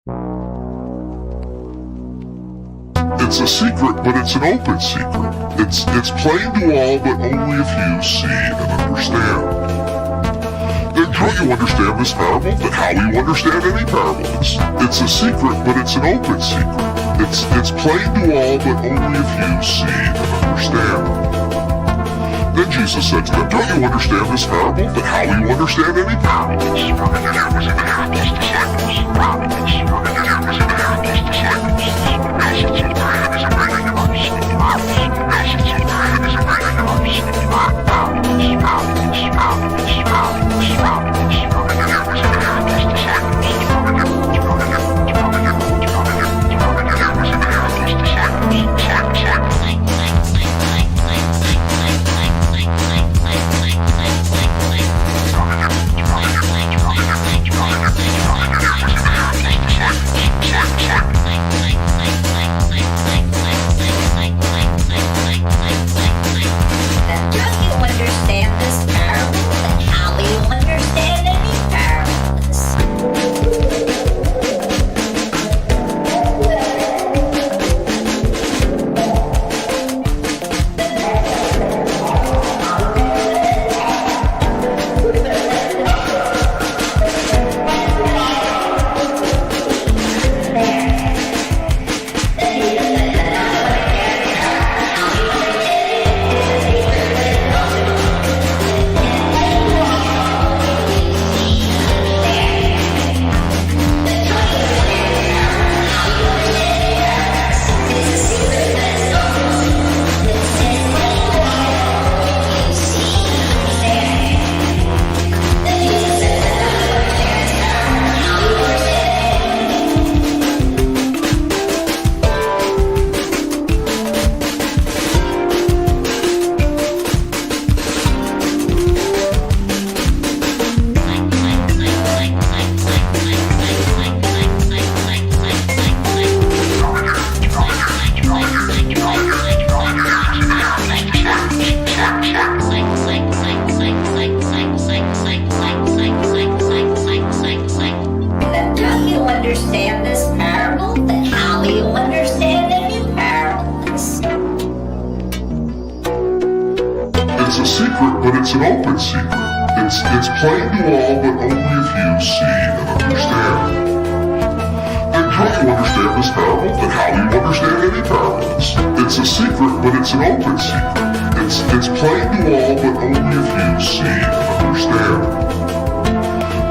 It's a secret, but it's an open secret. It's plain to all, but only if you see and understand. Then don't you understand this parable? Then how will you understand any parable? It's a secret, but it's an open secret. It's plain to all, but only if you see and understand. Then Jesus said to them, don't you understand this parable? Then how will you understand any parable? It's a secret, but it's an open secret. It's plain to all, but only if you see and understand. Then don't you understand this parable? Then how will you understand any parables? It's a secret, but it's an open secret. It's plain to all, but only if you see and understand.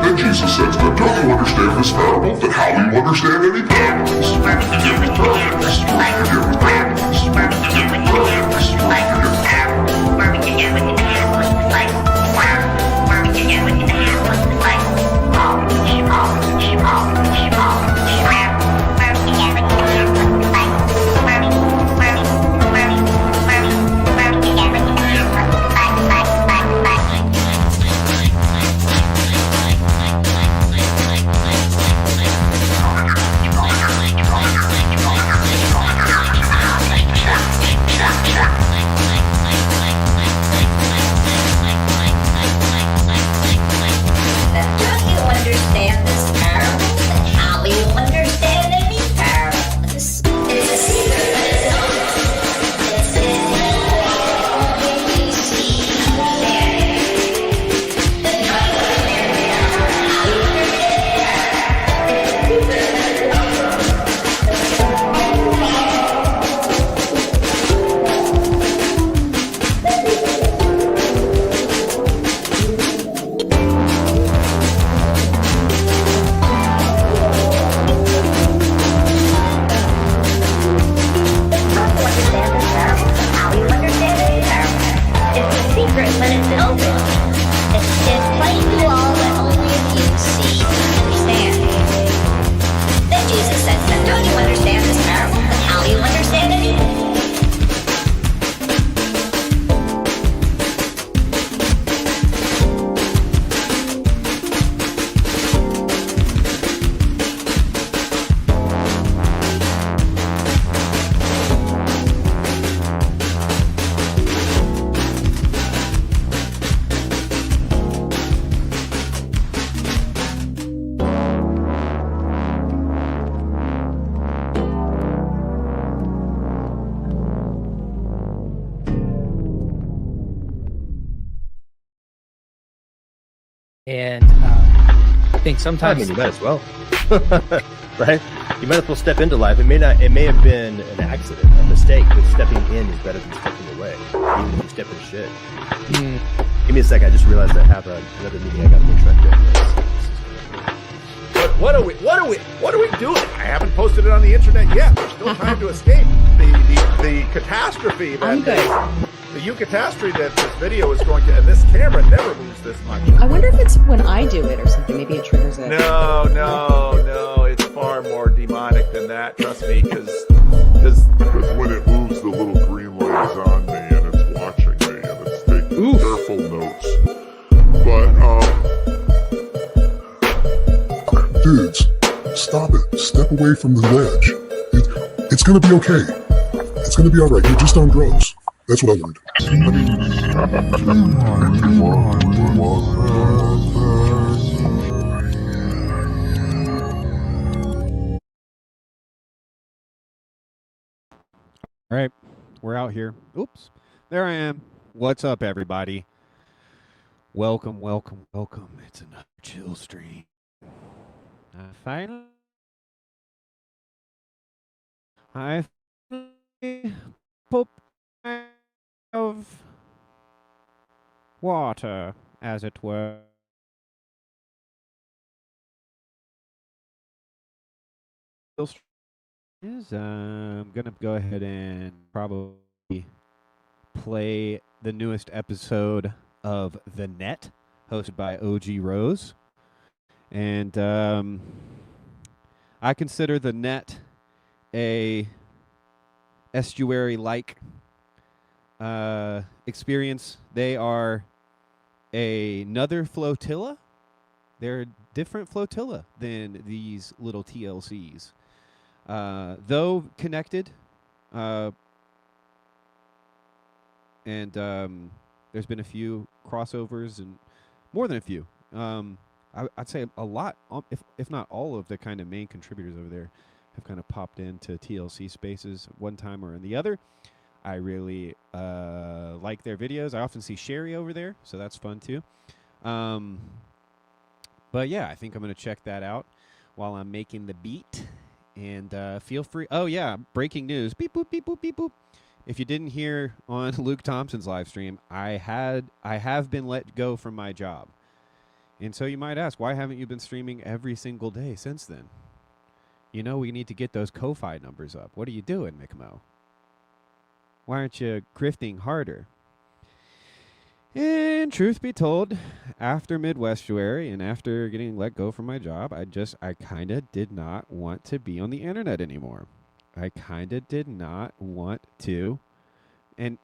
Then Jesus said to them, don't you understand this parable? Then how will you understand any parables? And I think sometimes... I mean, you might as well. Right? You might as well step into life. It may have been an accident, a mistake, but stepping in is better than stepping away. Even if you step in shit. Give me a sec. I just realized I have another meeting I got to make sure I get. What are we doing? I haven't posted it on the internet yet. There's still time to escape the catastrophe the eucatastrophe that this video is going to, and this camera never moves this much. I wonder if it's when I do it or something. Maybe it triggers it. No, it's far more demonic than that. Trust me, because when it moves, the little green light is on me, and it's watching me, and it's taking careful notes. But dudes, stop it! Step away from the ledge. It's gonna be okay. It's gonna be all right. You're just on drugs. That's what I learned. All right, we're out here. Oops, there I am. What's up, everybody? Welcome. It's another chill stream. I pop of water, as it were. I'm gonna go ahead and probably play the newest episode of The Net, hosted by OG Rose. And I consider The Net a estuary-like experience. They are another flotilla. They're a different flotilla than these little TLCs. Though connected, and there's been a few crossovers, and more than a few. I'd say a lot, if not all of the kind of main contributors over there have kind of popped into TLC spaces one time or the other. I really like their videos. I often see Sherry over there, so that's fun too. But yeah, I think I'm going to check that out while I'm making the beat. And feel free. Oh yeah, breaking news. Beep boop beep boop beep boop. If you didn't hear on Luke Thompson's live stream, I have been let go from my job. And so you might ask, why haven't you been streaming every single day since then? You know, we need to get those Ko-Fi numbers up. What are you doing, McMo? Why aren't you grifting harder? And truth be told, after Midwestuary and after getting let go from my job, I kind of did not want to be on the internet anymore. I kind of did not want to and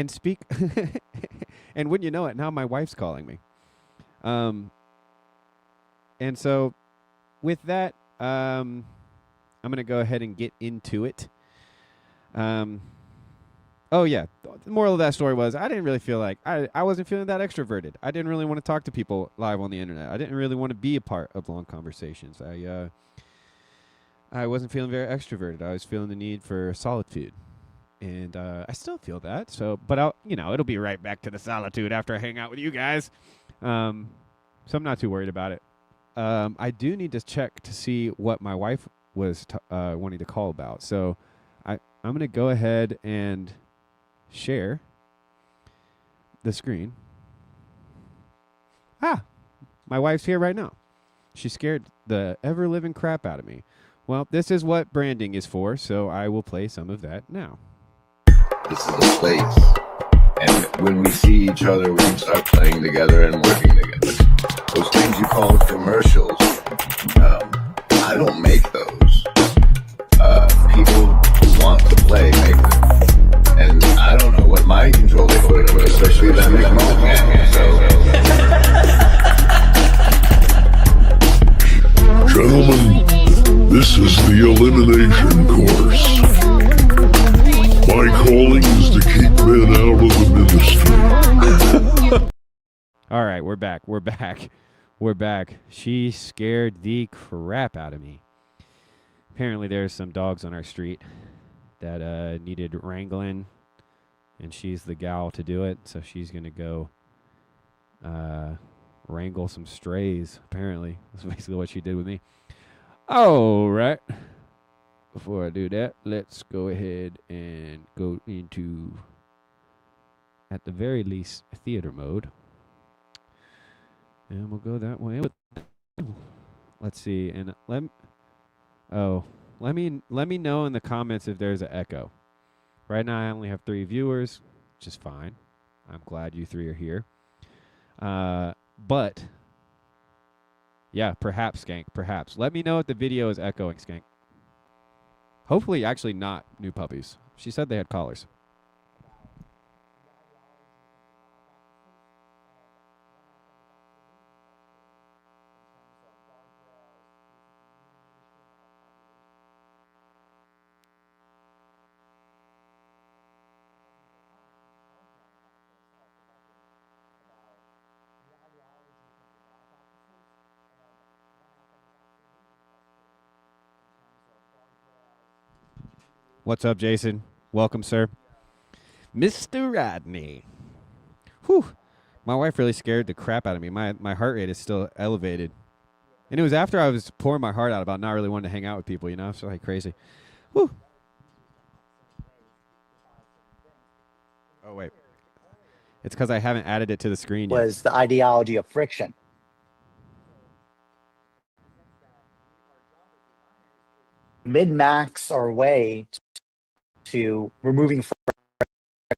speak. And wouldn't you know it, now my wife's calling me. And so with that, I'm going to go ahead and get into it. Oh, yeah. The moral of that story was I didn't really feel like I wasn't feeling that extroverted. I didn't really want to talk to people live on the internet. I didn't really want to be a part of long conversations. I wasn't feeling very extroverted. I was feeling the need for solitude. And I still feel that. So, but it'll be right back to the solitude after I hang out with you guys. So I'm not too worried about it. I do need to check to see what my wife was wanting to call about. So I'm going to go ahead and share the screen. My wife's here right now. She scared the ever-living crap out of me. Well, this is what branding is for, so I will play some of that now. This is a place, and when we see each other, we can start playing together and working together. Those things you call commercials, I don't make those. People who want to play make them. And I don't know what mind control they put in, especially that McMahon. Gentlemen, this is the elimination course. My calling is to keep men out of the ministry. All right, we're back. She scared the crap out of me. Apparently there's some dogs on our street that needed wrangling, and she's the gal to do it, so she's going to go wrangle some strays. Apparently, that's basically what she did with me. All right. Before I do that, let's go ahead and go into, at the very least, theater mode. And we'll go that way. Let's see. And let me know in the comments if there's an echo. Right now I only have 3 viewers, which is fine. I'm glad you 3 are here. But yeah, perhaps, Skank, perhaps. Let me know if the video is echoing, Skank. Hopefully actually not new puppies. She said they had collars. What's up, Jason? Welcome, sir. Mr. Rodney. Whew. My wife really scared the crap out of me. My heart rate is still elevated. And it was after I was pouring my heart out about not really wanting to hang out with people, you know? So like crazy. Whew. Oh, wait. It's because I haven't added it to the screen yet. Was the ideology of friction. Min-max our way to removing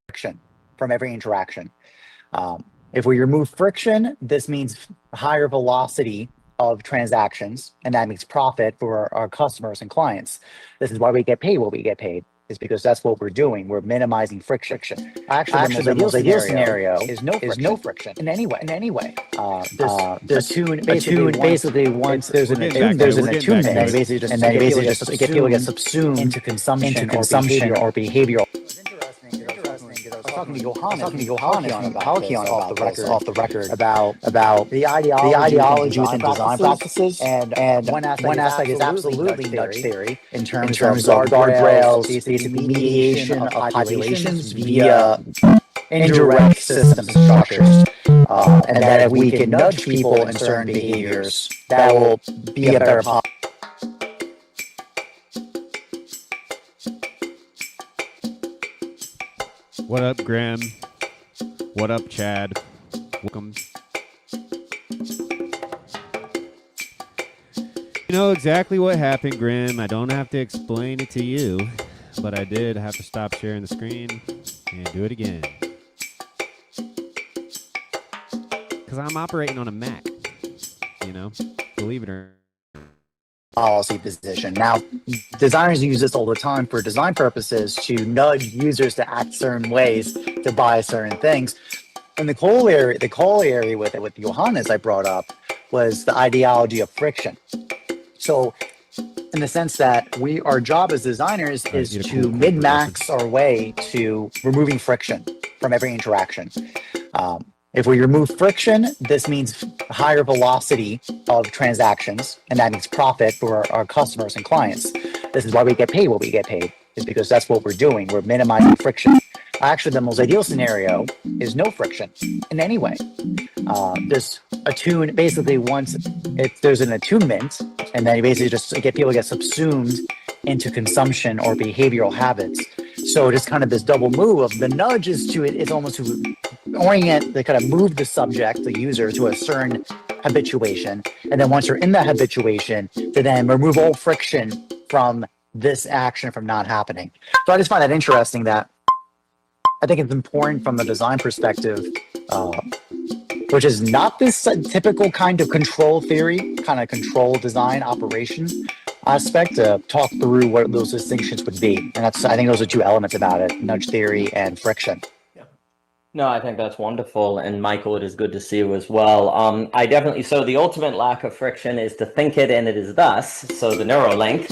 friction from every interaction. If we remove friction, this means higher velocity of transactions, and that means profit for our customers and clients. This is why we get paid what we get paid, is because that's what we're doing. We're minimizing friction. Actually, the most ideal scenario is no friction in any way. Basically once there's an attunement, and basically just get people get subsumed into consumption or behavioral. I was talking to Johannes off the record about the ideology within design practices, and one aspect is absolutely nudge theory in terms of guardrails, basically mediation of populations via indirect system structures, and that if we can nudge people in certain behaviors, that will be a better policy. What up, Graham? What up, Chad? Welcome. You know exactly what happened, Grim. I don't have to explain it to you, but I did have to stop sharing the screen and do it again. Because I'm operating on a Mac, you know? Believe it or not. Policy position. Now, designers use this all the time for design purposes to nudge users to act certain ways, to buy certain things. And the corollary with Johannes I brought up was the ideology of friction. So, in the sense that our job as designers is to min-max our way to removing friction from every interaction. If we remove friction, this means higher velocity of transactions, and that means profit for our customers and clients. This is why we get paid what we get paid, is because that's what we're doing. We're minimizing friction. Actually, the most ideal scenario is no friction in any way. Basically once there's an attunement, and then you basically just get people get subsumed into consumption or behavioral habits. So just kind of this double move of the nudge is almost to orient, to kind of move the subject, the user, to a certain habituation. And then once you're in that habituation, to then remove all friction from this action from not happening. So I just find that interesting, that I think it's important from the design perspective, which is not this typical kind of control theory, kind of control design operation aspect, to talk through what those distinctions would be. And I think those are 2 elements about it: nudge theory and friction. No, I think that's wonderful. And Michael, it is good to see you as well. So the ultimate lack of friction is to think it, and it is thus. So the Neuralink,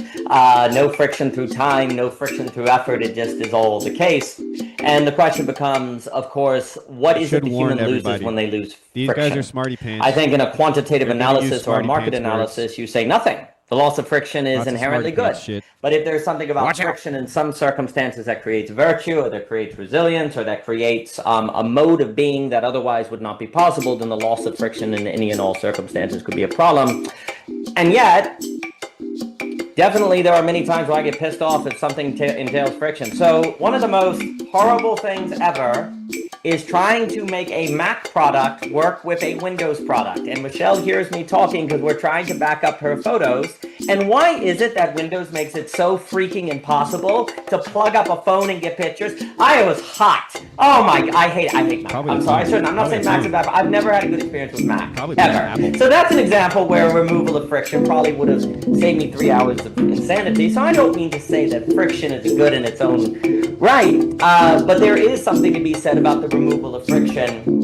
no friction through time, no friction through effort. It just is all the case. And the question becomes, of course, what is it the human loses when they lose These friction? guys are smarty pants. I think in a quantitative analysis or a market analysis, you say nothing. The loss of friction is Lots of inherently smart good. shit. But if there's something about Watch out. friction in some circumstances that creates virtue, or that creates resilience, or that creates a mode of being that otherwise would not be possible, then the loss of friction in any and all circumstances could be a problem. And yet, definitely there are many times where I get pissed off if something entails friction. So one of the most horrible things ever is trying to make a Mac product work with a Windows product. And Michelle hears me talking because we're trying to back up her photos. And why is it that Windows makes it so freaking impossible to plug up a phone and get pictures? I was hot. Oh my, I hate Mac. Probably I'm the sorry, phone. I'm not saying Mac's a bad, but I've never had a good experience with Mac. Probably the ever. Apple. So that's an example where removal of friction probably would have saved me 3 hours of insanity. So I don't mean to say that friction is good in its own right, but there is something to be said about the removal of friction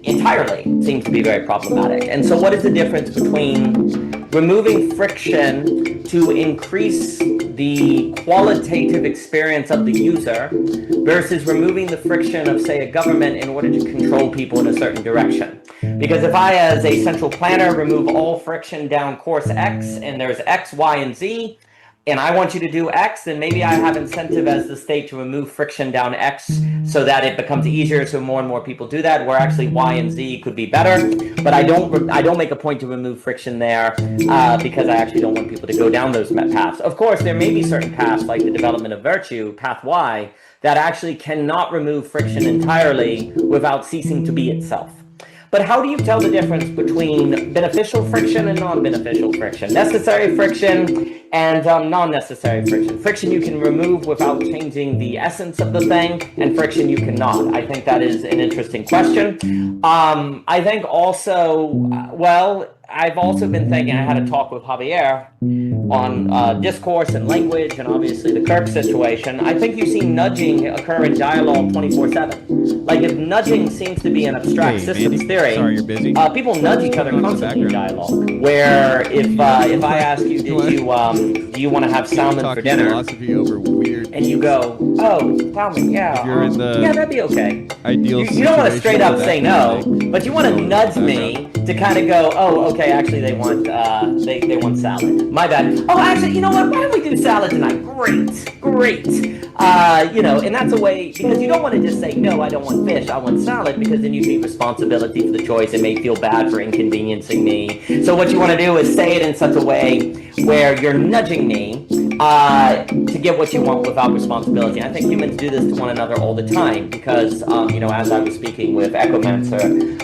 entirely. Seems to be very problematic. And so what is the difference between removing friction to increase the qualitative experience of the user versus removing the friction of, say, a government in order to control people in a certain direction? Because if I, as a central planner, remove all friction down course X, and there's X, Y, and Z, and I want you to do X, then maybe I have incentive as the state to remove friction down X so that it becomes easier, so more and more people do that, where actually Y and Z could be better. But I don't make a point to remove friction there because I actually don't want people to go down those paths. Of course, there may be certain paths, like the development of virtue, path Y, that actually cannot remove friction entirely without ceasing to be itself. But how do you tell the difference between beneficial friction and non-beneficial friction? Necessary friction and non-necessary friction. Friction you can remove without changing the essence of the thing, and friction you cannot. I think that is an interesting question. I think also, well, I've also been thinking, I had a talk with Javier on discourse and language, and obviously the Kirk situation. I think you see nudging occur in dialogue 24/7. Like, if nudging seems to be an abstract systems theory, sorry, you're busy. People nudge each other constantly in dialogue. Where if I ask you, do you want to have salmon for dinner? Philosophy over weird. And you go, oh, salmon, yeah. If you're in the yeah, that'd be okay. Ideal You don't want to straight up say no, thing. but you want to nudge me to kind of go, oh, okay, actually they want they want salad. My bad. Oh, actually, you know what? Why don't we do salad tonight? Great. You know, and that's a way, because you don't want to just say, no, I don't want fish, I want salad, because then you take responsibility for the choice and may feel bad for inconveniencing me. So what you want to do is say it in such a way where you're nudging me to get what you want without responsibility. I think humans do this to one another all the time because, you know, as I was speaking with Echomancer,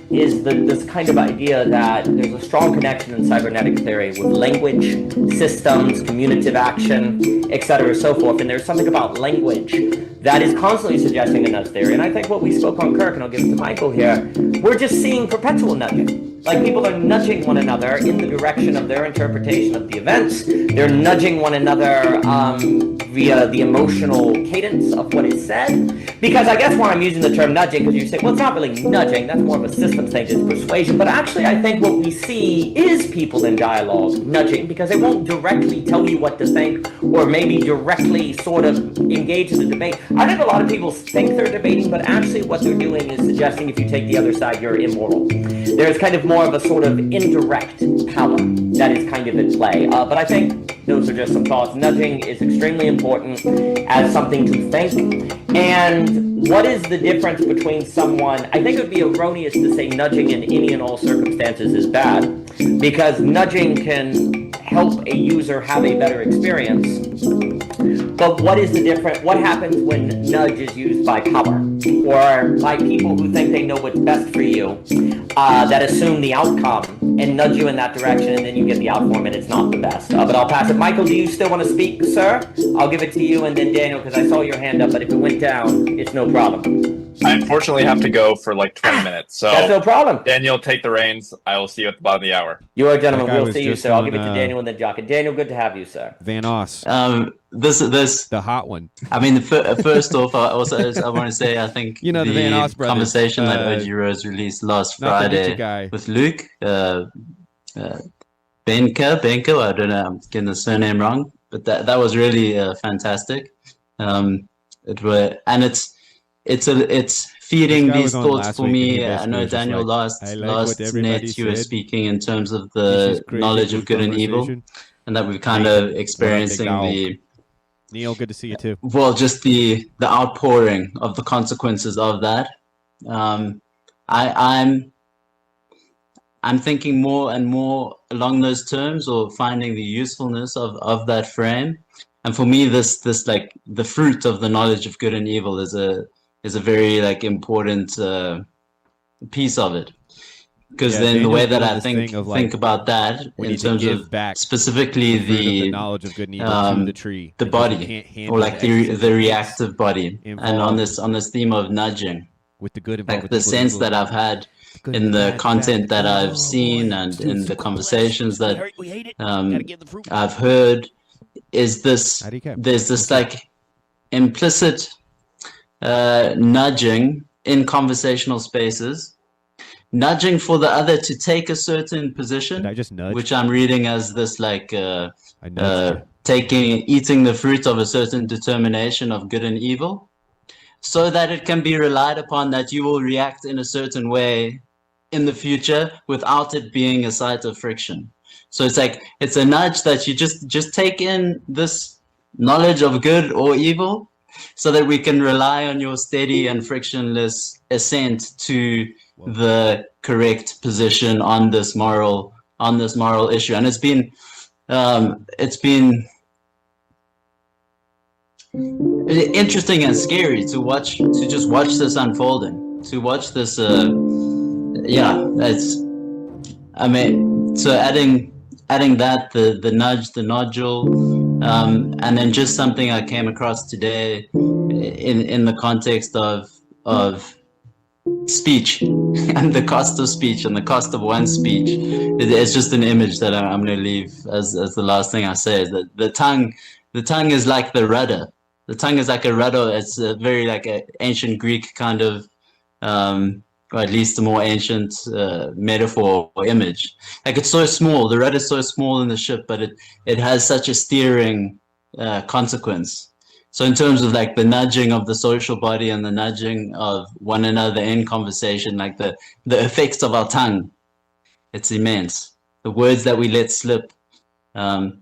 is this kind of idea that there's a strong connection in cybernetic theory with language, systems, communicative action, etc., so forth. And there's something about language that is constantly suggesting a nudge theory. And I think what we spoke on Kirk, and I'll give it to Michael here, we're just seeing perpetual nudging. Like, people are nudging one another in the direction of their interpretation of the events. They're nudging one another via the emotional cadence of what is said. Because I guess why I'm using the term nudging, because you say, well, it's not really nudging, that's more of a systems thing, it's persuasion. But actually, I think what we see is people in dialogue nudging, because they won't directly tell you what to think, or maybe directly sort of engage in the debate. I think a lot of people think they're debating, but actually what they're doing is suggesting if you take the other side, you're immoral. There's kind of more of a sort of indirect power that is kind of in play. But I think those are just some thoughts. Nudging is extremely important as something to think. And what is the difference between someone... I think it would be erroneous to say nudging in any and all circumstances is bad, because nudging can help a user have a better experience. But what is the difference? What happens when nudge is used by power, or by people who think they know what's best for you, that assume the outcome and nudge you in that direction, and then you get the outcome and it's not the best? But I'll pass it. Michael, do you still want to speak, sir? I'll give it to you, and then Daniel, because I saw your hand up, but if it went down, it's no problem. I unfortunately have to go for like 20 minutes. So that's no problem. Daniel, take the reins. I will see you at the bottom of the hour. You are a gentleman. Like, we'll see you, sir. I'll give it to Daniel and then Jock. And Daniel, good to have you, sir. Van Oss. This the hot one. I mean, first off, I want to say I think the Van Oss brothers, conversation that OG Rose released last Friday with Luke, Benko. I don't know, I'm getting the surname wrong, but that was really fantastic. It's feeding This guy these was on thoughts last for week, and he me. I basically know was just Daniel like, last I like what everybody net you were said. speaking in terms of This is the crazy knowledge of good and evil, conversation. and that we're kind Nathan, of what up, big experiencing dog? the Neil, good to see you too. well, just the outpouring of the consequences of that. I'm thinking more and more along those terms, or finding the usefulness of that frame. And for me, this like the fruit of the knowledge of good and evil is a very like important piece of it. Because Yeah, then the Daniel's way that doing I this think thing of, like, about that we in need to terms give of back specifically the fruit of the knowledge of good and evil to the tree, the because we body, can't handle or like the the existential reactive body, and on involved this theme of nudging, with the good involved, like with the evil, sense evil, that I've had good in and the bad, bad, content that I've oh, seen boy, and dude, in the fruit comes conversations last. that We hate it. Gotta give the fruit. I've heard, is this IDK. there's this We'll like implicit nudging in conversational spaces, nudging for the other to take a certain position. Did I just nudge? Which I'm reading as this like I nudged you. eating the fruit of a certain determination of good and evil, so that it can be relied upon that you will react in a certain way in the future without it being a site of friction. So it's like it's a nudge that you just take in this knowledge of good or evil, so that we can rely on your steady and frictionless ascent to the correct position on this moral issue. And it's been interesting and scary to just watch this unfolding, to watch this so adding that, the nudge, the nodule, and then just something I came across today in the context of speech and the cost of speech and the cost of one's speech. It's just an image that I'm going to leave as the last thing I say, is that the tongue is like the rudder. The tongue is like a rudder. It's a very like an ancient Greek kind of, or at least a more ancient metaphor or image. Like it's so small, the rudder is so small in the ship, but it has such a steering consequence. So in terms of like the nudging of the social body and the nudging of one another in conversation, like the effects of our tongue, it's immense. The words that we let slip,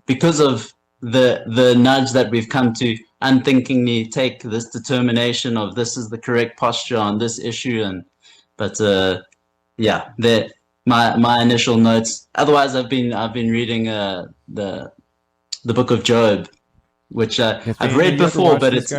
because of the nudge that we've come to unthinkingly take this determination of this is the correct posture on this issue, my initial notes. Otherwise, I've been reading the book of Job, which I've read before, but it's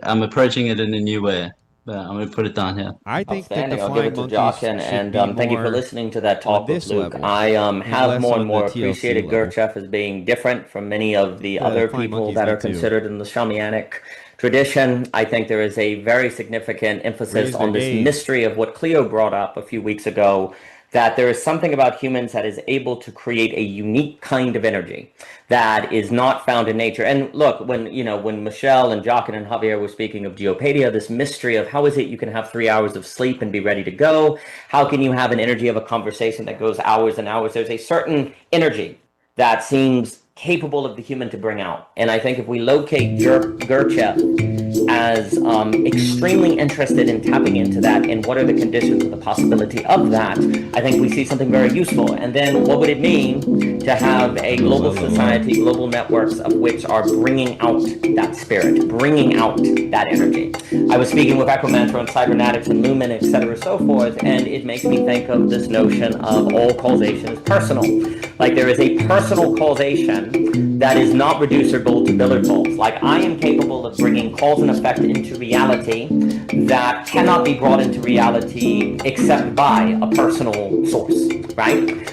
I'm approaching it in a new way. But I'm going to put it down here. I think that the I'll give it to flying Jock, monkeys and should be thank you for more listening to that talk with Luke. level, I and have less more on and more the TLC appreciated level. Gurdjieff as being different from many of the other flying people monkeys that are do too. considered in the shamanic tradition. I think there is a very significant emphasis Raise on their this gaze. mystery of what Cleo brought up a few weeks ago, that there is something about humans that is able to create a unique kind of energy that is not found in nature. And look, when Michelle and Jochen and Javier were speaking of Geopadia, this mystery of how is it you can have 3 hours of sleep and be ready to go? How can you have an energy of a conversation that goes hours and hours? There's a certain energy that seems capable of the human to bring out. And I think if we locate Gurdjieff as extremely interested in tapping into that and what are the conditions of the possibility of that, I think we see something very useful. And then what would it mean to have a global society, global networks of which are bringing out that spirit, bringing out that energy? I was speaking with Echomantra and Cybernetics and Lumen, etc., so forth, and it makes me think of this notion of all causation is personal. Like there is a personal causation that is not reducible to Billiard balls. Like I am capable of bringing cause and effect into reality that cannot be brought into reality except by a personal source, right?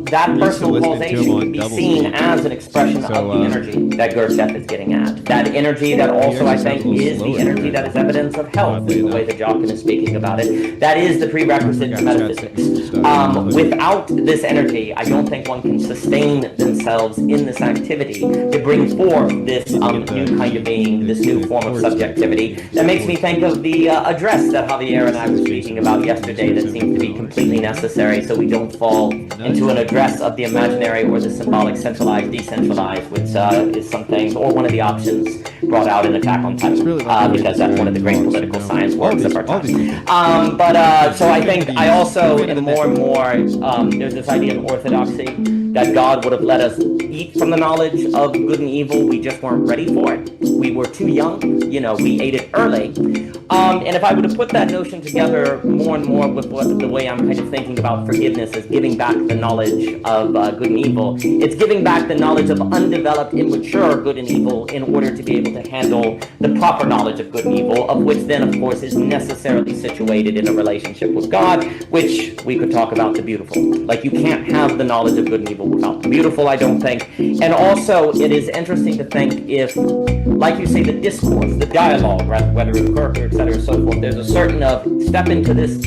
That personal causation can be seen as an expression of the energy that Gurdjieff is getting at. That energy that also, I think, is the energy that is evidence of health, in the way that Jochen is speaking about it. That is the prerequisite to metaphysics. Without this energy, I don't think one can sustain themselves in this activity to bring forth this new kind of being, this new form of subjectivity. That makes me think of the address that Javier and I were speaking about yesterday that seems to be completely necessary necessary so we don't fall into an address of the imaginary or the symbolic, centralized, decentralized, which is something, or one of the options brought out in Attack on Titan, because that's one of the great political science works of our time. So I think I also am more and more, there's this idea in orthodoxy that God would have let us eat from the knowledge of good and evil. We just weren't ready for it. We were too young. You know, we ate it early. And if I were to put that notion together more and more with the way I'm kind of thinking about forgiveness as giving back the knowledge of good and evil, it's giving back the knowledge of undeveloped, immature good and evil in order to be able to handle the proper knowledge of good and evil, of which then, of course, is necessarily situated in a relationship with God, which we could talk about the beautiful. Like, you can't have the knowledge of good and evil without the beautiful, I don't think. And also, it is interesting to think if, like you say, the discourse, the dialogue, right, whether it's Kirk or et cetera, so forth, there's a certain of step into this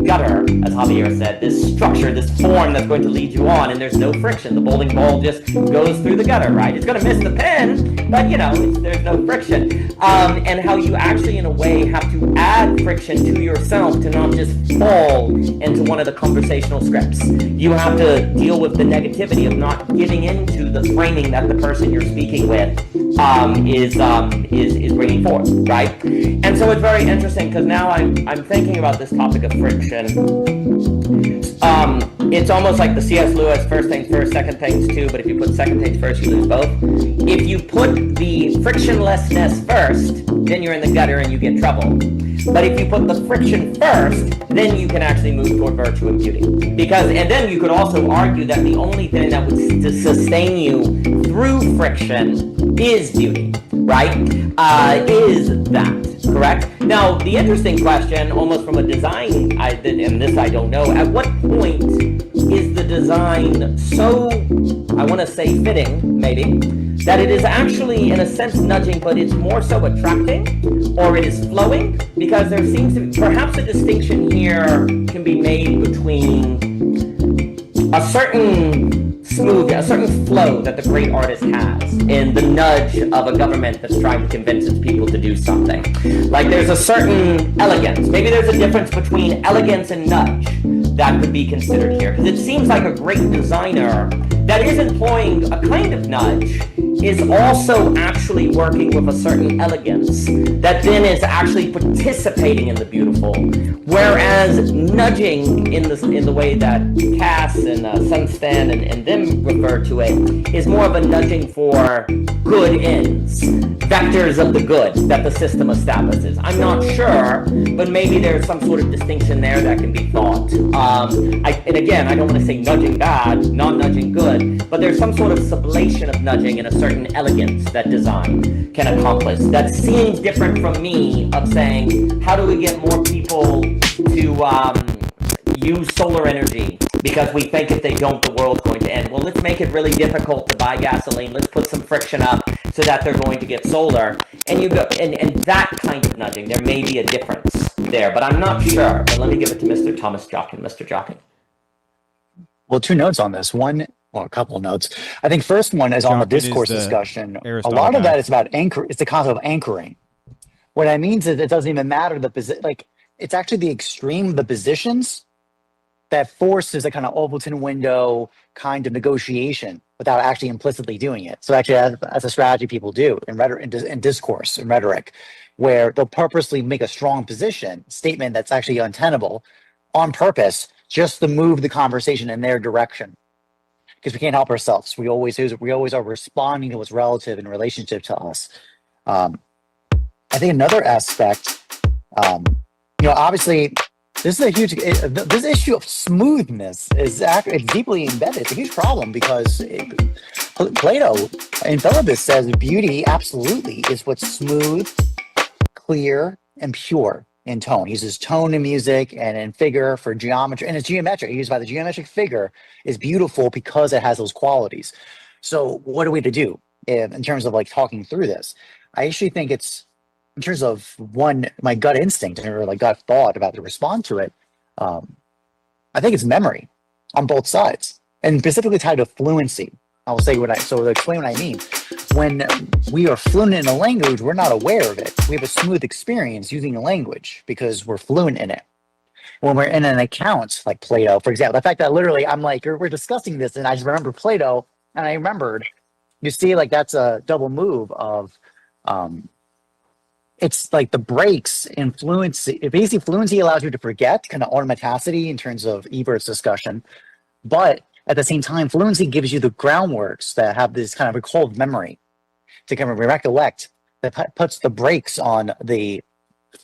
gutter, as Javier said, this structure, this form that's going to lead you on, and there's no friction. The bowling ball just goes through the gutter, right? It's going to miss the pin, but you know, there's no friction. And how you actually, in a way, have to add friction to yourself to not just fall into one of the conversational scripts. You have to deal with the negativity of not giving into the framing that the person you're speaking with is bringing forth, right? And so it's very interesting because now I'm thinking about this topic of friction. It's almost like the C.S. Lewis first things first, second things too, but if you put second things first, you lose both. If you put the frictionlessness first, then you're in the gutter and you get trouble. But if you put the friction first, then you can actually move toward virtue and beauty. And then you could also argue that the only thing that would sustain you through friction is beauty, right? Is that correct? Now, the interesting question, almost from a design, and this I don't know, at what point is the design so, I want to say fitting, maybe, that it is actually, in a sense, nudging, but it's more so attracting, or it is flowing, because there seems to be, perhaps a distinction here can be made between a certain flow that the great artist has in the nudge of a government that's trying to convince its people to do something. Like, there's a certain elegance. Maybe there's a difference between elegance and nudge that could be considered here, because it seems like a great designer that is employing a kind of nudge is also actually working with a certain elegance that then is actually participating in the beautiful. Whereas nudging in the way that Cass and Sunstan and them refer to it is more of a nudging for good ends, vectors of the good that the system establishes. I'm not sure, but maybe there's some sort of distinction there that can be thought. And again, I don't want to say nudging bad, not nudging good, but there's some sort of sublation of nudging in a certain elegance that design can accomplish. That seems different from me of saying, how do we get more people to use solar energy? Because we think if they don't, the world's going to end. Well, let's make it really difficult to buy gasoline. Let's put some friction up so that they're going to get solar. And you go, and that kind of nudging, there may be a difference there, but I'm not sure. But let me give it to Mr. Thomas Jockin. Mr. Jockin. Well, two notes on this. One, well, a couple of notes. I think first one is on the discourse discussion. A lot of that is about anchor. It's the concept of anchoring. What I mean is it doesn't even matter the position. Like, it's actually the extreme of the positions that forces a kind of Overton window kind of negotiation without actually implicitly doing it. So actually, as a strategy people do in rhetoric, in discourse, in rhetoric, where they'll purposely make a strong statement that's actually untenable on purpose, just to move the conversation in their direction. Because we can't help ourselves. We always are responding to what's relative in relationship to us. I think another aspect, obviously, this is a huge. This issue of smoothness is it's deeply embedded. It's a huge problem because Plato in Philebus says beauty absolutely is what's smooth, clear, and pure in tone. He uses tone in music and in figure for geometry, and it's geometric. Used by the geometric figure is beautiful because it has those qualities. So what are we to do in terms of like talking through this? I actually think it's, in terms of my gut instinct or like gut thought about to respond to it, I think it's memory on both sides, and specifically tied to fluency. I'll say to explain what I mean. When we are fluent in a language, we're not aware of it. We have a smooth experience using a language because we're fluent in it. When we're in an account like Plato, for example, the fact that literally I'm like, we're discussing this and I just remember Plato and I remembered, you see, like that's a double move of, it's like the breaks in fluency. Basically, fluency allows you to forget kind of automaticity in terms of Ebert's discussion. But at the same time, fluency gives you the groundworks that have this kind of recalled memory to kind of recollect, that puts the brakes on the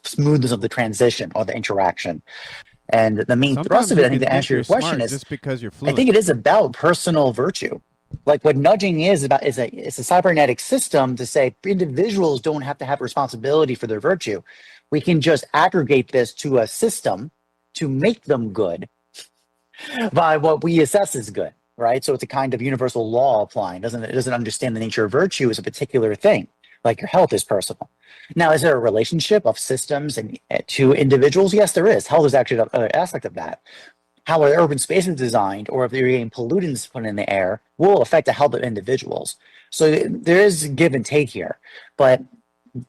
smoothness of the transition or the interaction. And the main thrust of it, I think, to answer your question is, just because you're fluent. I think it is about personal virtue. Like what nudging is about is it's a cybernetic system to say individuals don't have to have responsibility for their virtue. We can just aggregate this to a system to make them good by what we assess as good, right? So it's a kind of universal law applying. It doesn't understand the nature of virtue as a particular thing, like your health is personal. Now, is there a relationship of systems and to individuals? Yes, there is. Health is actually an aspect of that. How are urban spaces designed, or if they're getting pollutants put in the air, will affect the health of individuals. So there is give and take here, but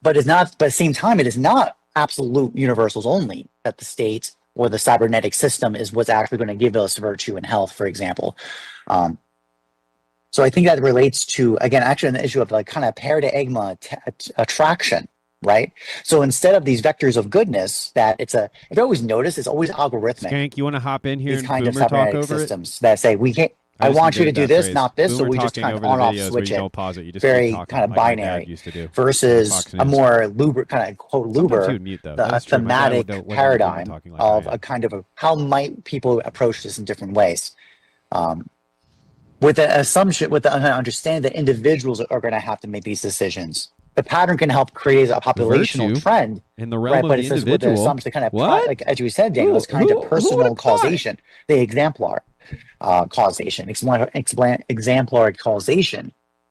it's not. But at the same time, it is not absolute universals only that the state or the cybernetic system is what's actually going to give us virtue and health, for example. So I think that relates to, again, actually an issue of like kind of paradigma attraction. Right. So instead of these vectors of goodness, that if you always notice, it's always algorithmic. Skank, you want to hop in here? These and kind of Boomer talk cybernetic over systems that say we can't. I want you to do this, not this. So Boomer we just talking kind of over the on off videos switch where you it. don't pause it. You just Very keep talking kind of like my dad binary used to do. versus Fox a News. more kind of quote Sometimes he luber, would mute, though. the That's true. My dad thematic wasn't even paradigm talking like of I am. a kind of how might people approach this in different ways. With the assumption, with the understanding that individuals are going to have to make these decisions. The pattern can help create a populational Virtue trend, in the realm right? of But the it's just with the individual. assumption, kind of What? like as you said, Daniel, it's kind of who personal would've thought it? causation, the exemplar causation, exemplary causation.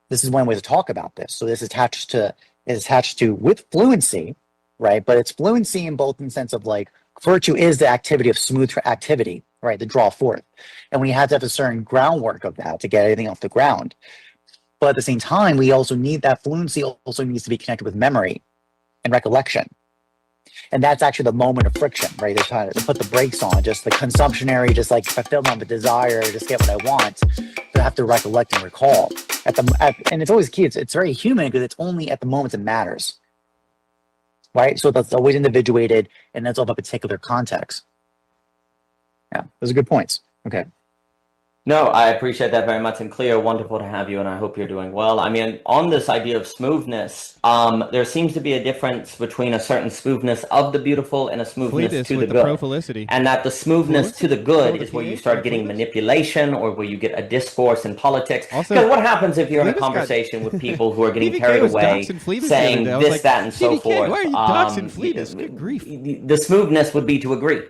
This is one way to talk about this. So this is attached to with fluency, right? But it's fluency in both in the sense of like virtue is the activity of smooth activity, right? To draw forth, and we have to have a certain groundwork of that to get everything off the ground. But at the same time, we also need that fluency also needs to be connected with memory and recollection. And that's actually the moment of friction, right? They're trying to put the brakes on, just the consumptionary, just like fulfillment of a desire, just get what I want, but I have to recollect and recall. And it's always key, it's very human because it's only at the moment it matters, right? So that's always individuated and that's of a particular context. Yeah, those are good points. Okay. No, I appreciate that very much. And Cleo, wonderful to have you, and I hope you're doing well. I mean, on this idea of smoothness, there seems to be a difference between a certain smoothness of the beautiful and a smoothness to the good. Profilicity. And that the smoothness to the good is where you start getting manipulation or where you get a discourse in politics. Because what happens if you're in a conversation with people who are getting carried away, saying this, that, and so forth? Why are you doxing Fleetus? Good grief. The smoothness would be to agree.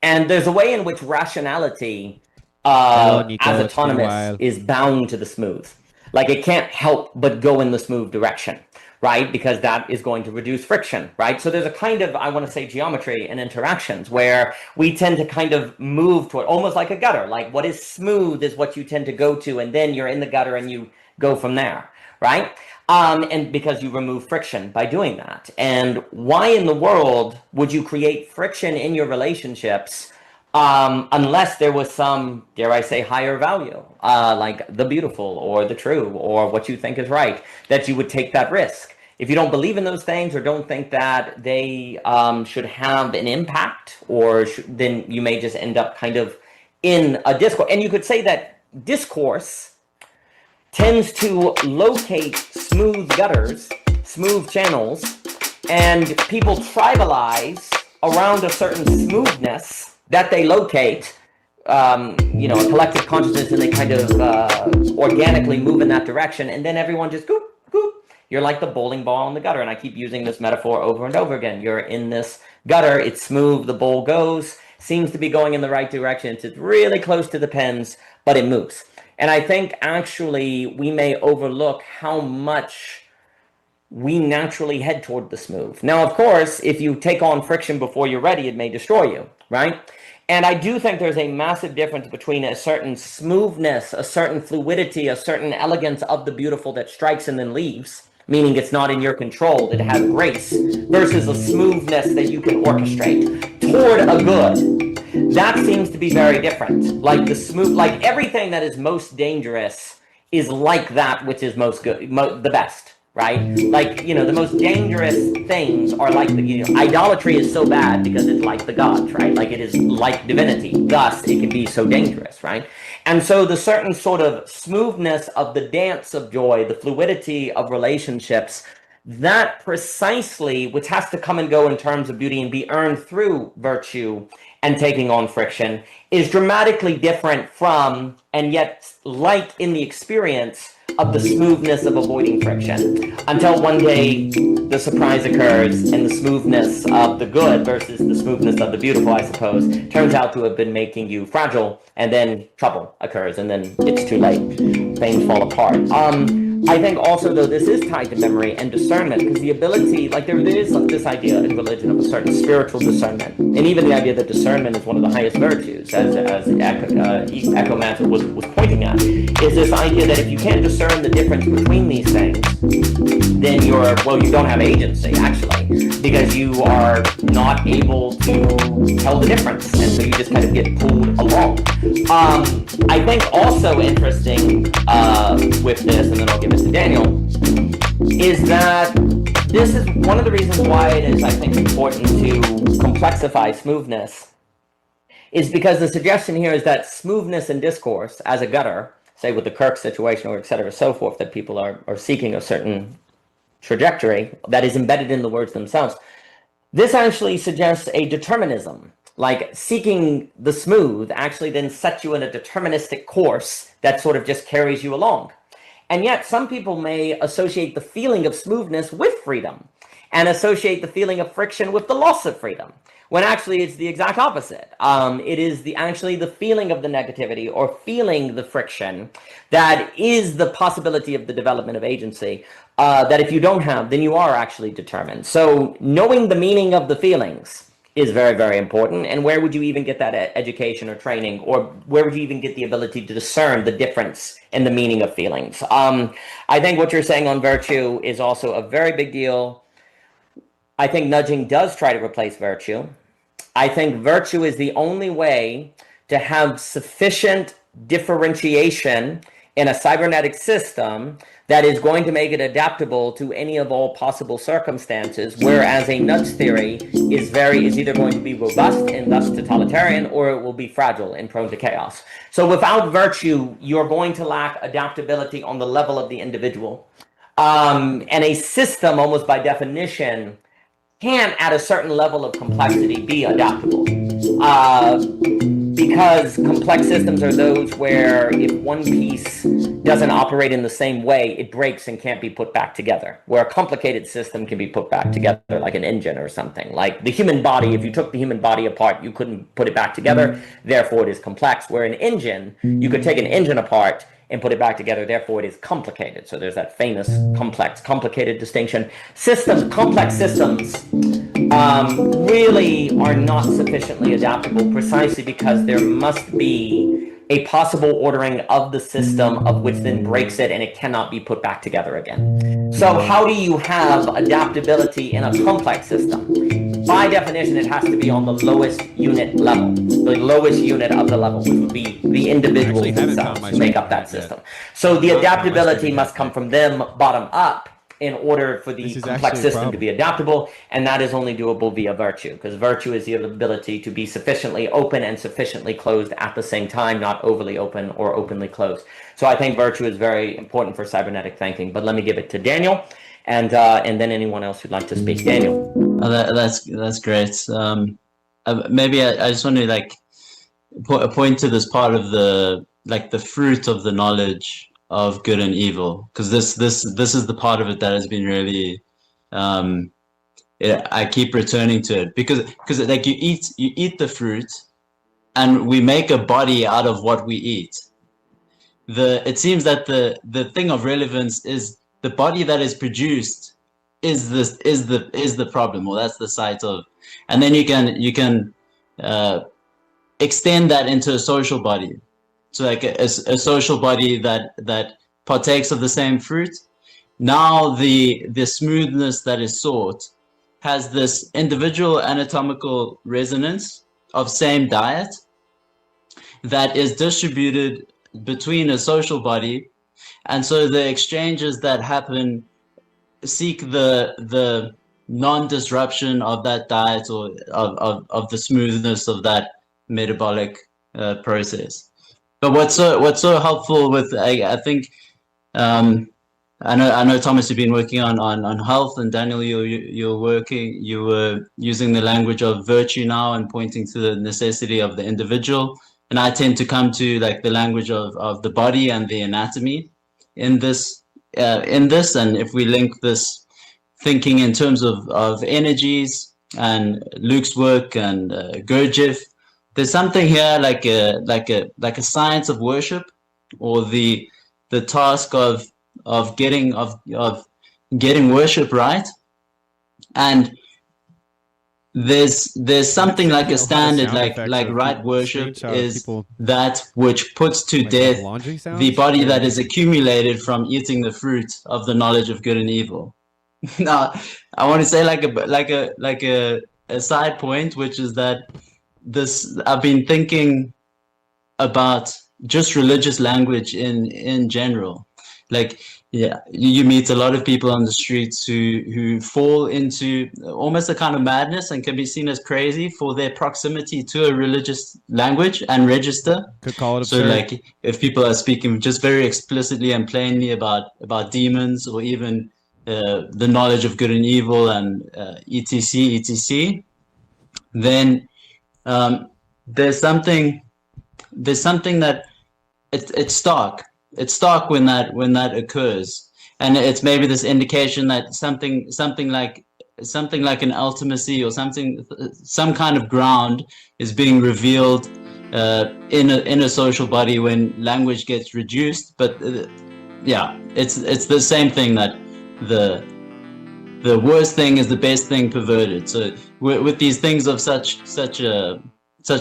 And there's a way in which rationality as autonomous is bound to the smooth. Like it can't help but go in the smooth direction, right? Because that is going to reduce friction, right? So there's a kind of, I want to say, geometry and interactions where we tend to kind of move toward almost like a gutter. Like what is smooth is what you tend to go to, and then you're in the gutter and you go from there, right? And because you remove friction by doing that. And why in the world would you create friction in your relationships unless there was some, dare I say, higher value, like the beautiful or the true or what you think is right, that you would take that risk? If you don't believe in those things or don't think that they should have an impact, or then you may just end up kind of in a discourse. And you could say that discourse tends to locate smooth gutters, smooth channels, and people tribalize around a certain smoothness that they locate, a collective consciousness, and they kind of organically move in that direction, and then everyone just goop, goop. You're like the bowling ball in the gutter, and I keep using this metaphor over and over again. You're in this gutter, it's smooth, the bowl goes, seems to be going in the right direction, it's really close to the pins, but it moves. And I think actually we may overlook how much we naturally head toward the smooth. Now, of course, if you take on friction before you're ready, it may destroy you, right? And I do think there's a massive difference between a certain smoothness, a certain fluidity, a certain elegance of the beautiful that strikes and then leaves, meaning it's not in your control, it has grace, versus a smoothness that you can orchestrate, toward a good, that seems to be very different. Like the smooth, like everything that is most dangerous is like that which is most good, the best, right? Like, you know, the most dangerous things are like the, you know, idolatry is so bad because it's like the gods, right? Like it is like divinity. Thus, it can be so dangerous, right? And so the certain sort of smoothness of the dance of joy, the fluidity of relationships, that precisely, which has to come and go in terms of beauty and be earned through virtue and taking on friction, is dramatically different from, and yet like in the experience of the smoothness of avoiding friction, until one day the surprise occurs and the smoothness of the good versus the smoothness of the beautiful, I suppose, turns out to have been making you fragile, and then trouble occurs, and then it's too late. Things fall apart. I think also, though, this is tied to memory and discernment, because the ability, like there is this idea in religion of a certain spiritual discernment, and even the idea that discernment is one of the highest virtues, as Echo Master was pointing at, is this idea that if you can't discern the difference between these things, then you don't have agency, actually, because you are not able to tell the difference, and so you just kind of get pulled along. I think also interesting with this, and then I'll give it to Daniel, is that this is one of the reasons why it is, I think, important to complexify smoothness, is because the suggestion here is that smoothness in discourse as a gutter, say with the Kirk situation or et cetera, so forth, that people are seeking a certain trajectory that is embedded in the words themselves. This actually suggests a determinism, like seeking the smooth actually then sets you in a deterministic course that sort of just carries you along. And yet some people may associate the feeling of smoothness with freedom and associate the feeling of friction with the loss of freedom, when actually it's the exact opposite. It is actually the feeling of the negativity or feeling the friction that is the possibility of the development of agency, that if you don't have, then you are actually determined. So knowing the meaning of the feelings is very, very important. And where would you even get that education or training, or where would you even get the ability to discern the difference in the meaning of feelings? I think what you're saying on virtue is also a very big deal. I think nudging does try to replace virtue. I think virtue is the only way to have sufficient differentiation in a cybernetic system that is going to make it adaptable to any of all possible circumstances, whereas a nudge theory is either going to be robust and thus totalitarian, or it will be fragile and prone to chaos. So without virtue, you're going to lack adaptability on the level of the individual. And a system, almost by definition, can, at a certain level of complexity, be adaptable. Because complex systems are those where if one piece doesn't operate in the same way, it breaks and can't be put back together. Where a complicated system can be put back together, like an engine or something. Like the human body, if you took the human body apart, you couldn't put it back together, therefore it is complex. Where an engine, you could take an engine apart and put it back together, therefore it is complicated. So there's that famous complicated distinction. Complex systems really are not sufficiently adaptable, precisely because there must be a possible ordering of the system of which then breaks it and it cannot be put back together again. So how do you have adaptability in a complex system? By definition, it has to be on the lowest unit level, the lowest unit of the level, which would be the individuals themselves who make up that system. So the adaptability must come from them bottom up in order for the complex system to be adaptable, and that is only doable via virtue, because virtue is the ability to be sufficiently open and sufficiently closed at the same time, not overly open or openly closed. So I think virtue is very important for cybernetic thinking. But let me give it to Daniel, and then anyone else who'd like to speak. Daniel. Oh, that's great. Maybe I just want to point to this part of the fruit of the knowledge of good and evil, because this is the part of it that has been really I keep returning to it, because like you eat the fruit and we make a body out of what we eat. It seems that the thing of relevance is the body that is produced is the problem, or that's the site of, and then you can extend that into a social body. So like a social body that partakes of the same fruit. Now the smoothness that is sought has this individual anatomical resonance of same diet that is distributed between a social body, and so the exchanges that happen seek the non-disruption of that diet or of the smoothness of that metabolic process. But what's so helpful with I think I know Thomas, you've been working on health, and Daniel, you were using the language of virtue now and pointing to the necessity of the individual. And I tend to come to like the language of the body and the anatomy in this. And if we link this thinking in terms of energies and Luke's work and Gurdjieff, there's something here like a science of worship, or the task of getting worship right. And there's something like a standard, like right worship is that which puts to death the body that is accumulated from eating the fruit of the knowledge of good and evil. Now, I want to say like a side point, which is that I've been thinking about just religious language in general. Like, yeah, you meet a lot of people on the streets who fall into almost a kind of madness and can be seen as crazy for their proximity to a religious language and register. Could call it so absurd. Like if people are speaking just very explicitly and plainly about demons, or even the knowledge of good and evil and etc, then there's something that it's stark. It's stark when that occurs, and it's maybe this indication that something like an ultimacy or some kind of ground is being revealed in a social body when language gets reduced. But yeah, it's the same thing, that the worst thing is the best thing perverted. So with these things of such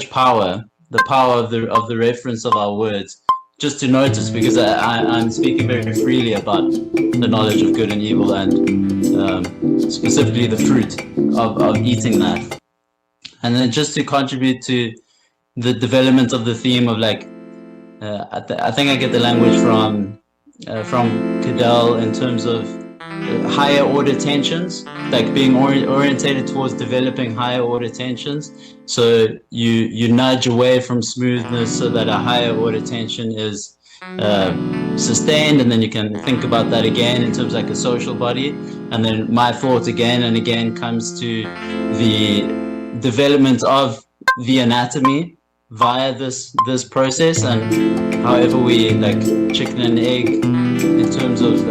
power, the power of the reference of our words, just to notice, because I'm speaking very freely about the knowledge of good and evil, and specifically the fruit of eating that. And then just to contribute to the development of the theme of like, I think I get the language from Cadell in terms of higher order tensions, like being orientated towards developing higher order tensions. So you nudge away from smoothness so that a higher order tension is sustained, and then you can think about that again in terms of like a social body. And then my thought again and again comes to the development of the anatomy via this process, and however we like chicken and egg in terms of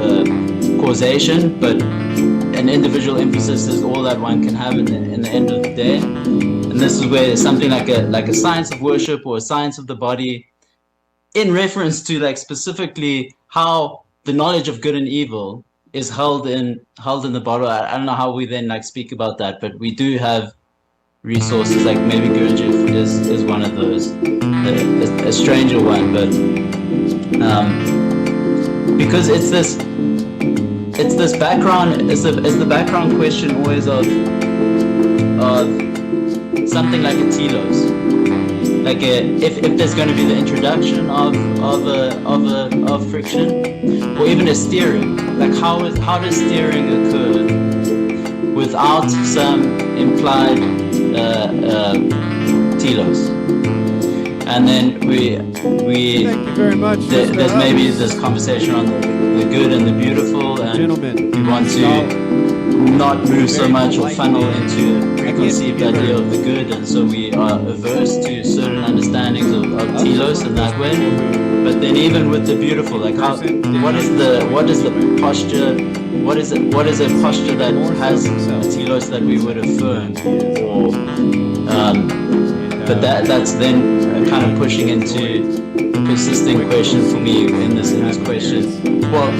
causation, but an individual emphasis is all that one can have in the end of the day. And this is where something like a science of worship or a science of the body, in reference to like specifically how the knowledge of good and evil is held in the bottle. I don't know how we then like speak about that, but we do have resources, like maybe Gurdjieff is one of those, a stranger one, but because it's this background, it's the background question always of something like a telos, like if there's going to be the introduction of friction, or even a steering, like how does steering occur without some implied telos? And then we Thank you very much. there's maybe this conversation on the good and the beautiful, and Gentlemen, we want to not move so much or funnel into a preconceived idea of the good, and so we are averse to certain understandings of telos in that way. But then even with the beautiful, like what is the posture? What is a posture that has a telos that we would affirm? Or but that's then kind of pushing into the persisting question for me in this question. Well,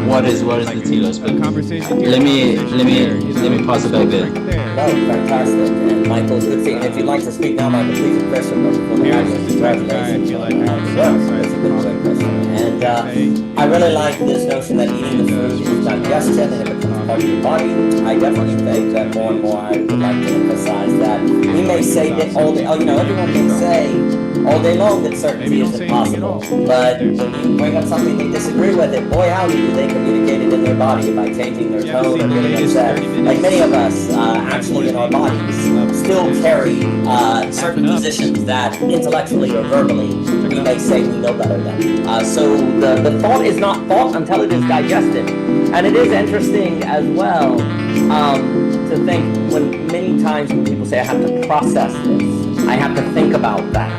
what is the telos? But let me pass it back there. No, fantastic. And Michael, good seeing. If you'd like to speak now, Michael, please press the button for the audience. Congratulations. And I really like this notion that eating the food is digested and it becomes not part of your body. I definitely think that more and more I would like to emphasize that we may say that all day, everyone may say all day long that certainty is impossible, but when you bring up something they disagree with it, boy howdy do they communicate it in their body by changing their tone or getting upset. Like many of us actually in our bodies still carry certain positions that intellectually or verbally we may say we know better than. So the thought is not thought until it is digested. And it is interesting as well to think when many times when people say I have to process this, I have to think about that.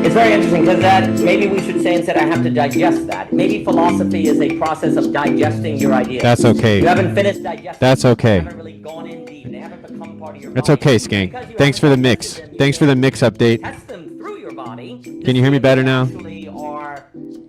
It's very interesting because that maybe we should say instead I have to digest that. Maybe philosophy is a process of digesting your ideas. That's okay. You haven't finished digesting. That's okay. You haven't really gone in deep. They haven't become part of your That's body. okay, Skank. Thanks for the mix. Thanks for the mix update. Test them through your body. Can you hear me better now? Actually are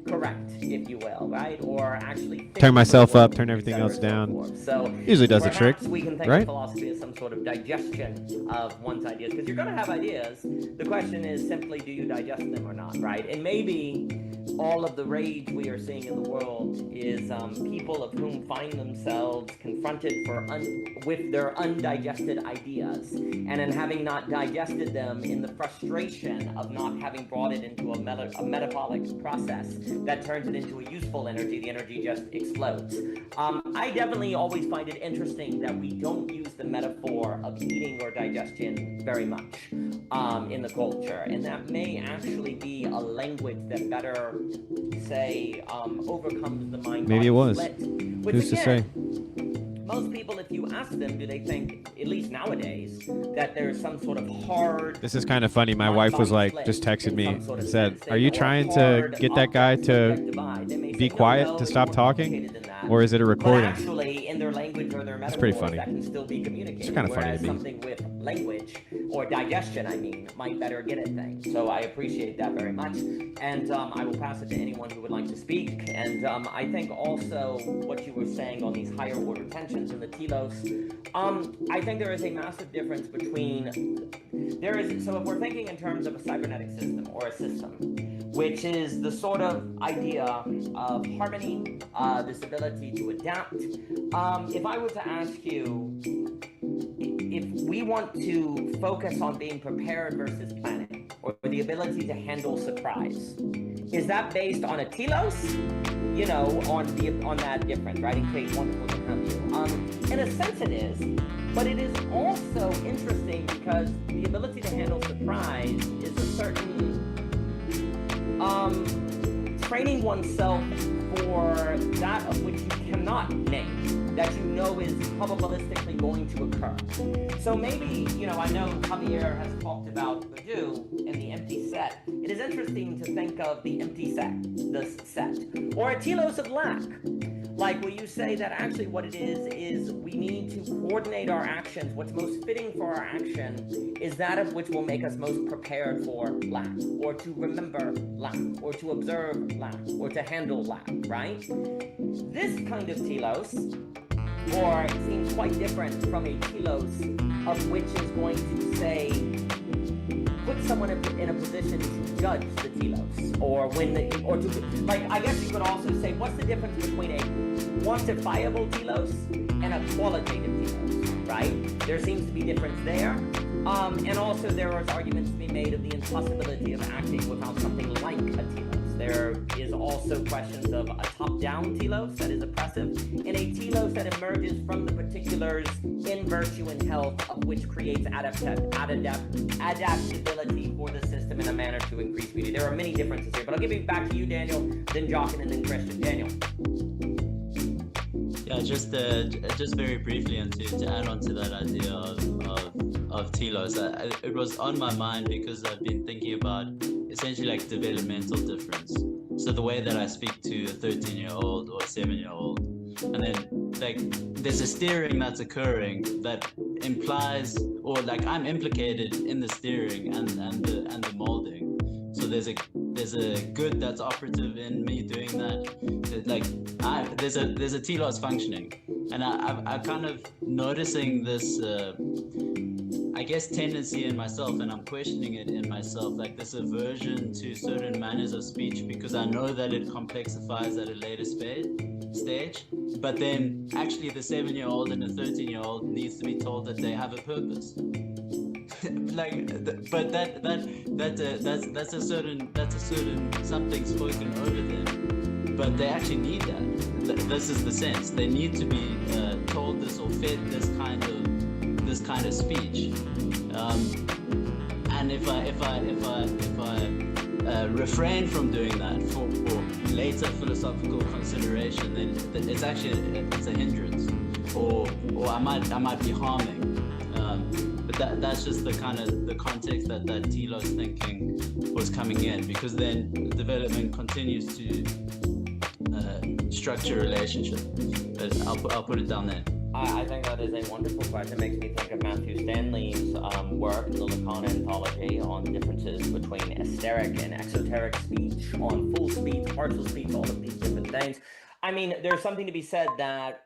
correct, if you will, right? Or actually Turn myself up, turn everything else down. So usually does the trick, we can think right? of philosophy as some sort of digestion of one's ideas, because you're going to have ideas. The question is simply, do you digest them or not, right? And maybe all of the rage we are seeing in the world is people of whom find themselves confronted with their undigested ideas, and in having not digested them, in the frustration of not having brought it into a metabolic process that turns it into a useful energy, the energy just explodes. I definitely always find it interesting that we don't use the metaphor of eating or digestion very much in the culture, and that may actually be a language that better, say, overcomes the mind. Maybe it was. Split, which, Who's to say? Most people, if you ask them, do they think, at least nowadays, that there's some sort of hard... This is kind of funny. My wife was like, just texted me and said, are you trying to get that guy to be quiet, to stop talking? Or is it a recording? Actually, in their language or their metaphors, it's pretty funny. That can still be communicated. It's kind of funny to me. Something with language or digestion, might better get at things. So I appreciate that very much. And I will pass it to anyone who would like to speak. And I think also what you were saying on these higher order tensions and the telos, I think there is a massive difference between, so if we're thinking in terms of a cybernetic system or a system, which is the sort of idea of harmony, this ability to adapt. If I were to ask you, if we want to focus on being prepared versus planning, or the ability to handle surprise, is that based on a telos? On that difference, right? In case wonderful to come to. In a sense it is, but it is also interesting because the ability to handle surprise is a certain training oneself for that of which you cannot name, that you know is probabilistically going to occur. So maybe, I know Javier has talked about Badu and the empty set. It is interesting to think of the empty set, the set, or a telos of lack. Like where you say that actually what it is we need to coordinate our actions. What's most fitting for our action is that of which will make us most prepared for lack, or to remember lack, or to observe lack, or to handle lack, right? This kind of telos, or it seems quite different from a telos of which is going to say, put someone in a position to judge the telos, or I guess you could also say, what's the difference between a quantifiable telos and a qualitative telos, right? There seems to be difference there. And also there are arguments to be made of the impossibility of acting without something like a telos. There is also questions of a top-down telos that is oppressive, and a telos that emerges from the particulars in virtue and health of which creates adaptability for the system in a manner to increase beauty. There are many differences here, but I'll give it back to you, Daniel, then Jochen, and then Christian. Daniel. Yeah, just very briefly, and to add on to that idea of telos, it was on my mind because I've been thinking about essentially like developmental difference. So the way that I speak to a 13-year-old or a 7-year-old, and then like there's a steering that's occurring that implies, or like I'm implicated in the steering and the molding. So there's a good that's operative in me doing that. Like there's a telos functioning, and I'm kind of noticing this. I guess, tendency in myself, and I'm questioning it in myself, like this aversion to certain manners of speech because I know that it complexifies at a later stage. But then, actually, the 7-year-old and the 13-year-old needs to be told that they have a purpose. But that's a certain something spoken over them. But they actually need that. This is the sense. They need to be told this or fed this kind of speech. And if I refrain from doing that for later philosophical consideration, then it's actually it's a hindrance, or I might be harming. But that's just the kind of the context that telos thinking was coming in, because then development continues to structure relationship. But I'll put it down there. I think that is a wonderful question. It makes me think of Matthew Stanley's work in the Lacan anthology on differences between esteric and exoteric speech, on full speech, partial speech, all of these different things. I mean, there's something to be said that,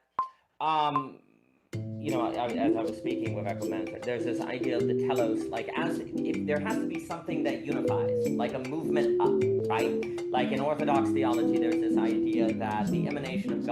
you know, as I was speaking with Echo Management, there's this idea of the telos, like as if there has to be something that unifies, like a movement up, right? Like in Orthodox theology, there's this idea that the emanation of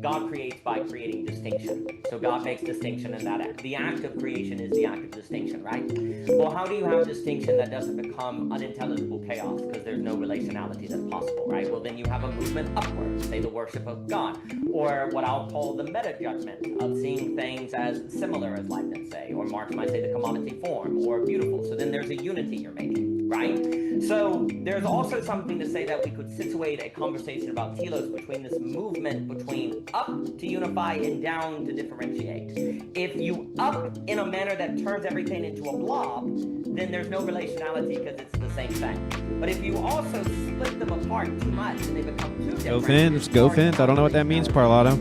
God creates by creating distinction. So God makes distinction, and that the act of creation is the act of distinction, right? Well, how do you have distinction that doesn't become unintelligible chaos because there's no relationality that's possible, right? Well, then you have a movement upward, say the worship of God, or what I'll call the meta judgment of seeing things as similar as Leibniz say, or Marx might say the commodity form, or beautiful. So then there's a unity you're making, right? So there's also something to say that we could situate a conversation about telos between this movement between up to unify and down to differentiate. If you up in a manner that turns everything into a blob, then there's no relationality because it's the same thing. But if you also split them apart too much and they become too different... Go Fins. I don't know what that means, Parlato.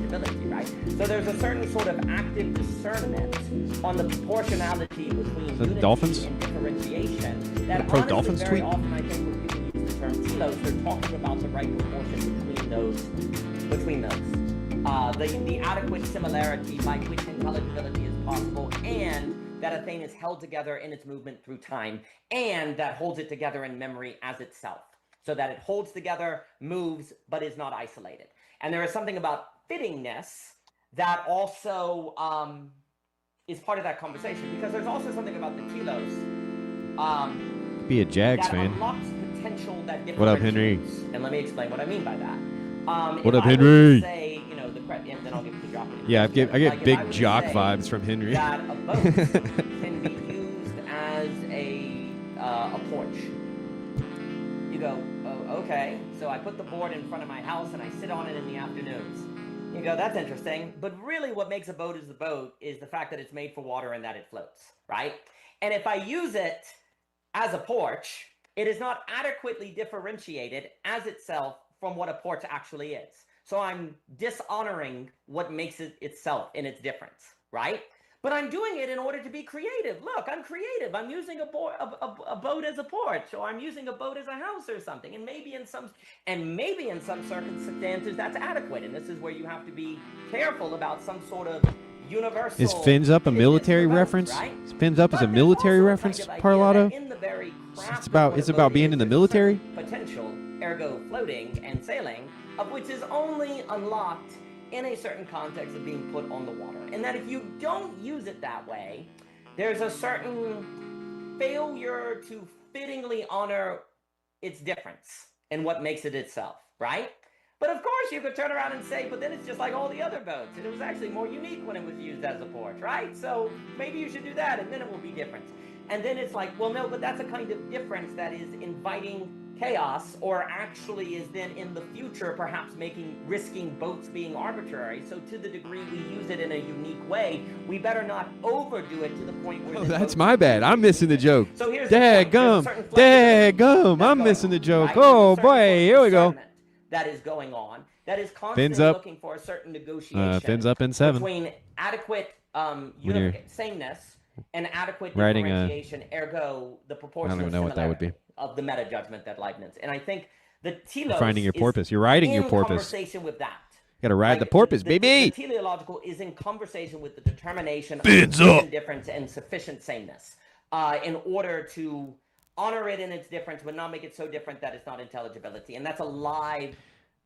Right? So there's a certain sort of active discernment on the proportionality between unity Dolphins? and differentiation. That Pro honestly, Dolphins very tweet? often I think when people use the term telos, they're talking about the right proportion between those. The adequate similarity by which intelligibility is possible, and that a thing is held together in its movement through time, and that holds it together in memory as itself. So that it holds together, moves, but is not isolated. And there is something about fittingness that also is part of that conversation, because there's also something about the telos Be a Jags that fan. unlocks potential that What up, Henry? And let me explain what I mean by that. What if up, I were to Henry? say, you know, and then I'll give it to Jock. Yeah, I get Like, if I big were to jock say vibes from Henry. that a boat can be used as a porch. You go, oh, okay, so I put the board in front of my house and I sit on it in the afternoons. You go, that's interesting, but really what makes a boat is the fact that it's made for water and that it floats, right? And if I use it as a porch, it is not adequately differentiated as itself from what a porch actually is. So I'm dishonoring what makes it itself in its difference, right? But I'm doing it in order to be creative. Look, I'm creative. I'm using a boat as a porch, or I'm using a boat as a house or something. And maybe in some circumstances that's adequate. And this is where you have to be careful about some sort of universal. Is Fins Up a military boats, reference? right? Is Fins Up is a But military there's also a reference, kind of idea Parlato? that in the very craft It's about being in the military? Potential, ergo floating and sailing, of which is only unlocked in a certain context of being put on the water. And that if you don't use it that way, there's a certain failure to fittingly honor its difference and what makes it itself, right? But of course you could turn around and say, but then it's just like all the other boats, and it was actually more unique when it was used as a porch, right? So maybe you should do that, and then it will be different. And then it's like, well, no, but that's a kind of difference that is inviting chaos, or actually is then in the future perhaps risking boats being arbitrary. So to the degree we use it in a unique way, we better not overdo it to the point where... Oh, that's my bad. I'm missing the joke. So here's the point. Daggum. I'm missing the joke. Right? Oh, boy. Here we go. That is going on. That is constantly Fins up. looking for a certain negotiation. Fins up in 7. Between adequate sameness and adequate writing differentiation, ergo the proportional I don't even know what that would be. of the meta judgment that Leibniz. And I think the telos Finding your is porpoise. You're riding your in porpoise. conversation with that. You gotta ride the porpoise, baby. The teleological is in conversation with the determination Fins of up. difference and sufficient sameness. in order to honor it in its difference, but not make it so different that it's not intelligibility. And that's a live,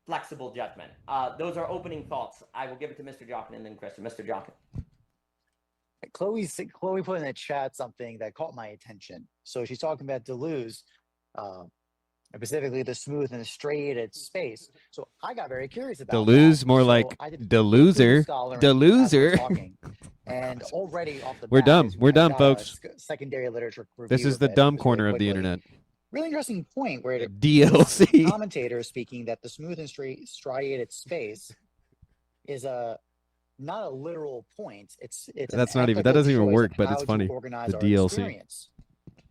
flexible judgment. Those are opening thoughts. I will give it to Mr. Jockin and then Kristen. Mr. Jockin. Chloe put in the chat something that caught my attention. So she's talking about Deleuze, specifically the smooth and striated space. So I got very curious about Deleuze, that. more So like I did Deluser. scholar Deluser. talking, and already off the We're bat, dumb. is We're I dumb, got a folks. secondary literature review This is of the it, dumb just corner really of the quickly. internet. Really interesting point where the DLC. commentator is speaking that the smooth and striated space is not a literal point. It's That's an not even, that ethical doesn't even choice work, of but how it's to funny. organize The our DLC. experience.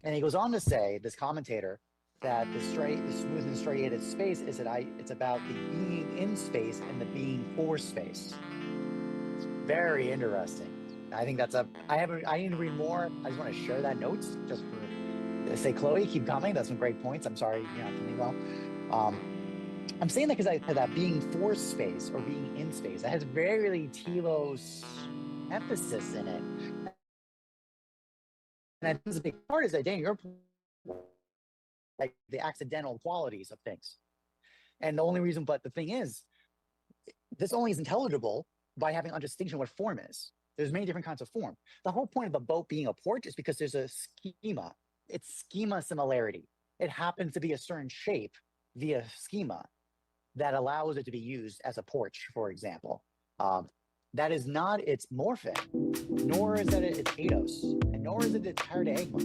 And he goes on to say, this commentator, that the smooth and striated space is it's about the being in space and the being for space. Very interesting. I think that's I need to read more. I just want to share that notes just for say, Chloe, keep coming. That's some great points. I'm sorry you're not feeling well. I'm saying that because that being for space or being in space, that has very telos emphasis in it. And I think the big part is that, Dan, your like the accidental qualities of things. And the only reason, but the thing is, this only is intelligible by having a distinction what form is. There's many different kinds of form. The whole point of a boat being a port is because there's a schema. It's schema similarity. It happens to be a certain shape via schema that allows it to be used as a porch, for example. That is not its morphic, nor is that its eidos, and nor is it its paradigma.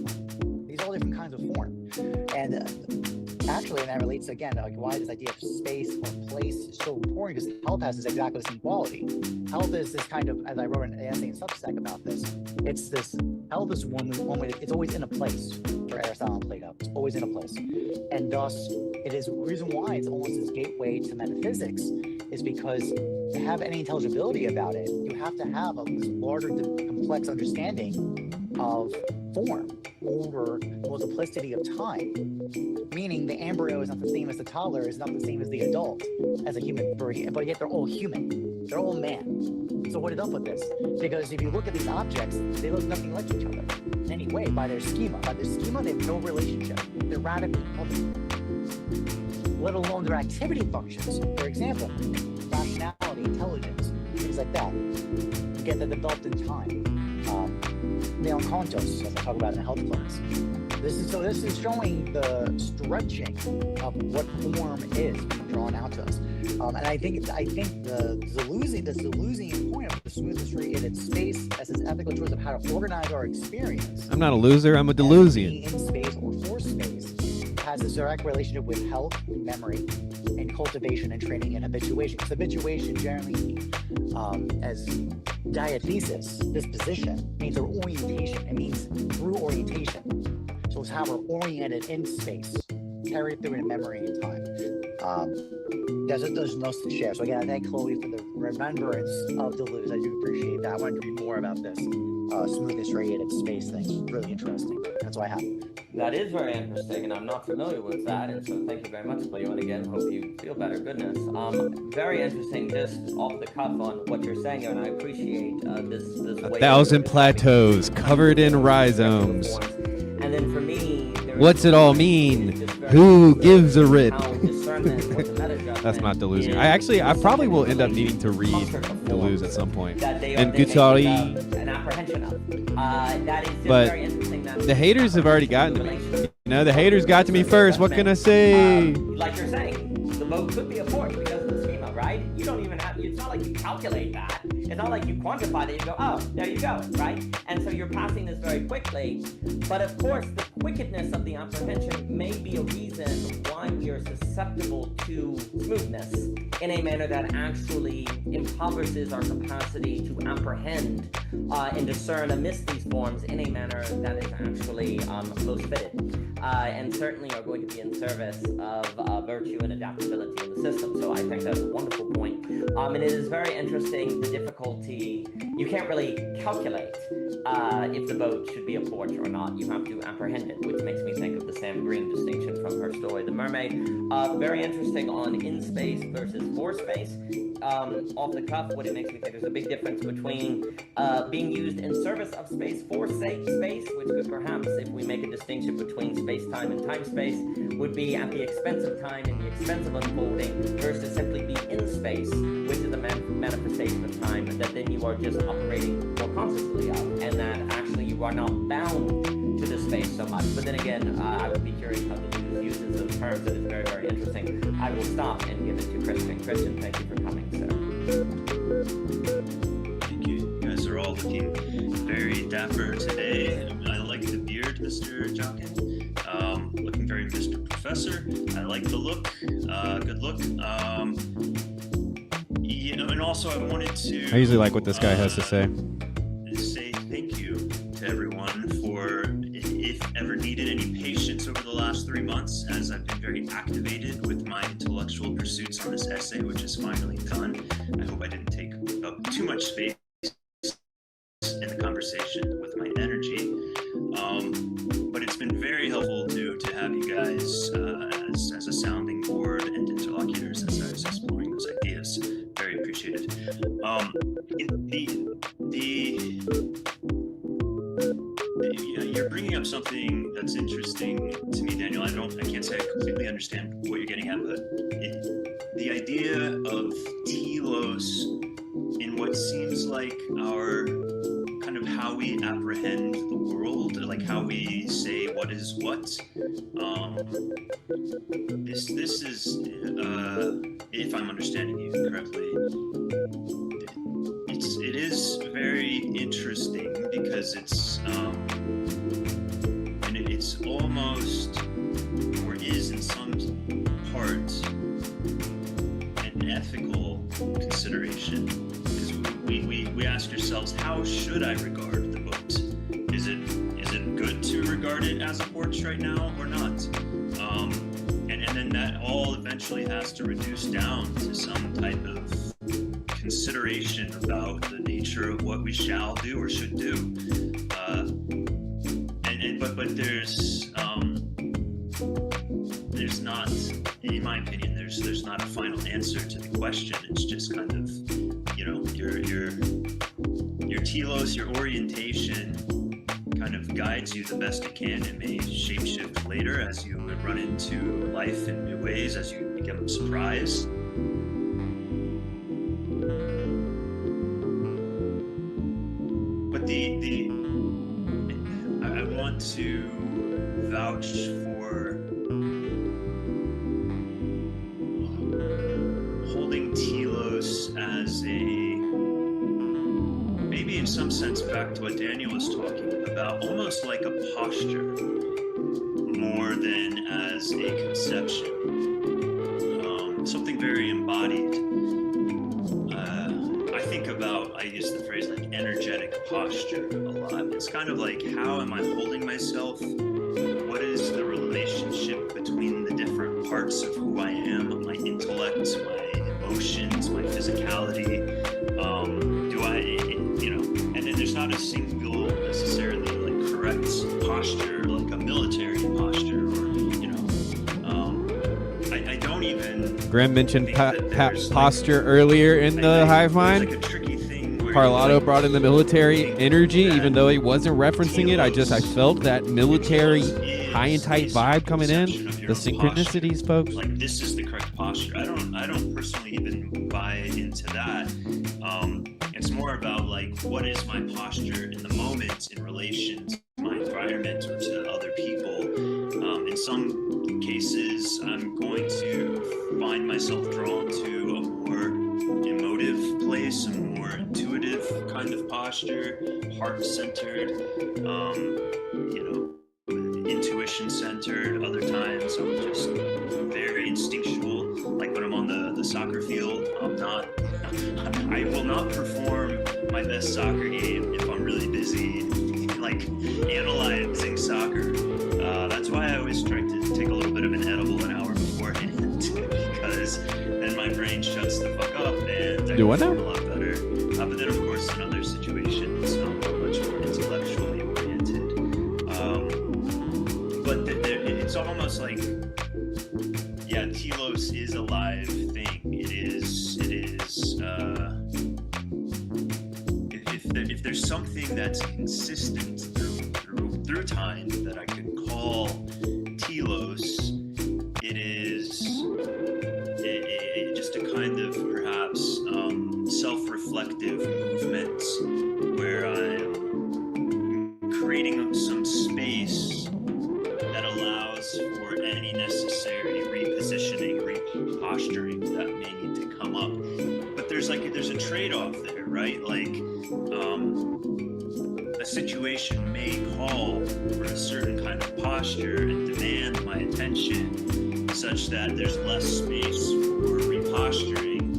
These are all different kinds of form. And actually, and that relates again, like why this idea of space or place is so important, because health has exactly the same quality. Health is this kind of, as I wrote an essay in Substack about this, it's this, health is one way, it's always in a place for Aristotle and Plato. It's always in a place. And thus, it is the reason why it's almost this gateway to metaphysics is because to have any intelligibility about it, you have to have this larger, complex understanding of form over multiplicity of time. Meaning the embryo is not the same as the toddler, is not the same as the adult, as a human, but yet they're all human. They're all man. So what is up with this? Because if you look at these objects, they look nothing like each other in any way by their schema. By their schema, they have no relationship. They're radically opposite. Let alone their activity functions. For example, rationality, intelligence, things like that. Again, they're developed in time. Neoncontos, as I talk about in the health class. This is showing the stretching of what form is being drawn out to us. And I think the Deleuzian point of the smooth and striated space as its ethical choice of how to organize our experience. I'm not a loser, I'm a Deleuzian. In space or for space has this direct relationship with health, memory, and cultivation and training and habituation. Because habituation generally, as diathesis, disposition, means our orientation. It means through orientation. So it's how we're oriented in space, carried through in memory and time. There's no to share. So again, I thank Chloe for the remembrance of Deleuze. I do appreciate that. I wanted to read more about this smooth and striated space thing. It's really interesting. That's why I have it. That is very interesting, and I'm not familiar with that, and so thank you very much, Cleo, and again, hope you feel better. Goodness. Very interesting, just off the cuff on what you're saying, and I appreciate this way. 1,000 plateaus covered in rhizomes. And then for me, what's it all mean? Who gives a rip? That's not Deleuzian. I probably will end up needing to read Deleuze at some point. And Guattari. An apprehension of. That is just but very interesting. The haters have already gotten to me. You know, the haters got to me first. What can I say? Like you're saying, the boat could be a port because of the schema, right? You don't even have, it's not like you calculate that. It's not like you quantify that. You go, oh, there you go, right? And so you're passing this very quickly. But of course, the quickedness of the apprehension may be a reason why we are susceptible to smoothness in a manner that actually impoverishes our capacity to apprehend and discern amidst these forms in a manner that is actually most fitted. And certainly are going to be in service of virtue and adaptability in the system. So I think that's a wonderful point. point. And it is very interesting, the difficulty. You can't really calculate if the boat should be a porch or not. You have to apprehend it, which makes me think of the Sam Green distinction from her story, The Mermaid. Very interesting on in space versus for space. Off the cuff, what it makes me think there's a big difference between being used in service of space for space, which could perhaps, if we make a distinction between space-time and time-space, would be at the expense of time and the expense of unfolding, versus simply be in space, which is a manifestation of time that then you are just operating more consciously of, and that actually you are not bound to the space so much. But then again, I would be curious how the Lucas uses those terms. That is very, very interesting. I will stop and give it to Christian. Christian, thank you for coming, sir. Thank you. You guys are all looking very dapper today. I like the beard, Mr. Jonkin. Looking very Mr. Professor. I like the look. Good look. You know, and also I wanted to. I usually like what this guy has to say. Say thank you to everyone for, if ever needed, any patience over the last 3 months, as I've been very activated with my intellectual pursuits on this essay, which is finally done. I hope I didn't take up too much space in the conversation with my energy. But it's been very helpful to have you guys as a sounding board and interlocutors as I was exploring those ideas. Very appreciated. You're bringing up something that's interesting to me, Daniel. I can't say I completely understand what you're getting at, but the idea of telos in what seems like our kind of how we apprehend the world, like how we say what is what. This is, if I'm understanding you correctly, it is very interesting because it's and it's almost, or is in some part, an ethical consideration. Because we ask ourselves, how should I regard the boat? Is it good to regard it as a porch right now or not? And then that all eventually has to reduce down to some type of consideration about the nature of what we shall do or should do. But there's not, in my opinion, there's not a final answer to the question. It's just kind of, you know, your telos, your orientation kind of guides you the best it can. It may shapeshift later as you run into life in new ways, as you become surprised. But I want to vouch for holding telos as maybe in some sense back to what Daniel was talking about, almost like a posture more than as a conception. Something very embodied. I use the phrase like energetic posture a lot. It's kind of like, how am I holding myself? What is the relationship between the different parts of who I am, my intellect, my emotions, my physicality? Do I, and then there's not a single necessarily like correct posture, like a military posture, or, I don't even. Graham mentioned posture earlier in the hive mind. Like a tricky thing where Carlotto brought in the military energy, even though he wasn't referencing it. I felt that military high and tight vibe coming in. The synchronicities, folks. Like, this is the correct posture. I don't personally even buy into that. It's more about like, what is my posture in the moment in relation to my environment or to other people. In some cases, I'm going to find myself drawn to a more emotive place, a more intuitive kind of posture, heart-centered, intuition-centered. Other times, I'm just very instinctual. Like when I'm on the soccer field, I will not perform my best soccer game if I'm really busy, like analyzing soccer. That's why I always try to take a little bit of an edible an hour beforehand, because then my brain shuts the fuck up and I Do what now? perform a lot better. But then, of course, in other situations, I'm much more intellectually oriented. But it's almost like, yeah, telos is a live thing. It is. If there's something that's consistent through time that I could call telos, it is just a kind of perhaps self-reflective movement where I'm creating some space that allows for any necessary repositioning, reposturing that may need to come up. But there's a trade-off there, right? Like a situation may call for a certain kind of posture and demand my attention such that there's less space for reposturing,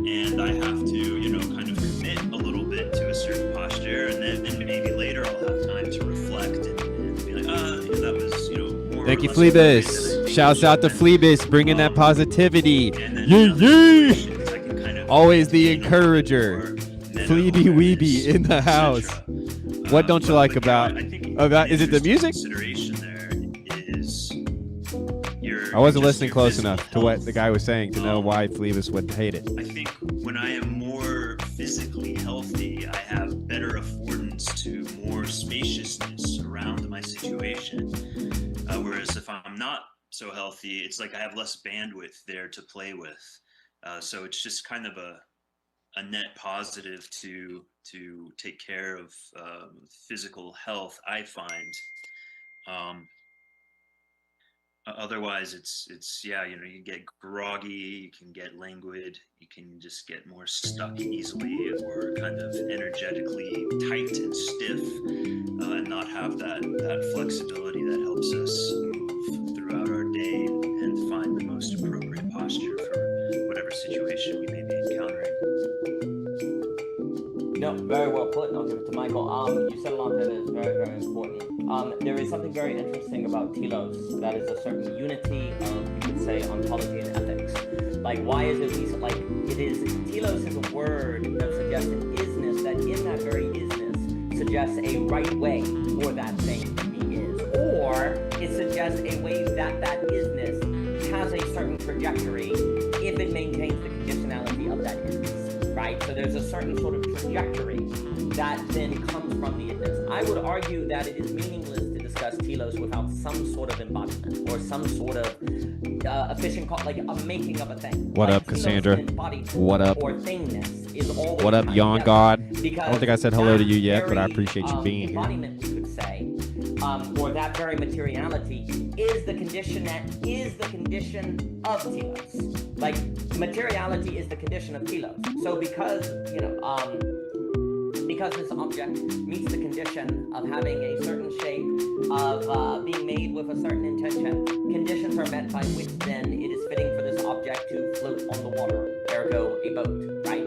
and I have to, kind of commit a little bit to a certain posture, and then maybe later I'll have time to reflect and be like, that was, more. Thank you, or less Fleabus. Shouts out to Fleabus, bringing that positivity. And then Yee in other yee! situations, I can kind of Always the maintain a little encourager. more meta Fleeby awareness, Weeby in the house. etc. What don't you like But, about I think is it the an music? consideration there is I wasn't listening your close physical enough to what the health. guy was saying to know why Fleabus would hate it. I think when I am more physically healthy, I have better affordance to more spaciousness around my situation. Whereas if I'm not so healthy, it's like I have less bandwidth there to play with. So it's just kind of a net positive to take care of physical health, I find. Otherwise, it's yeah, you can get groggy, you can get languid, you can just get more stuck easily, or kind of energetically tight and stiff, and not have that flexibility that helps us move throughout our day and find the most appropriate posture for whatever situation we may be encountering. No, very well put, and I'll give it to Michael. You said a lot that is very, very important. There is something very interesting about telos. That is a certain unity of, you could say, ontology and ethics. Like, why is it telos is a word that suggests an isness, that in that very isness suggests a right way for that thing to be is. Or it suggests a way that isness has a certain trajectory if it maintains the conditionality of that isness. Right? So there's a certain sort of trajectory that then comes from the isness. I would argue that it is meaningless to discuss telos without some sort of embodiment or some sort of efficient call, like a making of a thing. What like up, Cassandra? What up? Or thingness is always What up, tied Yon together. God? I Because don't think I said hello to you that yet, but I very, appreciate you being here. embodiment, we could say, or that very materiality is the condition that is the condition of telos. Like, materiality is the condition of telos. So because this object meets the condition of having a certain shape, of being made with a certain intention, conditions are met by which then it is fitting for this object to float on the water, ergo a boat, right?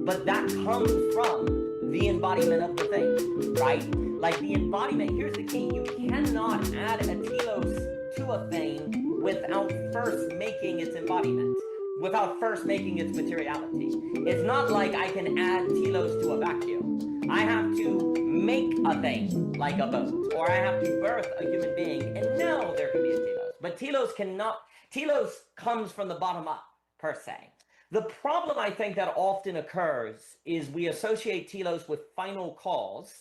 But that comes from the embodiment of the thing, right? Like the embodiment, here's the key, you cannot add a telos to a thing without first making its embodiment, without first making its materiality. It's not like I can add telos to a vacuum. I have to make a thing, like a boat, or I have to birth a human being, and now there can be a telos. But telos comes from the bottom up, per se. The problem I think that often occurs is we associate telos with final cause,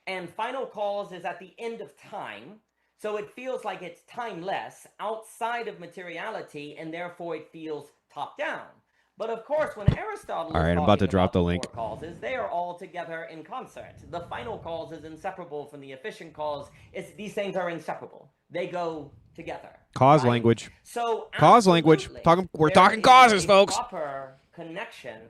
and final cause is at the end of time, so it feels like it's timeless, outside of materiality, and therefore it feels top down. But of course, when Aristotle All right, I'm about to drop the link. Causes, they are all together in concert. The final cause is inseparable from the efficient cause. These things are inseparable. They go together. Cause right? language. So Cause language. We're talking causes, folks. Proper connection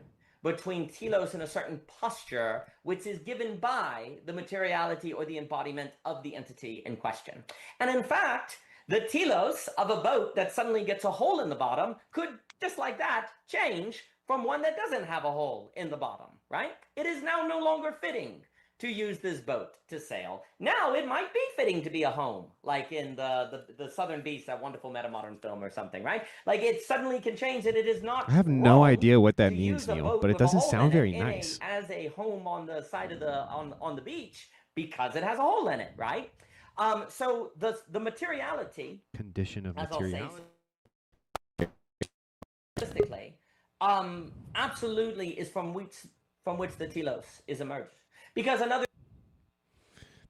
between telos and a certain posture, which is given by the materiality or the embodiment of the entity in question. And in fact, the telos of a boat that suddenly gets a hole in the bottom could, just like that, change from one that doesn't have a hole in the bottom, right? It is now no longer fitting to use this boat to sail. Now it might be fitting to be a home, like in the Southern Beast, that wonderful meta-modern film or something, right? Like it suddenly can change, and it is not I have no wrong idea what that to means, use a Neil, boat but it with a doesn't hole sound in it very nice. as a home on the side of on the beach because it has a hole in it, right? So the materiality, Condition of as I'll say, materiality. statistically, absolutely is from which the telos is emerged. Because another.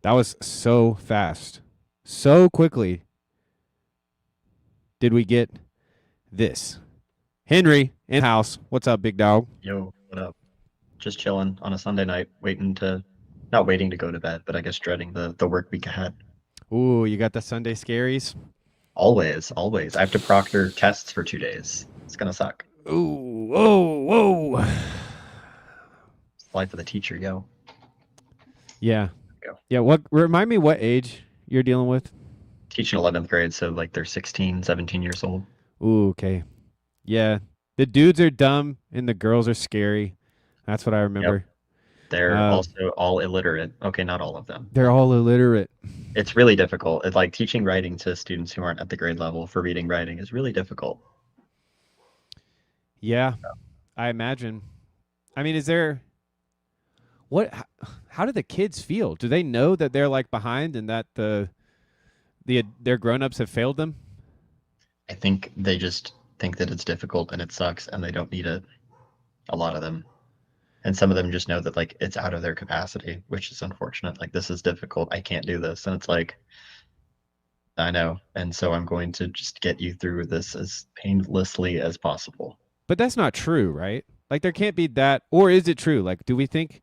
That was so fast. So quickly did we get this. Henry in house. What's up, big dog? Yo, what up? Just chilling on a Sunday night, not waiting to go to bed, but I guess dreading the work week ahead. Ooh, you got the Sunday scaries? Always, always. I have to proctor tests for 2 days. It's gonna suck. Ooh, whoa. It's the life of the teacher, yo. Yeah. Yeah, remind me what age you're dealing with? Teaching 11th grade, so like they're 16, 17 years old. Ooh, okay. Yeah. The dudes are dumb and the girls are scary. That's what I remember. Yep. They're also all illiterate. Okay, not all of them. They're all illiterate. It's really difficult. It's like teaching writing to students who aren't at the grade level for reading writing is really difficult. Yeah, I imagine. I mean, how do the kids feel? Do they know that they're like behind and that their grown-ups have failed them? I think they just think that it's difficult and it sucks and they don't need it. A lot of them. And some of them just know that like it's out of their capacity, which is unfortunate. Like, this is difficult. I can't do this. And it's like, I know. And so I'm going to just get you through this as painlessly as possible. But that's not true, right? Like, there can't be that, or is it true? Like, do we think?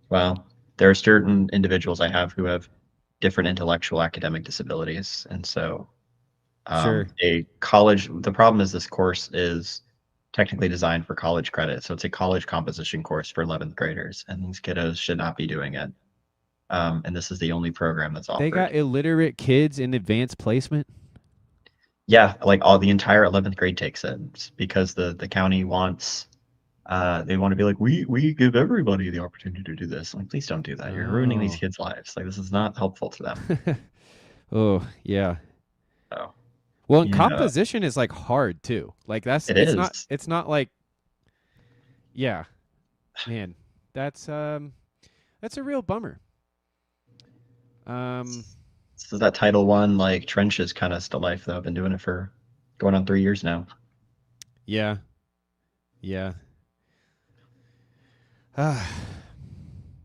Well, there are certain individuals I have who have different intellectual academic disabilities. And so Sure. the problem is this course is technically designed for college credit. So it's a college composition course for 11th graders, and these kiddos should not be doing it. And this is the only program that's offered. They got illiterate kids in advanced placement? Yeah, like the entire 11th grade takes it because the county wants, they want to be like, we give everybody the opportunity to do this. Like, please don't do that. You're ruining these kids' lives. Like, this is not helpful to them. Oh, yeah. Oh. Well, and composition is like hard too. Like it's not like, yeah, man, that's a real bummer. So that Title I, like, trenches kind of still life though. I've been doing it for going on 3 years now. Yeah. Yeah.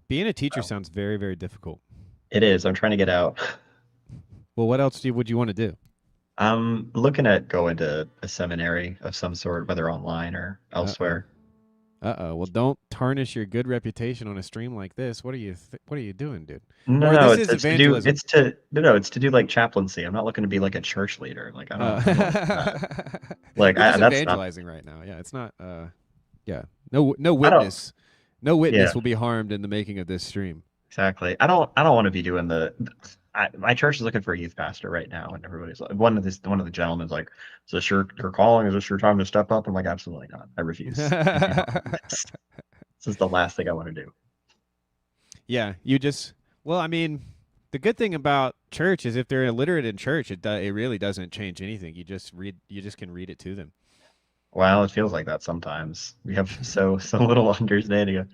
Being a teacher sounds very, very difficult. It is. I'm trying to get out. Well, what else would you want to do? I'm looking at going to a seminary of some sort, whether online or elsewhere. Well, don't tarnish your good reputation on a stream like this. What are you doing, dude? No, this is evangelism. It's to do like chaplaincy. I'm not looking to be like a church leader. Like, I don't like that's evangelizing right now. Yeah, it's not yeah. No witness. No witness will be harmed in the making of this stream. Exactly. I don't want to be doing my church is looking for a youth pastor right now, and everybody's like, one of the gentlemen's like, "Is this your calling? Is this your time to step up?" I'm like, absolutely not. I refuse. This is the last thing I want to do. Yeah, I mean, the good thing about church is if they're illiterate in church, it really doesn't change anything. You just can read it to them. Well, it feels like that sometimes. We have so little understanding.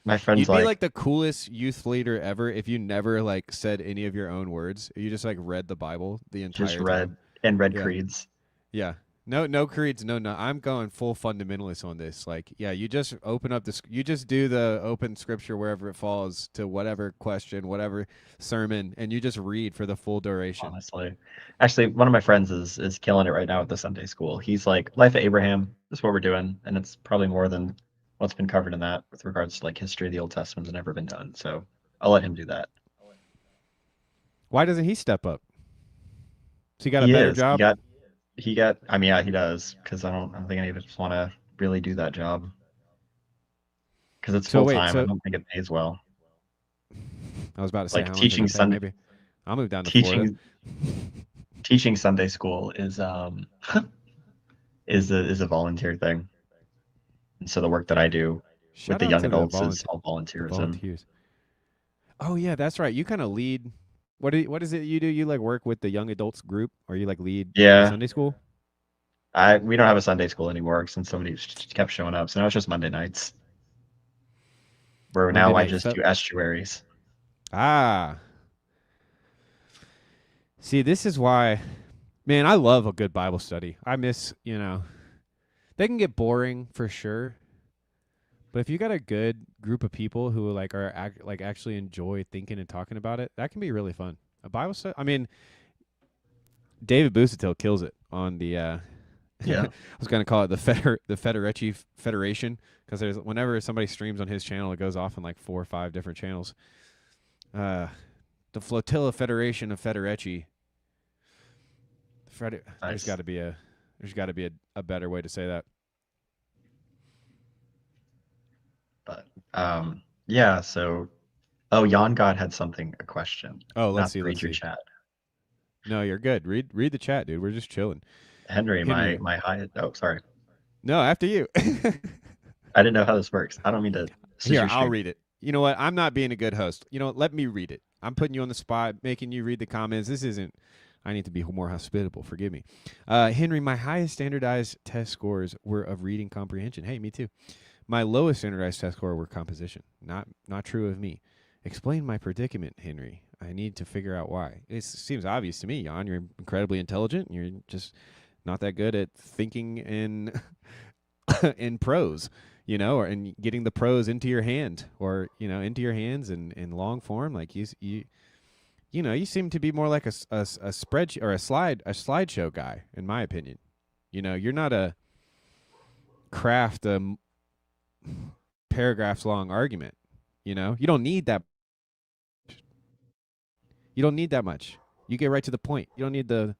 My friends You'd be like the coolest youth leader ever if you never like said any of your own words. You just like read the Bible the entire time. read creeds. Yeah. No creeds. No. I'm going full fundamentalist on this. Like, yeah, you just open up you just do the open scripture wherever it falls to whatever question, whatever sermon, and you just read for the full duration. Honestly, actually, one of my friends is killing it right now at the Sunday school. He's like, Life of Abraham. That's what we're doing, and it's probably more than what's been covered in that with regards to like history of the Old Testament has never been done. So I'll let him do that. Why doesn't he step up? So he got a better job? He got, I mean, yeah, he does. Cause I don't think any of us want to really do that job. Cause it's full time. I don't think it pays well. I was about to say, like teaching Sunday, maybe I'll move down to Florida. Teaching Sunday school is a volunteer thing. And so the work that I do with the young adults is all volunteerism. Oh yeah, that's right. You kind of lead. What is it you do? You like work with the young adults group, or you like lead Yeah. Sunday school? We don't have a Sunday school anymore since somebody kept showing up. So now it's just Monday nights. Where Monday now I night just fel- do estuaries. Ah, see, this is why, man, I love a good Bible study. I miss, they can get boring for sure, but if you got a good group of people who like actually enjoy thinking and talking about it, that can be really fun. A Bible study. I mean, David Busatil kills it on the. Yeah. I was going to call it the Federecci Federation, because there's whenever somebody streams on his channel, it goes off in like 4 or 5 different channels. The Flotilla Federation of Federecci. There's Nice. got to be a better way to say that. But yeah, so Jan God had a question. Oh, let's Not see. to read Let's your see. chat. No, you're good. Read the chat, dude. We're just chilling. Henry. my high. Oh, sorry. No, after you. I didn't know how this works. I don't mean to. Here, I'll read it. You know what? I'm not being a good host. You know what? Let me read it. I'm putting you on the spot, making you read the comments. This isn't. I need to be more hospitable. Forgive me. Henry, my highest standardized test scores were of reading comprehension. Hey, me too. My lowest standardized test score were composition. Not true of me. Explain my predicament, Henry. I need to figure out why. It seems obvious to me, Jan. You're incredibly intelligent. You're just not that good at thinking in in prose, and getting the prose into your hand, or into your hands in long form. Like you seem to be more like a spreadsheet or a slideshow guy, in my opinion. You're not a craft paragraphs long argument. You don't need that. You don't need that much. You get right to the point. You don't need the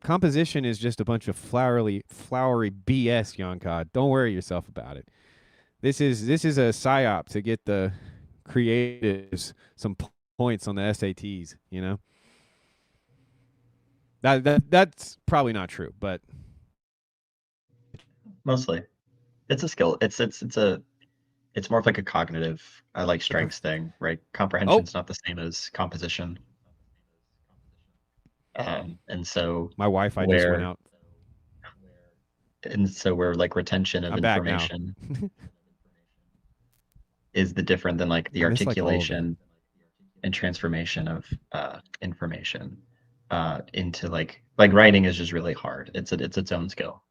composition. Is just a bunch of flowery BS, Yonkod. Don't worry yourself about it. This is a psyop to get the creatives some points on the SATs. That's probably not true, but Mostly, it's a skill. It's more of like a cognitive, strengths thing, right? Comprehension's not the same as composition. And so my Wi-Fi just went out. And so where retention of information is the different than the articulation and transformation of information into writing is just really hard. It's its own skill.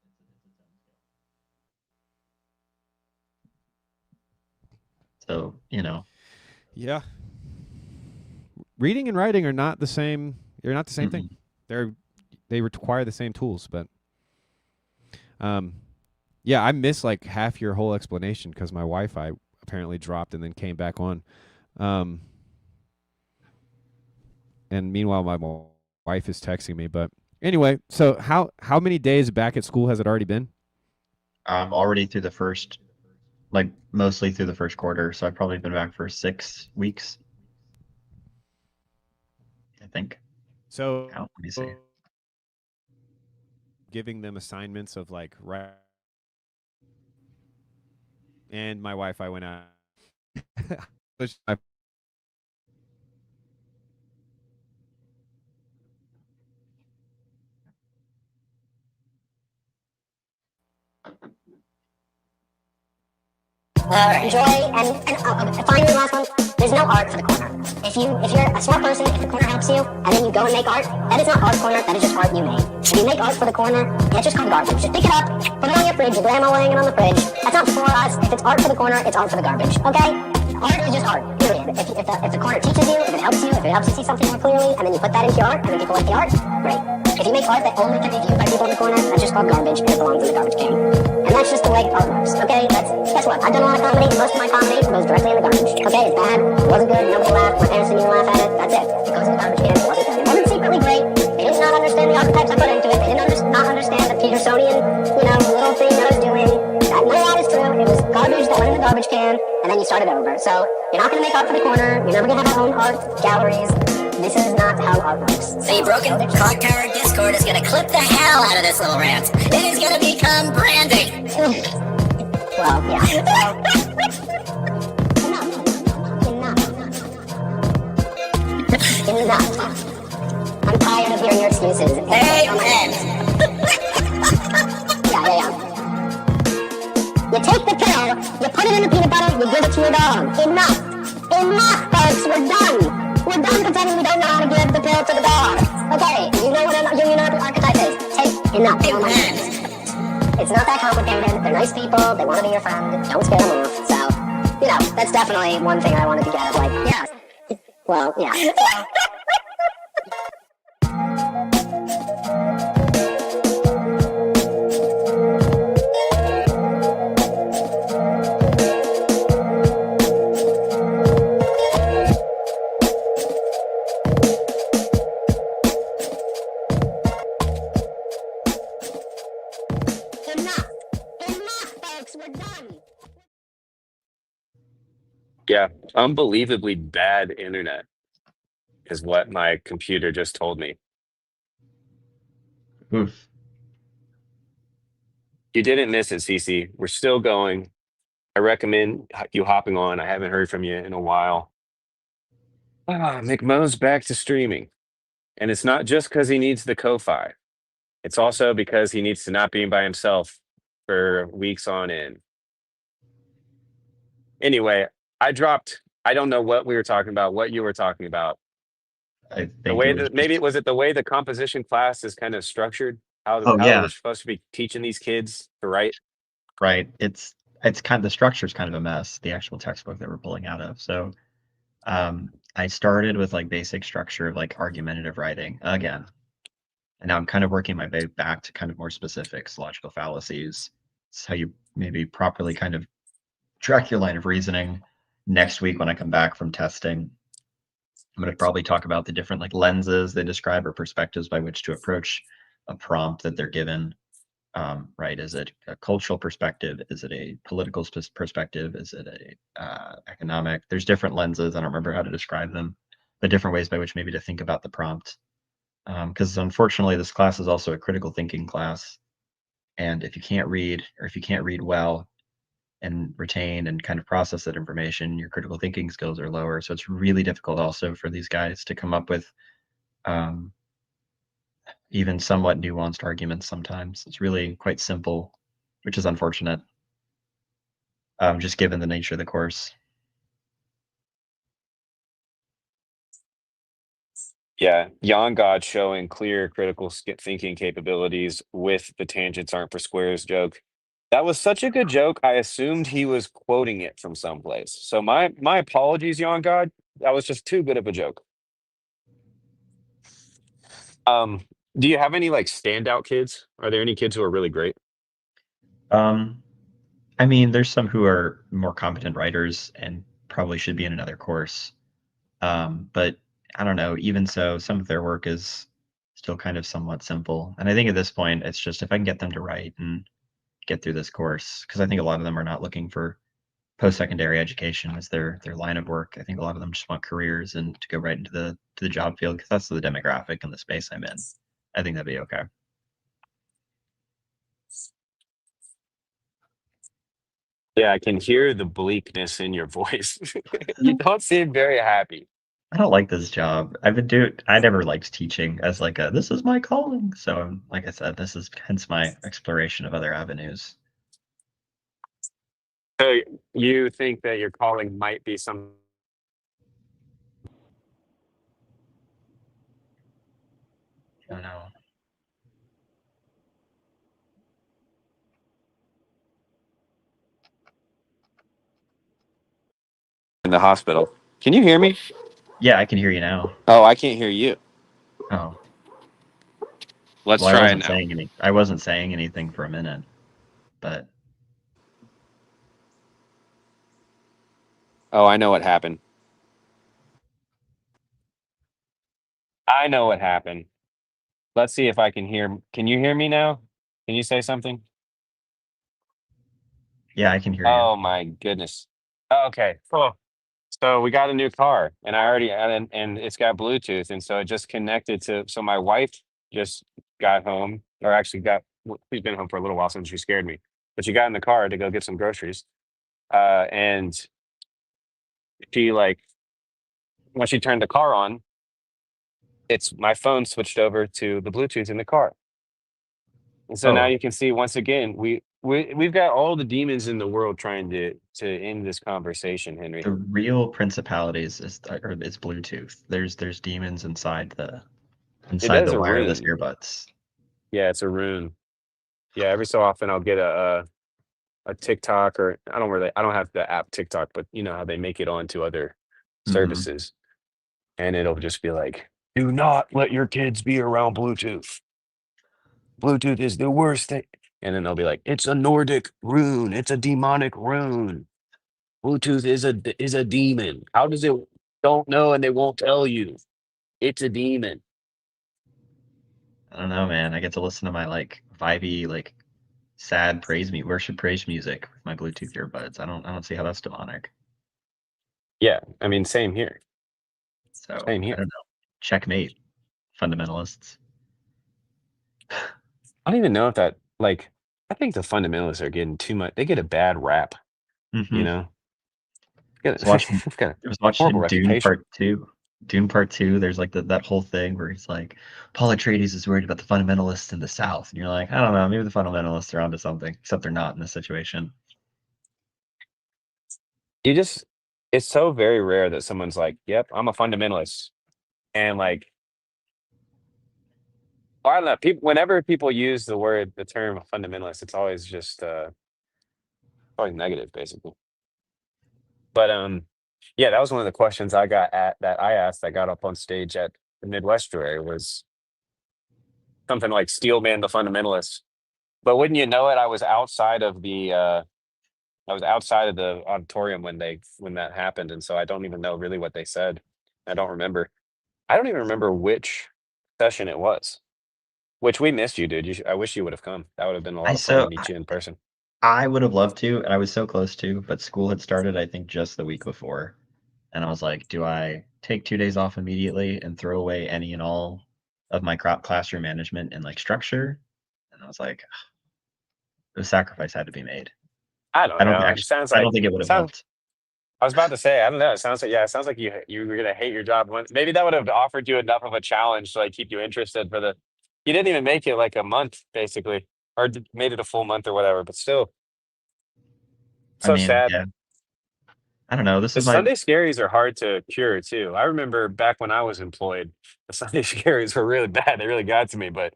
So, Yeah. Reading and writing are not the same. They're not the same thing. They require the same tools, but yeah, I missed half your whole explanation because my Wi-Fi apparently dropped and then came back on. And meanwhile, my wife is texting me. But anyway, so how many days back at school has it already been? Already through the first, mostly through the first quarter. So I've probably been back for 6 weeks, I think. So let me see. Giving them assignments of right. And my Wi-Fi went out. Enjoy and finally last one. There's no art for the corner. If you're a smart person, if the corner helps you, and then you go and make art, that is not art corner. That is just art you made. If you make art for the corner, that's just called garbage. Just pick it up, put it on your fridge. Your grandma laying it on the fridge. That's not for us. If it's art for the corner, it's art for the garbage. Okay? Art is just art. Period. If the corner teaches you, if it helps you see something more clearly, and then you put that into your art, and then people like the art, great. If you make art that only can be viewed by people in the corner, that's just called garbage, and it belongs in the garbage can. And that's just the way art works, okay? Guess what? I've done a lot of comedy. Most of my comedy goes directly in the garbage. Okay, it's bad. It wasn't good. Nobody laughed. My parents didn't even laugh at it. That's it. It goes in the garbage can. It wasn't good. It wasn't secretly great. They did not understand the archetypes I put into it. They did not understand the Petersonian, little thing that I was doing. None of that is true. It was garbage that went in the garbage can, and then you started over. So you're not going to make art for the corner. You're never going to have your own art galleries. This is not how art works. The broken clock tower Discord is going to clip the hell out of this little rant. It is going to become branding. Well, yeah. choices. Hey, man. Yeah. You take the pill, you put it in the peanut butter, you give it to your dog. Enough, folks. We're done. We're done pretending we don't know how to give the pill to the dog. Okay, you know what a union archetype is. Take enough. It's not that complicated. They're nice people. They want to be your friend. Don't scare them off. So, that's definitely one thing I wanted to get of yeah. Well, yeah. Yeah, unbelievably bad internet is what my computer just told me. Oof. You didn't miss it, Cece. We're still going. I recommend you hopping on. I haven't heard from you in a while. McMo's back to streaming. And it's not just because he needs the Ko-Fi. It's also because he needs to not be by himself for weeks on end. Anyway, I don't know what we were talking about, what you were talking about. I The think way it was that maybe was it the way the composition class is kind of structured? Oh How yeah, we're supposed to be teaching these kids to write? right. It's kind of the structure's kind of a mess, the actual textbook that we're pulling out of. So I started with like basic structure of like argumentative writing again. And now I'm kind of working my way back to kind of more specifics, logical fallacies. It's how you maybe properly kind of track your line of reasoning. Next week when I come back from testing, I'm going to probably talk about the different like lenses they describe or perspectives by which to approach a prompt that they're given. Right? Is it a cultural perspective? Is it a political perspective? Is it a economic? There's different lenses. I don't remember how to describe them. The different ways by which maybe to think about the prompt. Because unfortunately, this class is also a critical thinking class. And if you can't read, or if you can't read well and retain and kind of process that information, your critical thinking skills are lower. So it's really difficult also for these guys to come up with even somewhat nuanced arguments sometimes. It's really quite simple, which is unfortunate, just given the nature of the course. Yeah, Jan God showing clear critical thinking capabilities with the tangents aren't for squares joke. That was such a good joke. I assumed he was quoting it from someplace. So my apologies, Jan God. That was just too good of a joke. Do you have any like standout kids? Are there any kids who are really great? I mean, there's some who are more competent writers and probably should be in another course. But I don't know, even so, some of their work is still kind of somewhat simple. And I think at this point, it's just if I can get them to write and get through this course, because I think a lot of them are not looking for post-secondary education as their line of work. I think a lot of them just want careers and to go right into the job field because that's the demographic and the space I'm in. I think that'd be okay. Yeah, I can hear the bleakness in your voice. You don't seem very happy. I don't like this job. I never liked teaching as like this is my calling. So like I said, this is hence my exploration of other avenues. So you think that your calling might be some I don't know. in the hospital. Can you hear me? Yeah, I can hear you now. Oh, I can't hear you. Oh. Let's Well, try it now. I wasn't saying anything for a minute, but Oh, I know what happened. I know what happened. Let's see if I can hear. Can you hear me now? Can you say something? yeah, I can hear you. Oh my goodness. Okay, cool. So we got a new car, and I already and it's got Bluetooth, and so it just connected to. So my wife just got home, or actually she's been home for a little while since she scared me, but she got in the car to go get some groceries, and she like when she turned the car on, it's my phone switched over to the Bluetooth in the car. And so now Oh, you can see once again, we've got all the demons in the world trying to end this conversation, Henry. the real principalities is Bluetooth. There's demons inside That is the a wireless rune. earbuds. Yeah, it's a rune. Yeah, every so often I'll get a TikTok, or I don't have the app TikTok, but you know how they make it onto other Hmm. services, and it'll just be like, "Do not let your kids be around Bluetooth. Bluetooth is the worst thing." And then they'll be like, "It's a Nordic rune. It's a demonic rune. Bluetooth is a demon. How does it? Don't know, and they won't tell you. It's a demon." I don't know, man. I get to listen to my like vibey, like sad worship praise music with my Bluetooth earbuds. I don't see how that's demonic. Yeah, I mean, same here. So Same I here. don't know. Checkmate, fundamentalists. I don't even know if that like. I think the fundamentalists are getting too much. They get a bad rap, Hmm. you know. Got, they've got a I was horrible watching Dune reputation. Part Two. Dune Part Two. There's like that whole thing where he's like, Paul Atreides is worried about the fundamentalists in the South, and you're like, I don't know, maybe the fundamentalists are onto something, except they're not in this situation. You just, it's so very rare that someone's like, "Yep, I'm a fundamentalist," and like, I don't know. People, whenever people use the term fundamentalist, it's always just always negative, basically. But yeah, that was one of the questions that I asked. I got up on stage at the Midwestuary was something like "Steelman the fundamentalist." But wouldn't you know it, I was outside of the auditorium when that happened, and so I don't even know really what they said. I don't remember. I don't even remember which session it was. Which we missed you, dude. I wish you would have come. That would have been a lot I of fun to so meet you in person. I would have loved to, and I was so close to, but school had started, I think, just the week before. And I was like, do I take 2 days off immediately and throw away any and all of my classroom management and like structure? And I was like, the sacrifice had to be made. I don't know. I don't think it would have Sounds. helped. I was about to say, I don't know. It sounds like, yeah, it sounds like you were gonna hate your job. Maybe that would have offered you enough of a challenge to like keep you interested for the. You didn't even make it like a month, basically, or made it a full month or whatever. But still, I so mean, sad. yeah, I don't know. This The is my Sunday scaries are hard to cure too. I remember back when I was employed, the Sunday scaries were really bad. They really got to me. But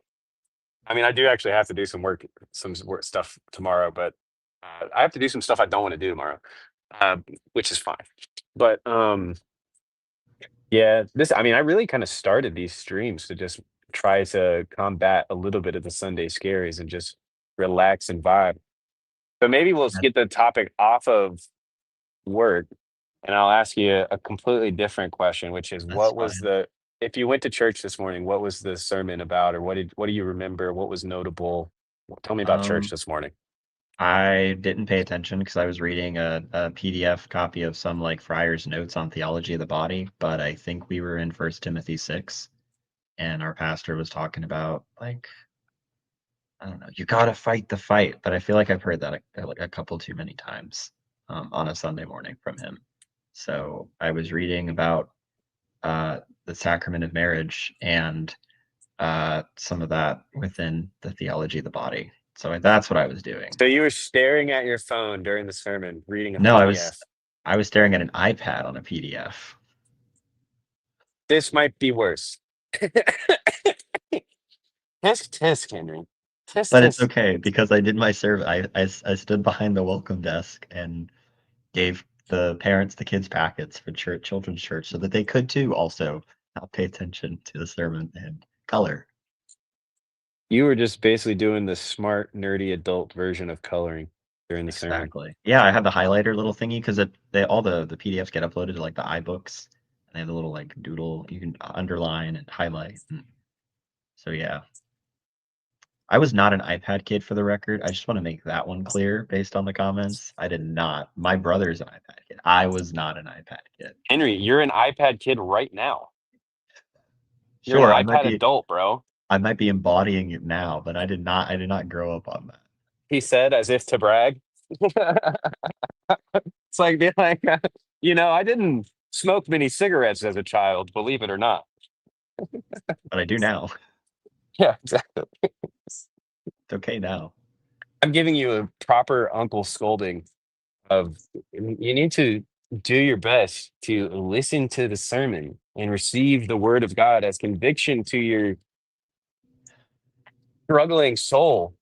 I mean, I do actually have to do some work stuff tomorrow. But I have to do some stuff I don't want to do tomorrow, uh, which is fine. But yeah, I mean, I really kind of started these streams to just try to combat a little bit of the Sunday scaries and just relax and vibe. So maybe we'll get the topic off of work, and I'll ask you a completely different question, which is that's what was fine. if you went to church this morning, what was the sermon about, or what do you remember? What was notable? Tell me about church Um, this morning. I didn't pay attention because I was reading a PDF copy of some like friar's notes on theology of the body, but I think we were in First Timothy 6, and our pastor was talking about like I don't know, you gotta fight the fight, but I feel like I've heard that like a couple too many times on a Sunday morning from him. So I was reading about the sacrament of marriage and some of that within the theology of the body. So that's what I was doing. So you were staring at your phone during the sermon, reading a No, PDF. I was staring at an iPad on a PDF. This might be worse. Tisk tisk, Henry. Tisk But it's tisk. okay because I did my survey. I stood behind the welcome desk and gave the parents the kids packets for children's church so that they could too also not pay attention to the sermon and color. You were just basically doing the smart, nerdy adult version of coloring during the sermon. Exactly. Yeah, I had the highlighter little thingy because they all the PDFs get uploaded to like the iBooks and they have the little like doodle you can underline and highlight. So yeah. I was not an iPad kid for the record. I just want to make that one clear based on the comments. I did not. My brother's an iPad kid. I was not an iPad kid. Henry, you're an iPad kid right now. You're Sure, an iPad adult, bro. I might be embodying it now, but I did not grow up on that. He said, as if to brag. It's like, be like, I didn't smoke many cigarettes as a child, believe it or not. But I do now. Yeah, exactly. It's okay now. I'm giving you a proper uncle scolding of you need to do your best to listen to the sermon and receive the word of God as conviction to your struggling soul.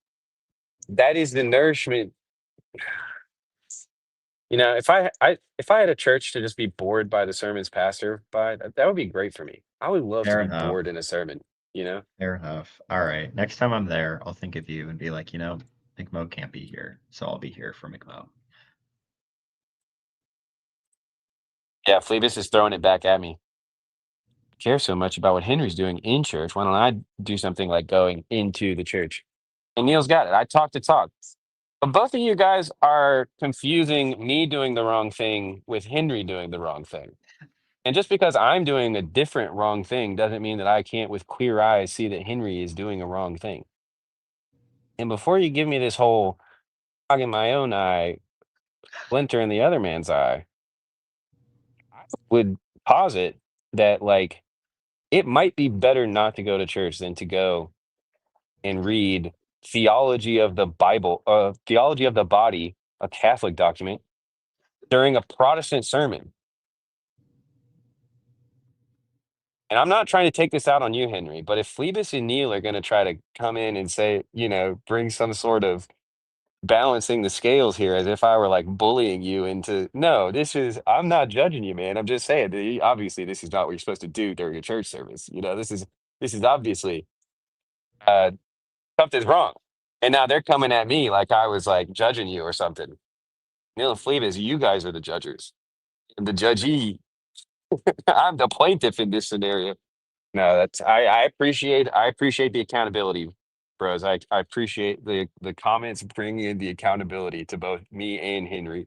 That is the nourishment. If I had a church to just be bored by the sermons pastor by, that would be great for me. I would love to Fair be enough. bored in a sermon, you know? Fair enough. All right. Next time I'm there, I'll think of you and be like, McMo can't be here, so I'll be here for McMo. Yeah, Phoebus is throwing it back at me. Care so much about what Henry's doing in church. Why don't I do something like going into the church? And Neil's got it. I talk to talk. But both of you guys are confusing me doing the wrong thing with Henry doing the wrong thing. And just because I'm doing a different wrong thing doesn't mean that I can't, with clear eyes, see that Henry is doing a wrong thing. And before you give me this whole hog in my own eye, splinter in the other man's eye, I would posit that, like, it might be better not to go to church than to go and read theology of the Bible, theology of the body, a Catholic document, during a Protestant sermon. And I'm not trying to take this out on you, Henry, but if Phoebus and Neil are going to try to come in and say, bring some sort of balancing the scales here as if I were like bullying you into, no, I'm not judging you, man. I'm just saying, obviously, this is not what you're supposed to do during a church service. This is obviously something's wrong. And now they're coming at me like I was like judging you or something. Neil and Phoebus, you guys are the judges. The judgee. I'm the plaintiff in this scenario. No, I appreciate the accountability, bros. I appreciate the comments bringing in the accountability to both me and Henry.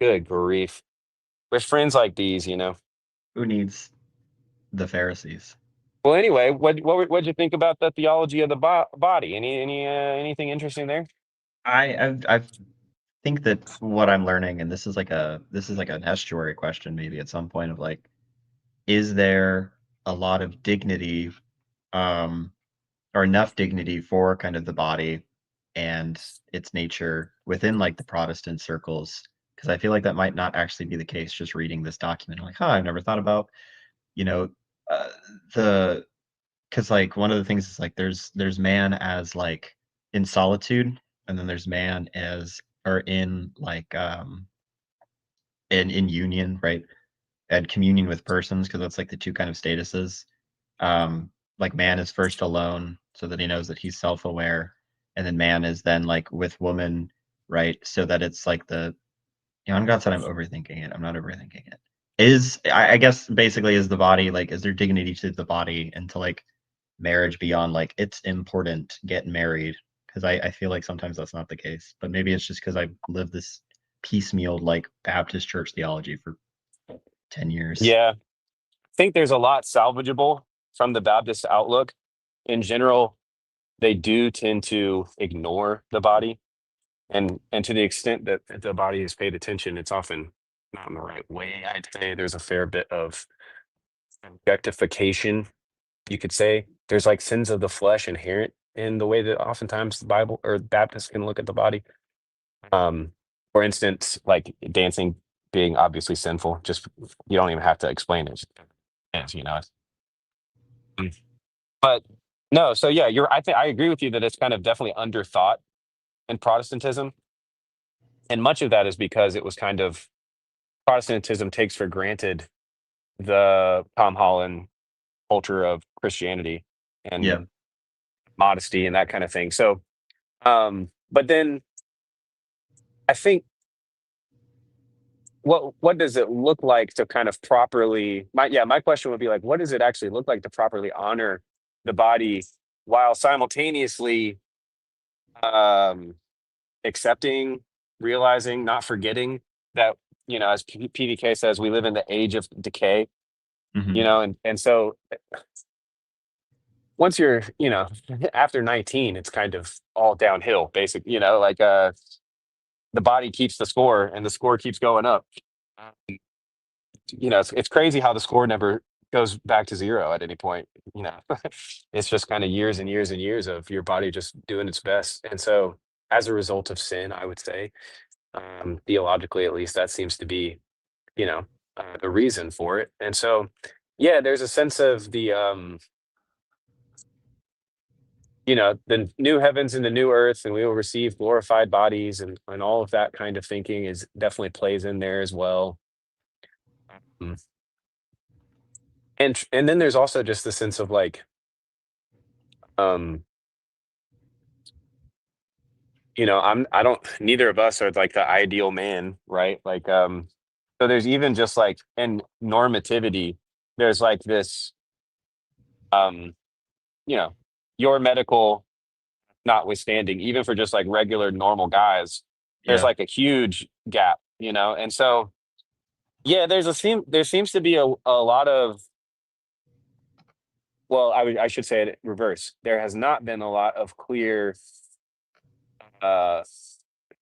Good grief. With friends like these. Who needs the Pharisees? Well, anyway, what'd you think about the theology of the body? Anything interesting there? I think that what I'm learning, and this is like an estuary question maybe at some point of like, is there a lot of dignity, um, or enough dignity for kind of the body and its nature within like the Protestant circles? Because I feel like that might not actually be the case. Just reading this document, I'm like, I've never thought about, you know, uh, the because like one of the things is like there's man as like in solitude, and then there's man as or in like in union, right? And communion with persons, because that's like the two kind of statuses. Like man is first alone so that he knows that he's self-aware, and then man is then like with woman, right? So that it's like I'm God said I'm overthinking it. I'm not overthinking it. I guess basically is the body like, is there dignity to the body and to like marriage beyond like it's important, get married? Because I feel like sometimes that's not the case, but maybe it's just because I've lived this piecemeal like Baptist church theology for 10 years. Yeah, I think there's a lot salvageable from the Baptist outlook. In general, they do tend to ignore the body, and to the extent that the body is paid attention, it's often not in the right way. I'd say there's a fair bit of objectification, you could say. There's like sins of the flesh inherent in the way that oftentimes the Bible or Baptists can look at the body. Um, for instance, like dancing being obviously sinful, just you don't even have to explain it. It is. Mm. But no, so yeah, I think I agree with you that it's kind of definitely underthought in Protestantism. And much of that is because it was kind of Protestantism takes for granted the Tom Holland culture of Christianity Yeah. and modesty and that kind of thing. So, but then I think what does it look like to kind of properly my question would be like, what does it actually look like to properly honor the body while simultaneously um accepting, realizing, not forgetting that, as PDK says, we live in the age of decay, Mhm. and so once you're, after 19, it's kind of all downhill, basically, like the body keeps the score and the score keeps going up. It's crazy how the score never goes back to zero at any point. You know, it's just kind of years and years and years of your body just doing its best. And so, as a result of sin, I would say, theologically at least, that seems to be, you know, the reason for it. And so, yeah, there's a sense of the, you know, the new heavens and the new earth, and we will receive glorified bodies, and all of that kind of thinking is definitely plays in there as well. Mm. And then there's also just the sense of like, um, you know, I don't neither of us are like the ideal man, right? Like, so there's even just like in normativity, there's like this, um, you know, your medical notwithstanding, even for just like regular normal guys, there's Yeah. like a huge gap, you know? And so, yeah, there seems to be a lot of, well, I should say it reverse. There has not been a lot of clear uh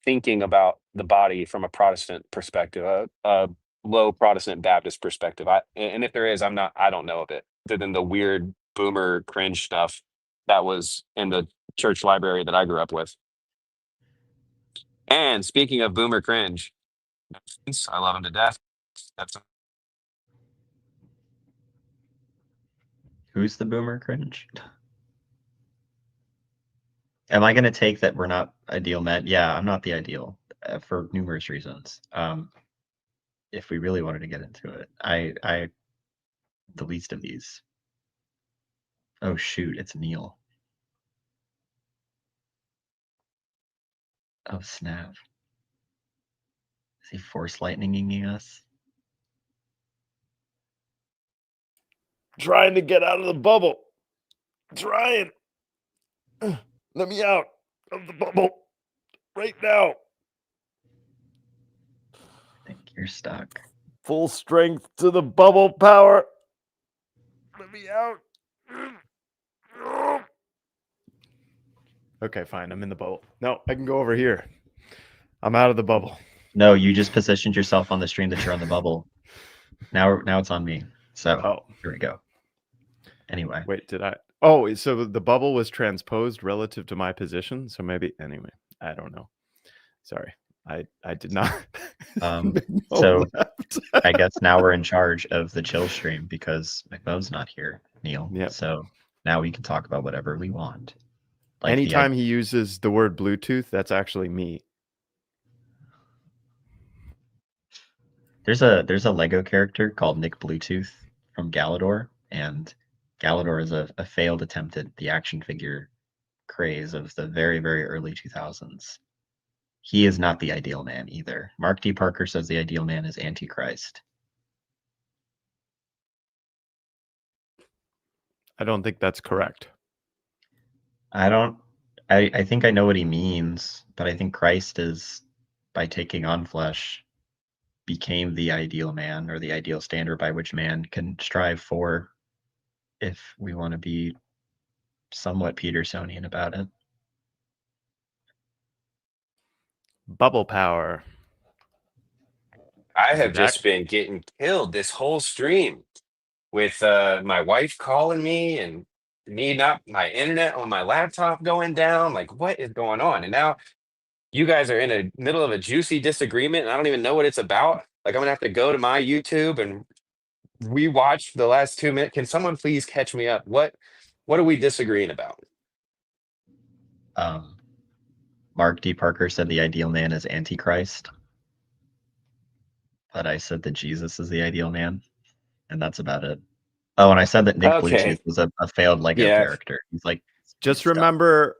thinking about the body from a Protestant perspective, a low Protestant Baptist perspective. And if there is, I don't know of it, other than the weird boomer cringe stuff that was in the church library that I grew up with. And speaking of boomer cringe, I love him to death. That's Who's the boomer cringe? Am I going to take that we're not ideal men? Yeah, I'm not the ideal for numerous reasons. If we really wanted to get into it, the least of these. Oh shoot, it's Neil. Oh snap. Is he force lightninging us? Trying to get out of the bubble. Trying. Let me out of the bubble right now. I think you're stuck. Full strength to the bubble power. Let me out. Okay, fine. I'm in the bubble. No, I can go over here. I'm out of the bubble. No, you just positioned yourself on the stream that you're on the bubble. Now it's on me. So here we go. Anyway. Wait, did I? Oh, so the bubble was transposed relative to my position. So maybe anyway, I don't know. Sorry, I did not. So I guess now we're in charge of the chill stream because McMo's not here, Neil. Yep. So now we can talk about whatever we want. Like anytime he uses the word Bluetooth, that's actually me. There's a Lego character called Nick Bluetooth from Galador, and Galador is a failed attempt at the action figure craze of the very, very early 2000s. He is not the ideal man either. Mark D. Parker says the ideal man is Antichrist. I don't think that's correct. I think I know what he means, but I think Christ is, by taking on flesh, became the ideal man, or the ideal standard by which man can strive for, if we want to be somewhat Petersonian about it. Bubble power. I have just been getting killed this whole stream with my wife calling me and me not my internet on my laptop going down. Like, what is going on? And now you guys are in the middle of a juicy disagreement, and I don't even know what it's about. Like, I'm gonna have to go to my YouTube and rewatch the last 2 minutes. Can someone please catch me up? What are we disagreeing about? Mark D. Parker said the ideal man is Antichrist, but I said that Jesus is the ideal man, and that's about it. Oh, and I said that Nick Bluetooth was a failed Lego character. He's like, just remember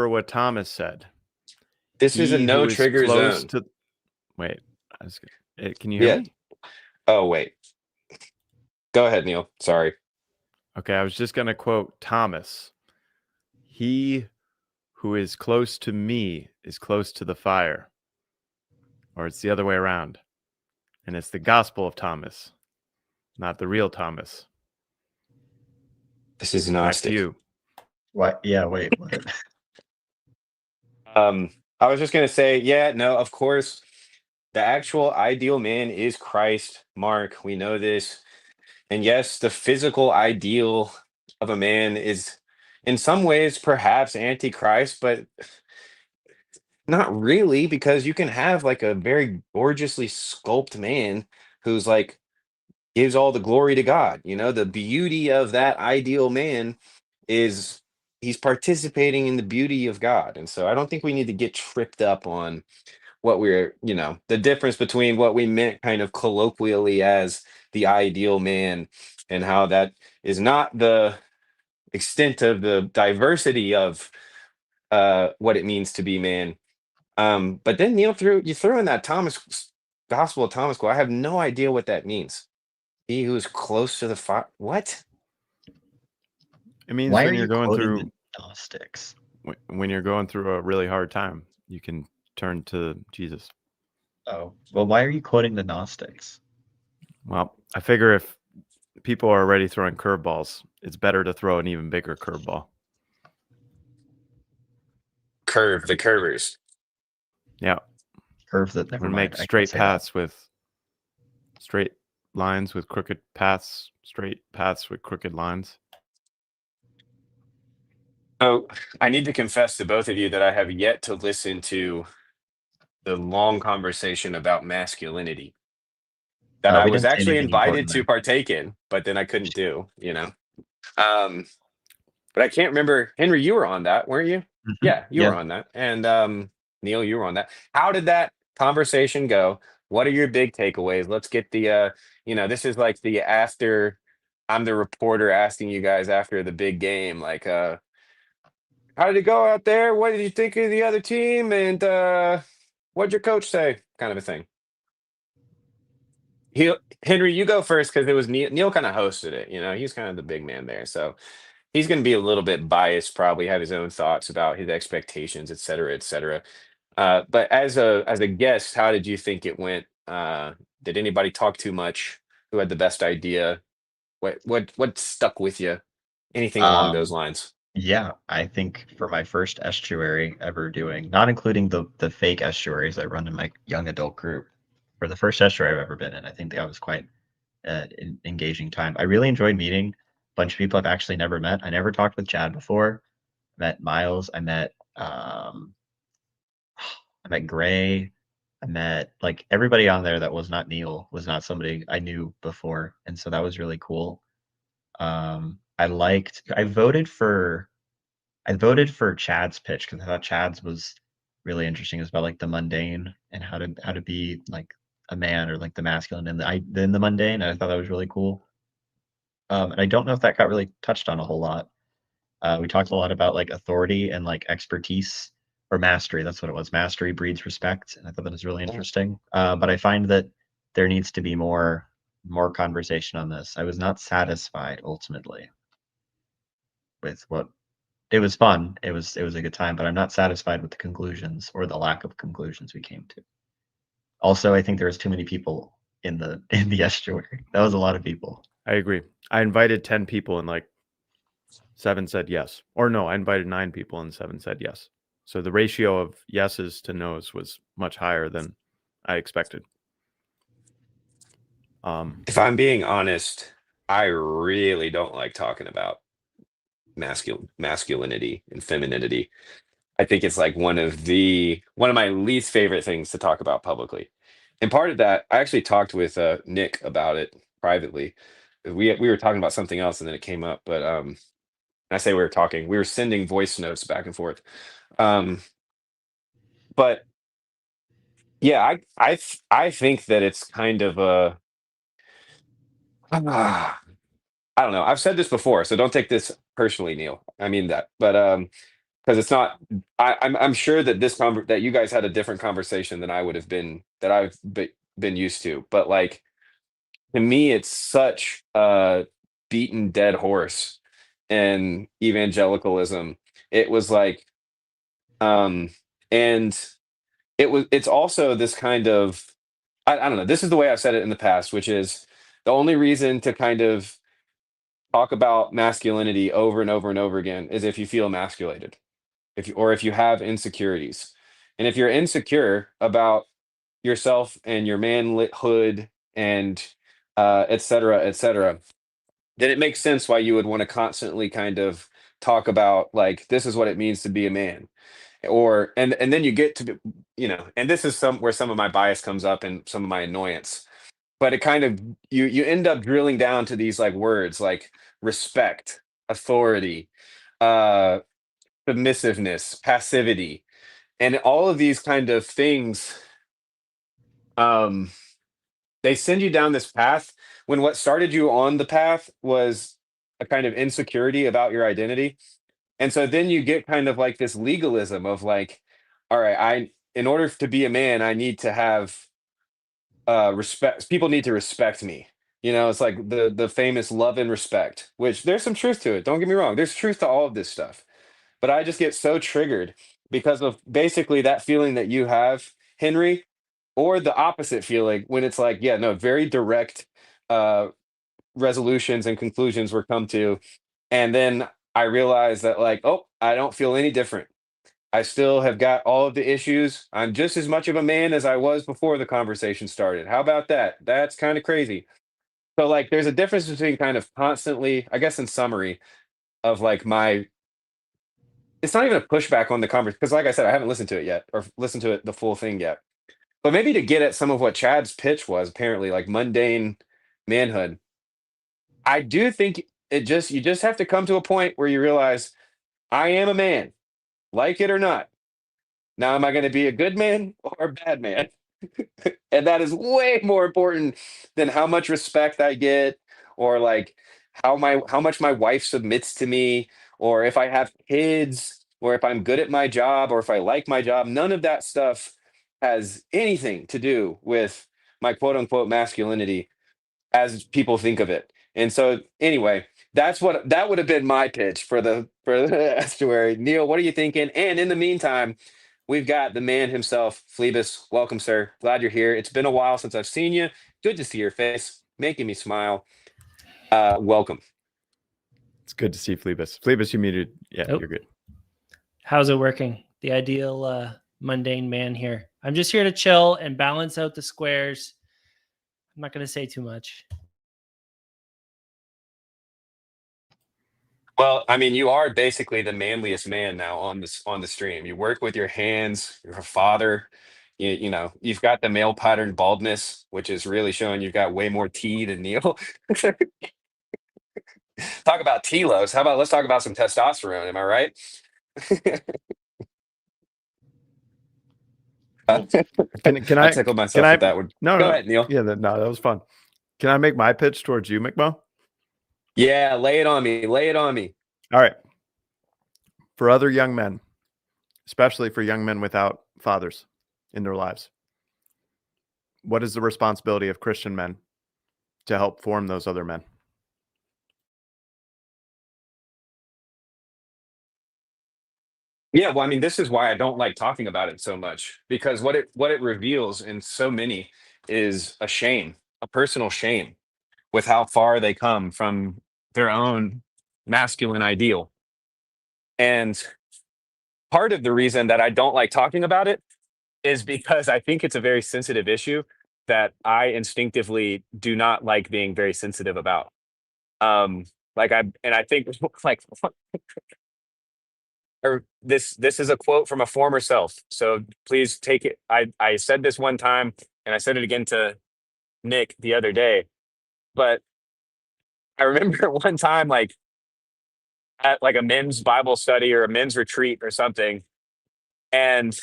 what Thomas said. This is a no trigger zone. Wait, can you hear me? Oh, wait. Go ahead, Neil. Sorry. Okay, I was just going to quote Thomas. He who is close to me is close to the fire. Or it's the other way around. And it's the gospel of Thomas, not the real Thomas. This is Gnostic. Back to you. What? Yeah, wait. What? I was just going to say, yeah, no, of course, the actual ideal man is Christ. Mark, we know this. And yes, the physical ideal of a man is in some ways perhaps antichrist, but not really, because you can have like a very gorgeously sculpted man who's like gives all the glory to God. You know, the beauty of that ideal man is he's participating in the beauty of God. And so I don't think we need to get tripped up on what we're, the difference between what we meant kind of colloquially as the ideal man and how that is not the extent of the diversity of what it means to be man. But then you threw in that Thomas Gospel of Thomas quote. I have no idea what that means. He who is close to the fire. What? It means Why when are you're you going quoting through the Gnostics? when you're going through a really hard time, you can turn to Jesus. Oh, well, why are you quoting the Gnostics? Well, I figure if people are already throwing curveballs, it's better to throw an even bigger curveball. The curvers. Yeah. Curve that never We mind. make I can't straight say that. paths with straight lines with crooked paths, straight paths with crooked lines. Oh, I need to confess to both of you that I have yet to listen to the long conversation about masculinity that I We was didn't say actually anything invited important to there. partake in, but then I couldn't do, Um, but I can't remember. Henry, you were on that, weren't you? Yeah, you were Yeah. on that. And Neil, you were on that. How did that conversation go? What are your big takeaways? Let's get this is like the after I'm the reporter asking you guys after the big game, like how did it go out there? What did you think of the other team? And what'd your coach say? Kind of a thing. Henry, you go first because it was Neil. Neil kind of hosted it. He's kind of the big man there, so he's going to be a little bit biased. Probably have his own thoughts about his expectations, et cetera, et cetera. But as a guest, how did you think it went? Did anybody talk too much? Who had the best idea? What stuck with you? Anything along those lines? Yeah, I think for my first estuary ever doing, not including the fake estuaries I run in my young adult group, for the first estuary I've ever been in, I think that was quite engaging time. I really enjoyed meeting a bunch of people I've actually never met. I never talked with Chad before. Met Miles. I met Gray. I met like everybody on there that was not Neil, was not somebody I knew before, and so that was really cool. I voted for Chad's pitch because I thought Chad's was really interesting. It was about like the mundane and how to be like a man or like the masculine and the mundane. And I thought that was really cool. And I don't know if that got really touched on a whole lot. We talked a lot about like authority and like expertise or mastery. That's what it was. Mastery breeds respect, and I thought that was really interesting. But I find that there needs to be more conversation on this. I was not satisfied ultimately with what it was fun. It was a good time, but I'm not satisfied with the conclusions or the lack of conclusions we came to. Also, I think there was too many people in the estuary. That was a lot of people. I agree. I invited 10 people and like 7 said yes. Or no, I invited 9 people and 7 said yes. So the ratio of yeses to nos was much higher than I expected. If I'm being honest, I really don't like talking about masculinity and femininity. I think it's like one of my least favorite things to talk about publicly. And part of that, I actually talked with Nick about it privately. We were talking about something else and then it came up, but I say we were talking, we were sending voice notes back and forth. But yeah, I think that it's kind of a I don't know. I've said this before, so don't take this personally, Neil. I mean that, but because it's not. I'm sure that that you guys had a different conversation than I would have been that been used to. But like to me, it's such a beaten dead horse in evangelicalism. It was like, and it's also this kind of I don't know. This is the way I've said it in the past, which is the only reason to kind of talk about masculinity over and over and over again is if you feel emasculated, if you have insecurities, and if you're insecure about yourself and your manhood and et cetera, et cetera, then it makes sense why you would want to constantly kind of talk about like this is what it means to be a man. Or and then you get to and this is some where some of my bias comes up and some of my annoyance. But it kind of you end up drilling down to these like words like respect, authority, uh submissiveness, passivity, and all of these kind of things um they send you down this path when what started you on the path was a kind of insecurity about your identity. And so then you get kind of like this legalism of like, all right, in order to be a man, I need to have respect. People need to respect me. It's like the famous love and respect, which there's some truth to it. Don't get me wrong. There's truth to all of this stuff. But I just get so triggered because of basically that feeling that you have, Henry, or the opposite feeling when it's like, yeah, no, very direct uh resolutions and conclusions were come to. And then I realized that like, oh, I don't feel any different. I still have got all of the issues. I'm just as much of a man as I was before the conversation started. How about that? That's kind of crazy. So like there's a difference between kind of constantly, I guess in summary, of like my it's not even a pushback on the conversation because like I said, I haven't listened to it yet or listened to it the full thing yet. But maybe to get at some of what Chad's pitch was, apparently, like mundane manhood. I do think you just have to come to a point where you realize I am a man, like it or not. Now, am I going to be a good man or a bad man? And that is way more important than how much respect I get or like how much my wife submits to me or if I have kids or if I'm good at my job or if I like my job. None of that stuff has anything to do with my quote unquote masculinity as people think of it. And so anyway, that would have been my pitch for the estuary. Neil, what are you thinking? And in the meantime, we've got the man himself, Phoebus. Welcome, sir. Glad you're here. It's been a while since I've seen you. Good to see your face, making me smile. Welcome. It's good to see Phoebus. Phoebus, you muted. Yeah, Oh. You're good. How's it working? The ideal mundane man here. I'm just here to chill and balance out the squares. I'm not going to say too much. Well, I mean, you are basically the manliest man now on the stream. You work with your hands. You're a father. You've got the male pattern baldness, which is really showing you've got way more T than Neil. Talk about telos. How about let's talk about some testosterone? Am I right? Can I I tickled myself with that one. No, Go no. ahead, Neil. Yeah, no, that was fun. Can I make my pitch towards you, McMo? Yeah, lay it on me. Lay it on me. All right. For other young men, especially for young men without fathers in their lives, what is the responsibility of Christian men to help form those other men? Yeah, well, I mean, this is why I don't like talking about it so much because what it reveals in so many is a shame, a personal shame with how far they come from their own masculine ideal. And part of the reason that I don't like talking about it is because I think it's a very sensitive issue that I instinctively do not like being very sensitive about. I think like or this is a quote from a former self. So please take it. I said this one time and I said it again to Nick the other day, but I remember one time like at like a men's Bible study or a men's retreat or something, and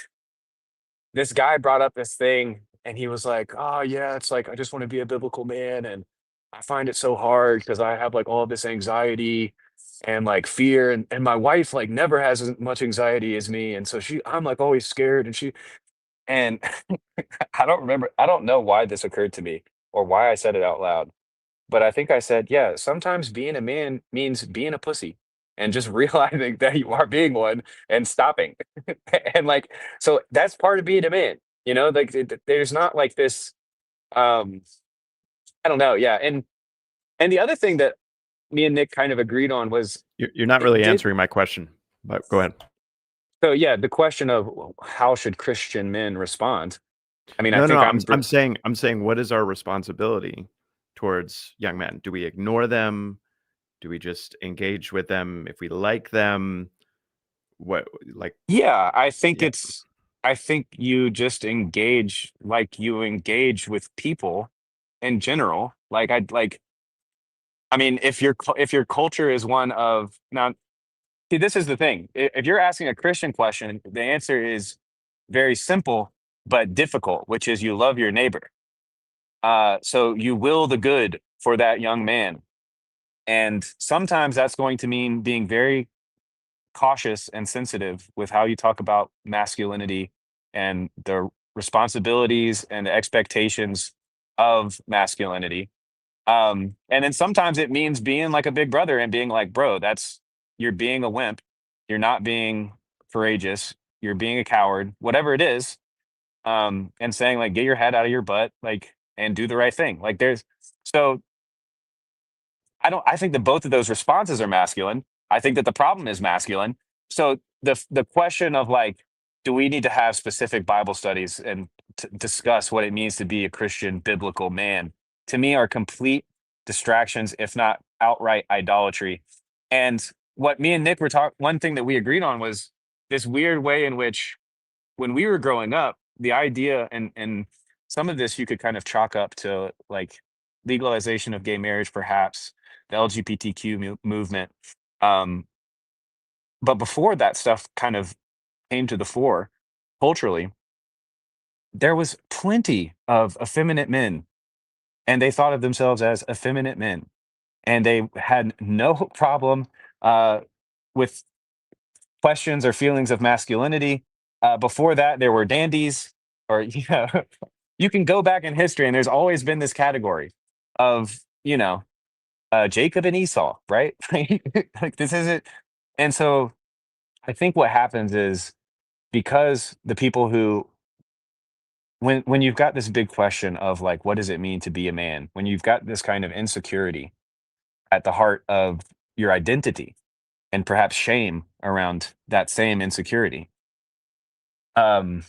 this guy brought up this thing and he was like, "Oh yeah, it's like I just want to be a biblical man and I find it so hard because I have like all this anxiety and like fear and my wife like never has as much anxiety as me and so I'm like always scared and I don't know why this occurred to me or why I said it out loud. But I think I said, yeah, sometimes being a man means being a pussy and just realizing that you are being one and stopping. And like, so that's part of being a man, like there's not like this, um, I don't know. Yeah. And the other thing that me and Nick kind of agreed on was You're not really answering my question, but go ahead. so yeah, the question of how should Christian men respond? I mean, No, I think I'm saying what is our responsibility towards young men? Do we ignore them? Do we just engage with them if we like them? What like? Yeah, I think Yeah. I think you just engage like you engage with people in general. I mean, if your culture is one of now, see, this is the thing. If you're asking a Christian question, the answer is very simple but difficult, which is you love your neighbor. So you will the good for that young man, and sometimes that's going to mean being very cautious and sensitive with how you talk about masculinity and the responsibilities and the expectations of masculinity. And then sometimes it means being like a big brother and being like, bro, you're being a wimp. You're not being courageous. You're being a coward, whatever it is. And saying like, get your head out of your butt, like, and do the right thing. So I think that both of those responses are masculine. I think that the problem is masculine. So the question of like, do we need to have specific Bible studies and discuss what it means to be a Christian biblical man? To me, are complete distractions, if not outright idolatry. And what me and Nick were talking, one thing that we agreed on was this weird way in which, when we were growing up, the idea and some of this you could kind of chalk up to like legalization of gay marriage, perhaps the LGBTQ movement. Um, but before that stuff kind of came to the fore culturally, there was plenty of effeminate men, and they thought of themselves as effeminate men, and they had no problem with questions or feelings of masculinity. Before that, there were dandies, or you can go back in history, and there's always been this category of Jacob and Esau, right? Like this isn't, and so I think what happens is, because the people who, when you've got this big question of like, what does it mean to be a man? When you've got this kind of insecurity at the heart of your identity, and perhaps shame around that same insecurity, um,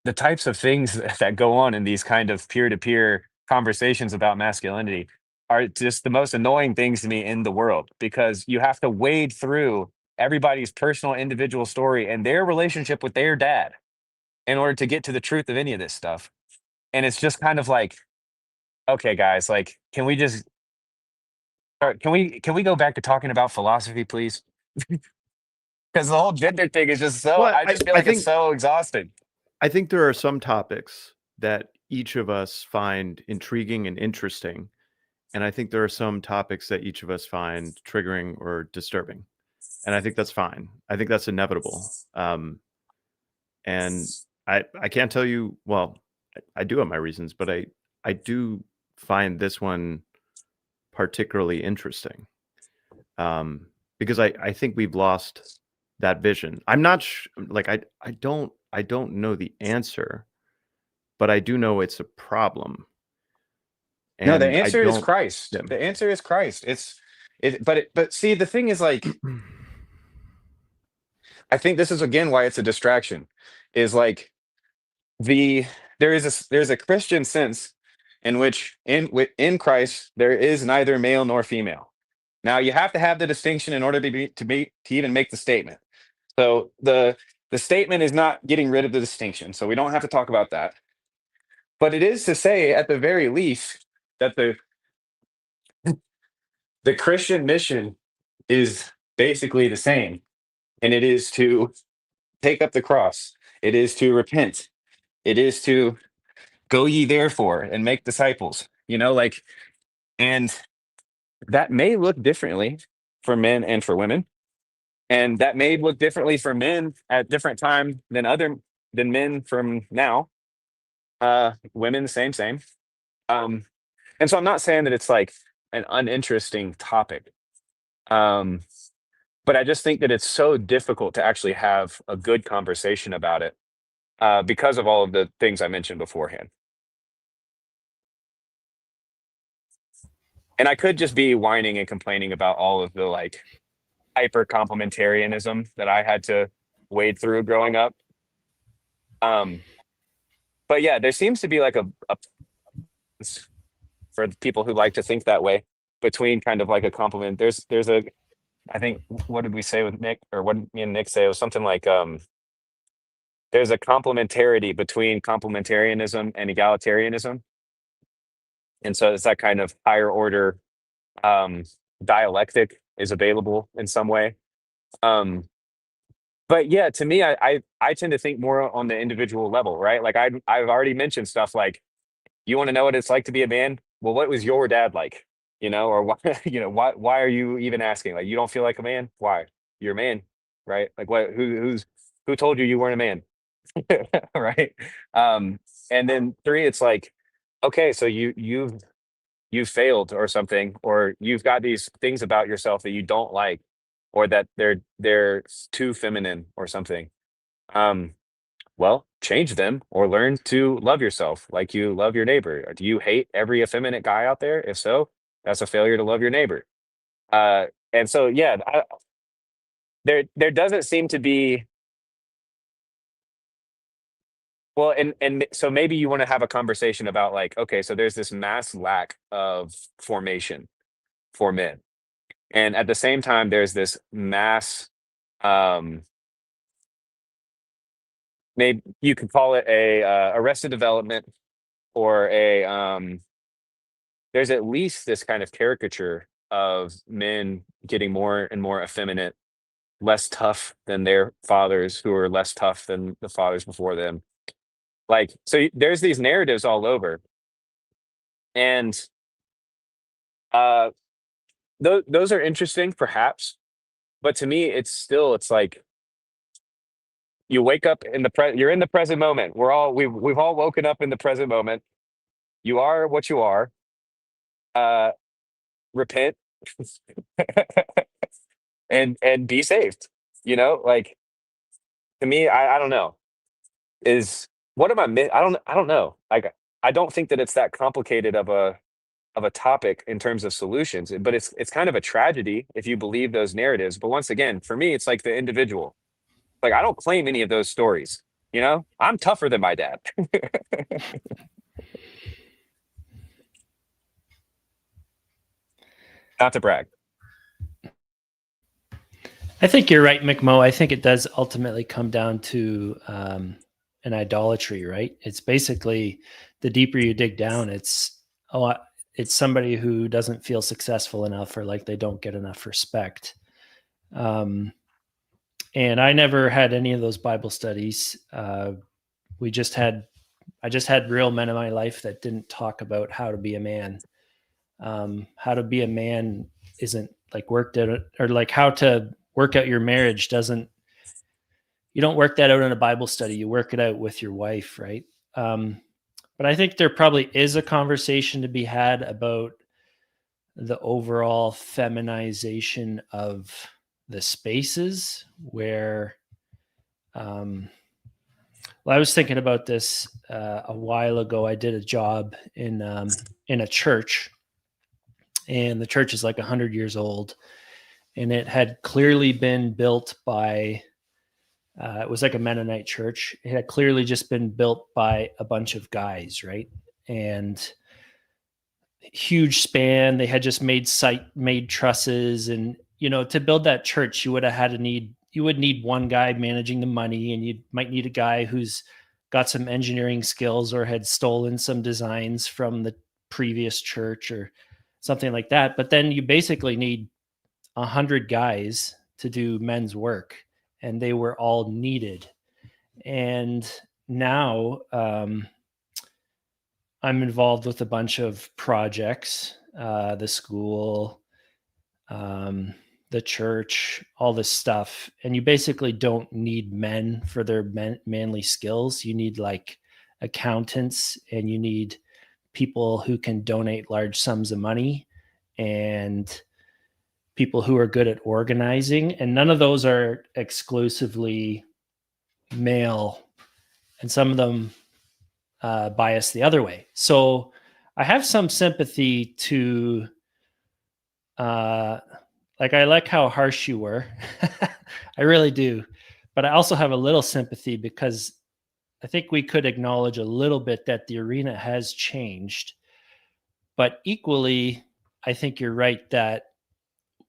the types of things that go on in these kind of peer-to-peer conversations about masculinity are just the most annoying things to me in the world, because you have to wade through everybody's personal individual story and their relationship with their dad in order to get to the truth of any of this stuff. And it's just kind of like, okay, guys, like, can we just can we go back to talking about philosophy, please? Because the whole gender thing is just so, Well, I just feel I like it's think so exhausting. I think there are some topics that each of us find intriguing and interesting, and I think there are some topics that each of us find triggering or disturbing, and I think that's fine. I think that's inevitable. And I can't tell you. Well, I do have my reasons, but I do find this one particularly interesting, because I think we've lost that vision. I'm not like I don't know the answer, but I do know it's a problem. No, the And I answer is don't. Christ. Yeah. The answer is Christ. But see, the thing is, like, I think this is again why it's a distraction. Is like the there's a Christian sense in which in Christ there is neither male nor female. Now you have to have the distinction in order to even make the statement. So the statement is not getting rid of the distinction. So we don't have to talk about that. But it is to say, at the very least, that the Christian mission is basically the same, and it is to take up the cross. It is to repent. It is to go ye therefore and make disciples. Like, and that may look differently for men and for women, and that may look differently for men at different time than men from now. Women, same. Um, and so I'm not saying that it's like an uninteresting topic. Um, but I just think that it's so difficult to actually have a good conversation about it, because of all of the things I mentioned beforehand. And I could just be whining and complaining about all of the like hyper complementarianism that I had to wade through growing up. Um, but yeah, there seems to be like a for the people who like to think that way. between kind of like a compliment. There's a, I think, what did we say with Nick, or what did me and Nick say? It was something like, there's a complementarity between complementarianism and egalitarianism. And so it's that kind of higher order um, dialectic is available in some way. Um, but yeah, to me, I tend to think more on the individual level, right? Like I've already mentioned stuff like, you want to know what it's like to be a man? Well, what was your dad like? You know, or why, why are you even asking? Like, you don't feel like a man? Why? You're a man, right? Like, who told you you weren't a man? Right. And then three, it's like, okay, so you've failed or something, or you've got these things about yourself that you don't like, or that they're too feminine or something. Um, well, change them or learn to love yourself like you love your neighbor. Do you hate every effeminate guy out there? If so, that's a failure to love your neighbor. And so, yeah, there doesn't seem to be, well, and so maybe you want to have a conversation about like, okay, so there's this mass lack of formation for men, and at the same time, there's this mass, um, maybe you could call it a arrested development, or a there's at least this kind of caricature of men getting more and more effeminate, less tough than their fathers, who are less tough than the fathers before them. Like, so there's these narratives all over, and uh, those are interesting, perhaps. But to me, it's like you wake up in you're in the present moment. We've all woken up in the present moment. You are what you are. Uh, repent and be saved. Like, to me, I don't know. Is what am I don't know. Like, I don't think that it's that complicated of a topic in terms of solutions, but it's kind of a tragedy if you believe those narratives. But once again, for me, it's like the individual. Like, I don't claim any of those stories. I'm tougher than my dad. Not to brag. I think you're right, McMo. I think it does ultimately come down to an idolatry, right? It's basically, the deeper you dig down, it's somebody who doesn't feel successful enough, or like they don't get enough respect. And I never had any of those Bible studies. I just had real men in my life that didn't talk about how to be a man. How to be a man isn't like worked out, or like how to work out your marriage you don't work that out in a Bible study. You work it out with your wife, right? But I think there probably is a conversation to be had about the overall feminization of the spaces where, well, I was thinking about this a while ago. I did a job in a church, and the church is like 100 years old, and it had clearly been built by, it was like a Mennonite church. It had clearly just been built by a bunch of guys, right? And huge span. They had just made trusses, and to build that church, you would need one guy managing the money, and you might need a guy who's got some engineering skills or had stolen some designs from the previous church or something like that. But then you basically need 100 guys to do men's work, and they were all needed. And now I'm involved with a bunch of projects, the school, the church, all this stuff. And you basically don't need men for their manly skills. You need like accountants, and you need people who can donate large sums of money, and people who are good at organizing. And none of those are exclusively male, and some of them bias the other way. So I have some sympathy to, like, I like how harsh you were. I really do. But I also have a little sympathy, because I think we could acknowledge a little bit that the arena has changed. But equally, I think you're right that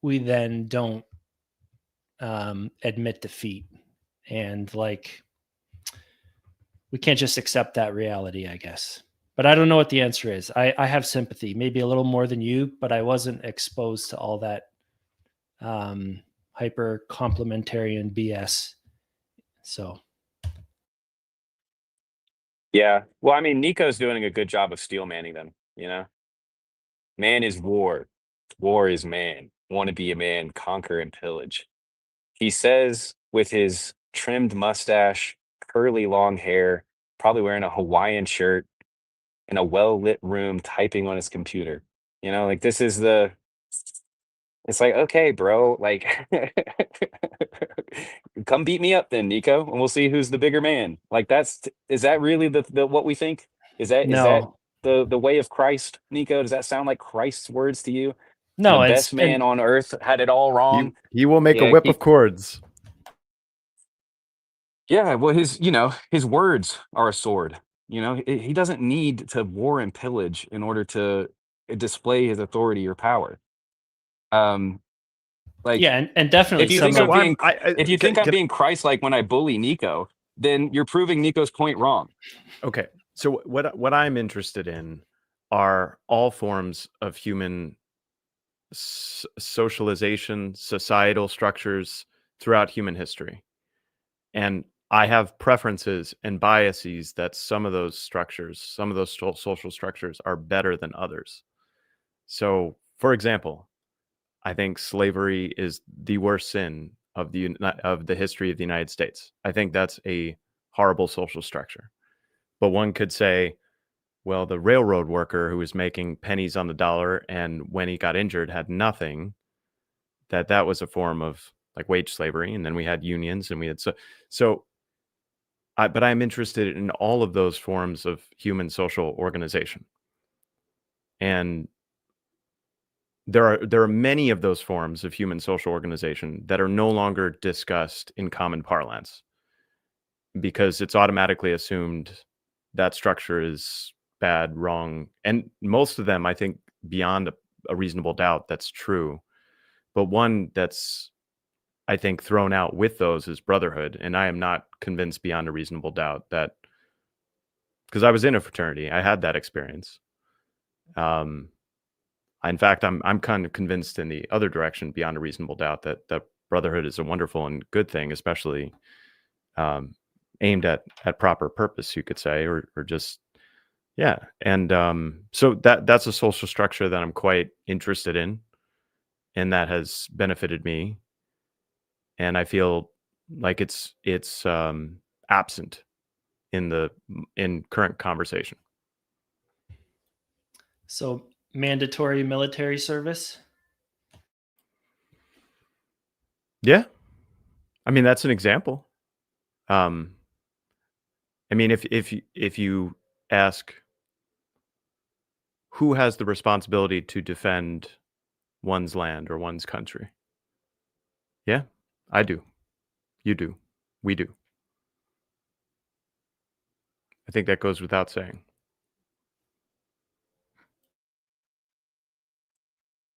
we then don't admit defeat, and like we can't just accept that reality, I guess. But I don't know what the answer is. I have sympathy, maybe a little more than you, but I wasn't exposed to all that hyper complementarian BS. So Yeah. Well, I mean, Nico's doing a good job of steel manning them, you know? Man is war. War is man. Want to be a man, conquer and pillage. He says with his trimmed mustache, curly long hair, probably wearing a Hawaiian shirt in a well-lit room typing on his computer. You know, like this is the it's like, okay, bro, like come beat me up then, Nico, and we'll see who's the bigger man. Like is that really the what we think? Is that no, the way of Christ, Nico? Does that sound like Christ's words to you? The no, it's best man on earth had it all wrong. He will make a Yeah, whip of cords. yeah, well, his words are a sword. You know, he doesn't need to war and pillage in order to display his authority or power. Um, like yeah, and definitely if you some think of if you think I'm being Christ-like when I bully Nico, then you're proving Nico's point wrong. Okay, so what I'm interested in are all forms of human socialization, societal structures throughout human history. And I have preferences and biases that some of those structures, some of those social structures are better than others. So, for example, I think slavery is the worst sin of the history of the United States. I think that's a horrible social structure. But one could say, well, the railroad worker who was making pennies on the dollar and when he got injured had nothing, that was a form of like wage slavery. And then we had unions and we had but I'm interested in all of those forms of human social organization. And there are many of those forms of human social organization that are no longer discussed in common parlance because it's automatically assumed that structure is bad, wrong, and most of them, I think, beyond a reasonable doubt, that's true. But one that's, I think, thrown out with those is brotherhood, and I am not convinced beyond a reasonable doubt that, because I was in a fraternity, I had that experience. In fact, I'm kind of convinced in the other direction beyond a reasonable doubt that brotherhood is a wonderful and good thing, especially aimed at proper purpose, you could say, or just yeah. And so that's a social structure that I'm quite interested in, and that has benefited me. And I feel like it's absent in current conversation. so mandatory military service. Yeah, I mean that's an example. I mean, if you ask who has the responsibility to defend one's land or one's country, yeah, I do. You do. We do. I think that goes without saying.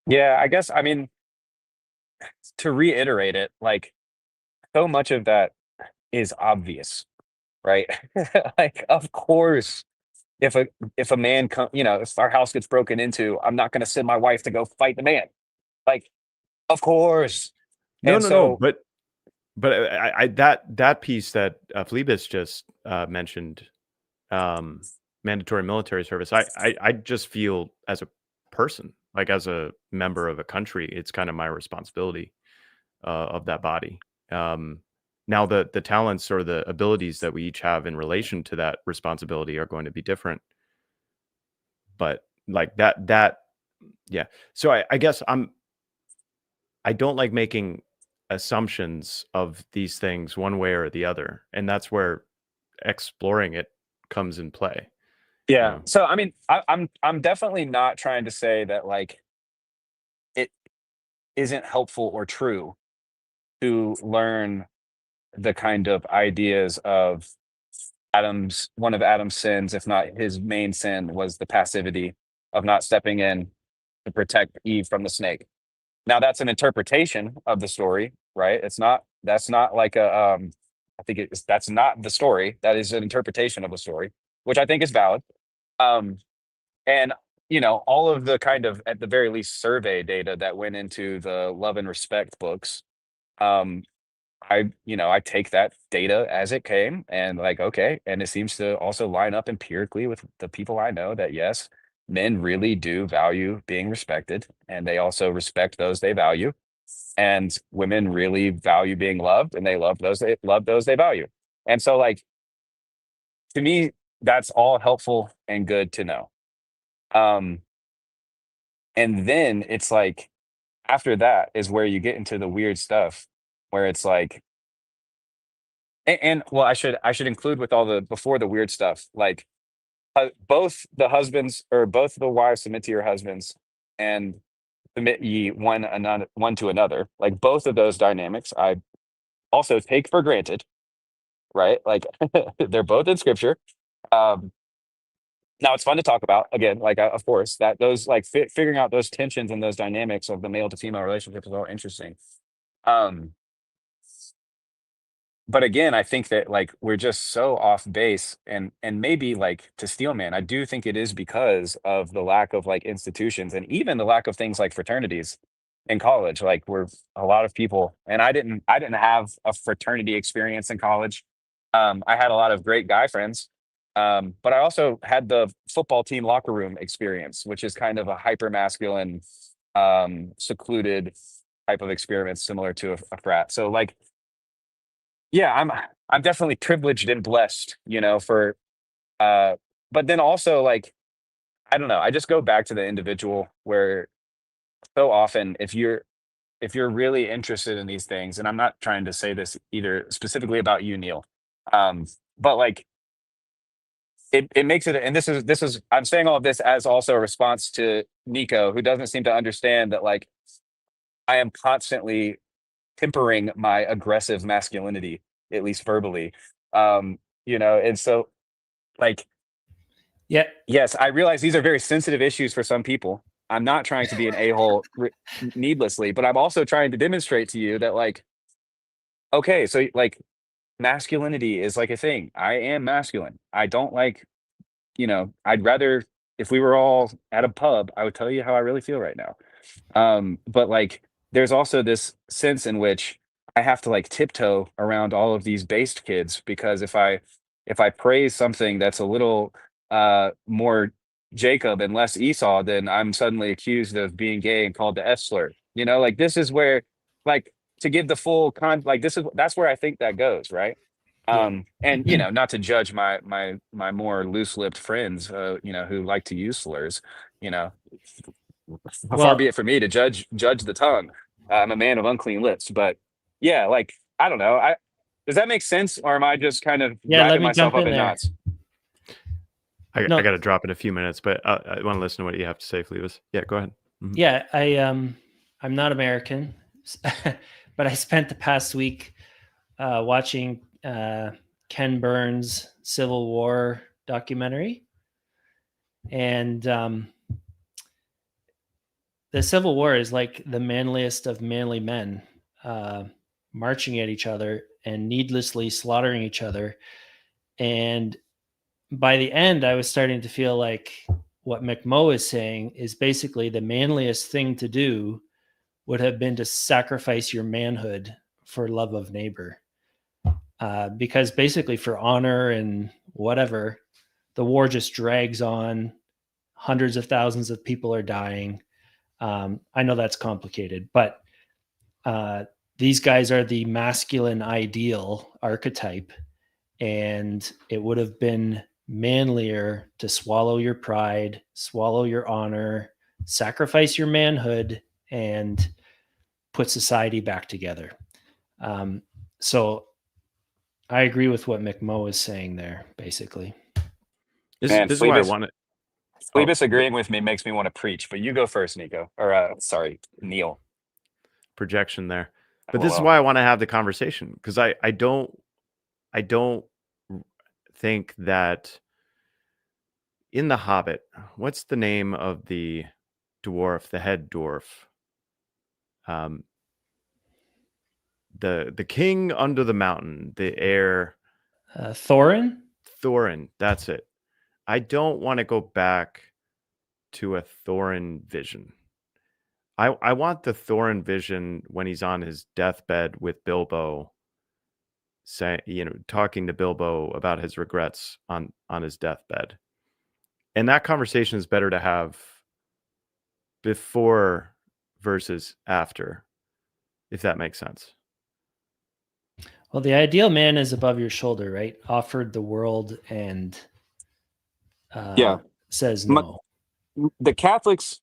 Yeah, I guess I mean to reiterate it, like so much of that is obvious, right? Like, of course, if a man if our house gets broken into, I'm not going to send my wife to go fight the man. Like, of course. No, And no, no. so, But that piece that Phlebas just mentioned, mandatory military service. I just feel as a person, like as a member of a country, it's kind of my responsibility of that body. Now the talents or the abilities that we each have in relation to that responsibility are going to be different. But like that, yeah. So I guess I don't like making assumptions of these things one way or the other, and that's where exploring it comes in play. yeah. So I mean, I'm definitely not trying to say that like it isn't helpful or true to learn the kind of ideas of one of Adam's sins, if not his main sin, was the passivity of not stepping in to protect Eve from the snake. Now that's an interpretation of the story, right? That's not like I think that's not the story. That is an interpretation of the story, which I think is valid. Um, and all of the kind of, at the very least, survey data that went into the Love and Respect books, um, I take that data as it came and like, okay, and it seems to also line up empirically with the people I know that yes, men really do value being respected and they also respect those they value. And women really value being loved and they love those they value. And so like to me, that's all helpful and good to know. Um, and then it's like after that is where you get into the weird stuff where it's like and well, I should include with all the before the weird stuff, like both the husbands or both the wives submit to your husbands and submit ye one to another. Like both of those dynamics, I also take for granted, right? Like they're both in scripture. Um, Now it's fun to talk about again, like of course that those like figuring out those tensions and those dynamics of the male to female relationship is all interesting. Um, but again, I think that like we're just so off base and maybe like to steal man, I do think it is because of the lack of like institutions and even the lack of things like fraternities in college. Like we're a lot of people and I didn't have a fraternity experience in college. I had a lot of great guy friends. But I also had the football team locker room experience, which is kind of a hyper masculine, secluded type of experience similar to a frat. So like yeah, I'm definitely privileged and blessed, for but then also like I don't know, I just go back to the individual where so often if you're really interested in these things, and I'm not trying to say this either specifically about you, Neil, but like it makes it and this is I'm saying all of this as also a response to Nico, who doesn't seem to understand that like I am constantly tempering my aggressive masculinity, at least verbally. And so like, Yeah. yes, I realize these are very sensitive issues for some people. I'm not trying to be an a-hole needlessly, but I'm also trying to demonstrate to you that like, okay, so like masculinity is like a thing. I am masculine. I don't like, I'd rather if we were all at a pub, I would tell you how I really feel right now. But like there's also this sense in which I have to like tiptoe around all of these based kids because if I praise something that's a little more Jacob and less Esau, then I'm suddenly accused of being gay and called the F slur. Like this is where like to give the full like that's where I think that goes, right? Yeah. And not to judge my more loose-lipped friends, who like to use slurs, you know, far Well, be it for me to judge the tongue. I'm a man of unclean lips, but yeah, like I don't know. Does that make sense, or am I just kind of yeah, let driving me myself jump up in in there. knots? I No. got to drop in a few minutes, but I want to listen to what you have to say, Flevis. Yeah, go ahead. Mhm. Yeah, I'm not American, but I spent the past week watching Ken Burns' Civil War documentary, and the Civil War is like the manliest of manly men marching at each other and needlessly slaughtering each other. And by the end, I was starting to feel like what McMo is saying is basically the manliest thing to do would have been to sacrifice your manhood for love of neighbor. Because basically for honor and whatever, the war just drags on. Hundreds of thousands of people are dying. I know that's complicated, but these guys are the masculine ideal archetype, and it would have been manlier to swallow your pride, swallow your honor, sacrifice your manhood, and put society back together. So I agree with what McMo is saying there, basically. Man, This is why I want to. Phoebus agreeing with me makes me want to preach, but you go first, Nico. Or sorry, Neil. Projection there, but this is LOL. why I want to have the conversation because I don't think that in The Hobbit, what's the name of the dwarf, the head dwarf, the king under the mountain, the heir, Thorin. Thorin, that's it. I don't want to go back to a Thorin vision. I want the Thorin vision when he's on his deathbed with Bilbo, talking to Bilbo about his regrets on his deathbed. And that conversation is better to have before versus after, if that makes sense. Well, the ideal man is above your shoulder, right? Offered the world and says no. The Catholics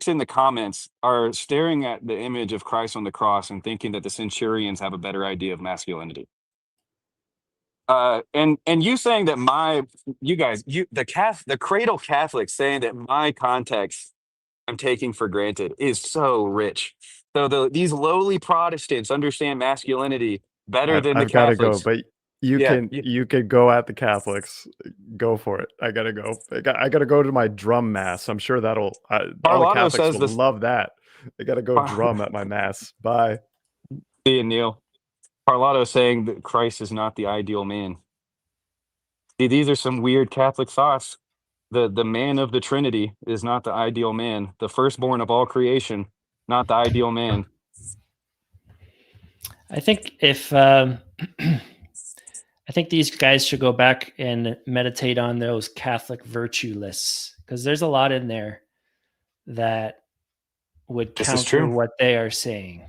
in the comments are staring at the image of Christ on the cross and thinking that the centurions have a better idea of masculinity. And you saying that the cradle Catholics saying that my context I'm taking for granted is so rich. So these lowly Protestants understand masculinity better than the I've got to Catholics. go, but you can go at the Catholics. Go for it. I gotta go. I gotta go to my drum mass. I'm sure that'll all the Parlato Catholics says will this- love that. I gotta go drum at my mass. Bye. See you, Neil. Parlato saying that Christ is not the ideal man. See, these are some weird Catholic thoughts. The man of the Trinity is not the ideal man. The firstborn of all creation, not the ideal man. I think if I think these guys should go back and meditate on those Catholic virtue lists, because there's a lot in there that would This is counter true. what they are saying.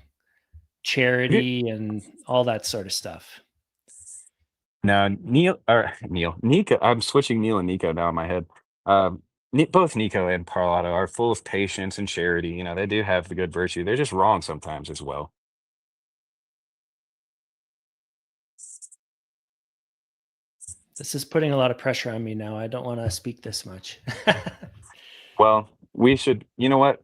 Charity and all that sort of stuff. Now, Nico, I'm switching Neil and Nico now in my head. Both Nico and Parlato are full of patience and charity. You know, they do have the good virtue. They're just wrong sometimes as well. This is putting a lot of pressure on me now. I don't want to speak this much. Well, we should, you know what?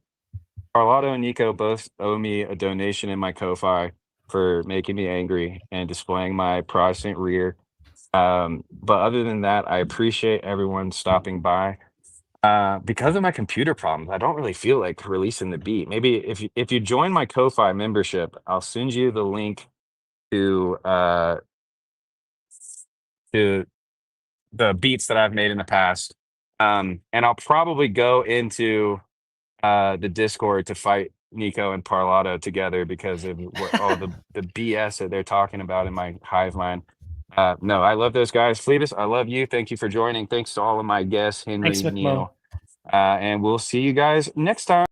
Parlato and Nico both owe me a donation in my Ko-Fi for making me angry and displaying my Protestant rear. But other than that, I appreciate everyone stopping by. Because of my computer problems, I don't really feel like releasing the beat. Maybe if you join my Ko-Fi membership, I'll send you the link to the beats that I've made in the past. And I'll probably go into the Discord to fight Nico and Parlato together because of all the BS that they're talking about in my hive mind. No, I love those guys. Phlebas, I love you. Thank you for joining. Thanks to all of my guests, Henry, Thanks, Mick Neil. And we'll see you guys next time.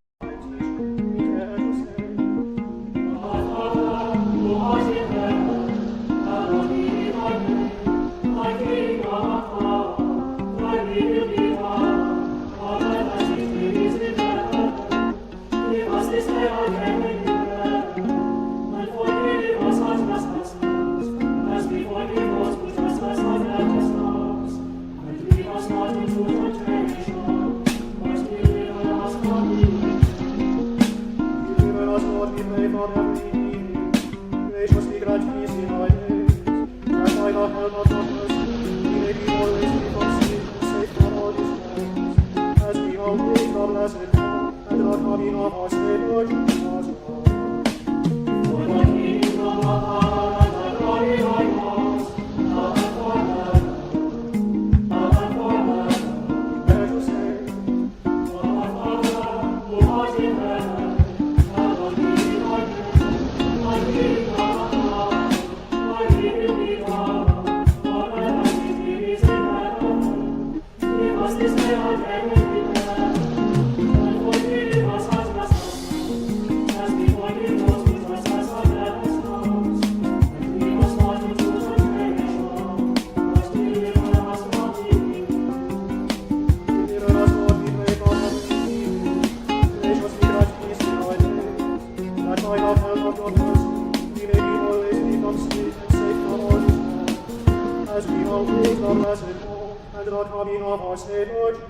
As we always are blessed, and the coming of our Savior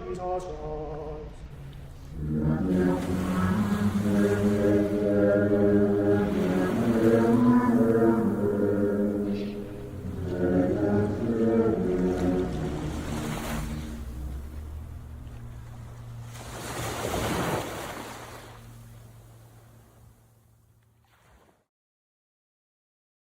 Jesus Christ.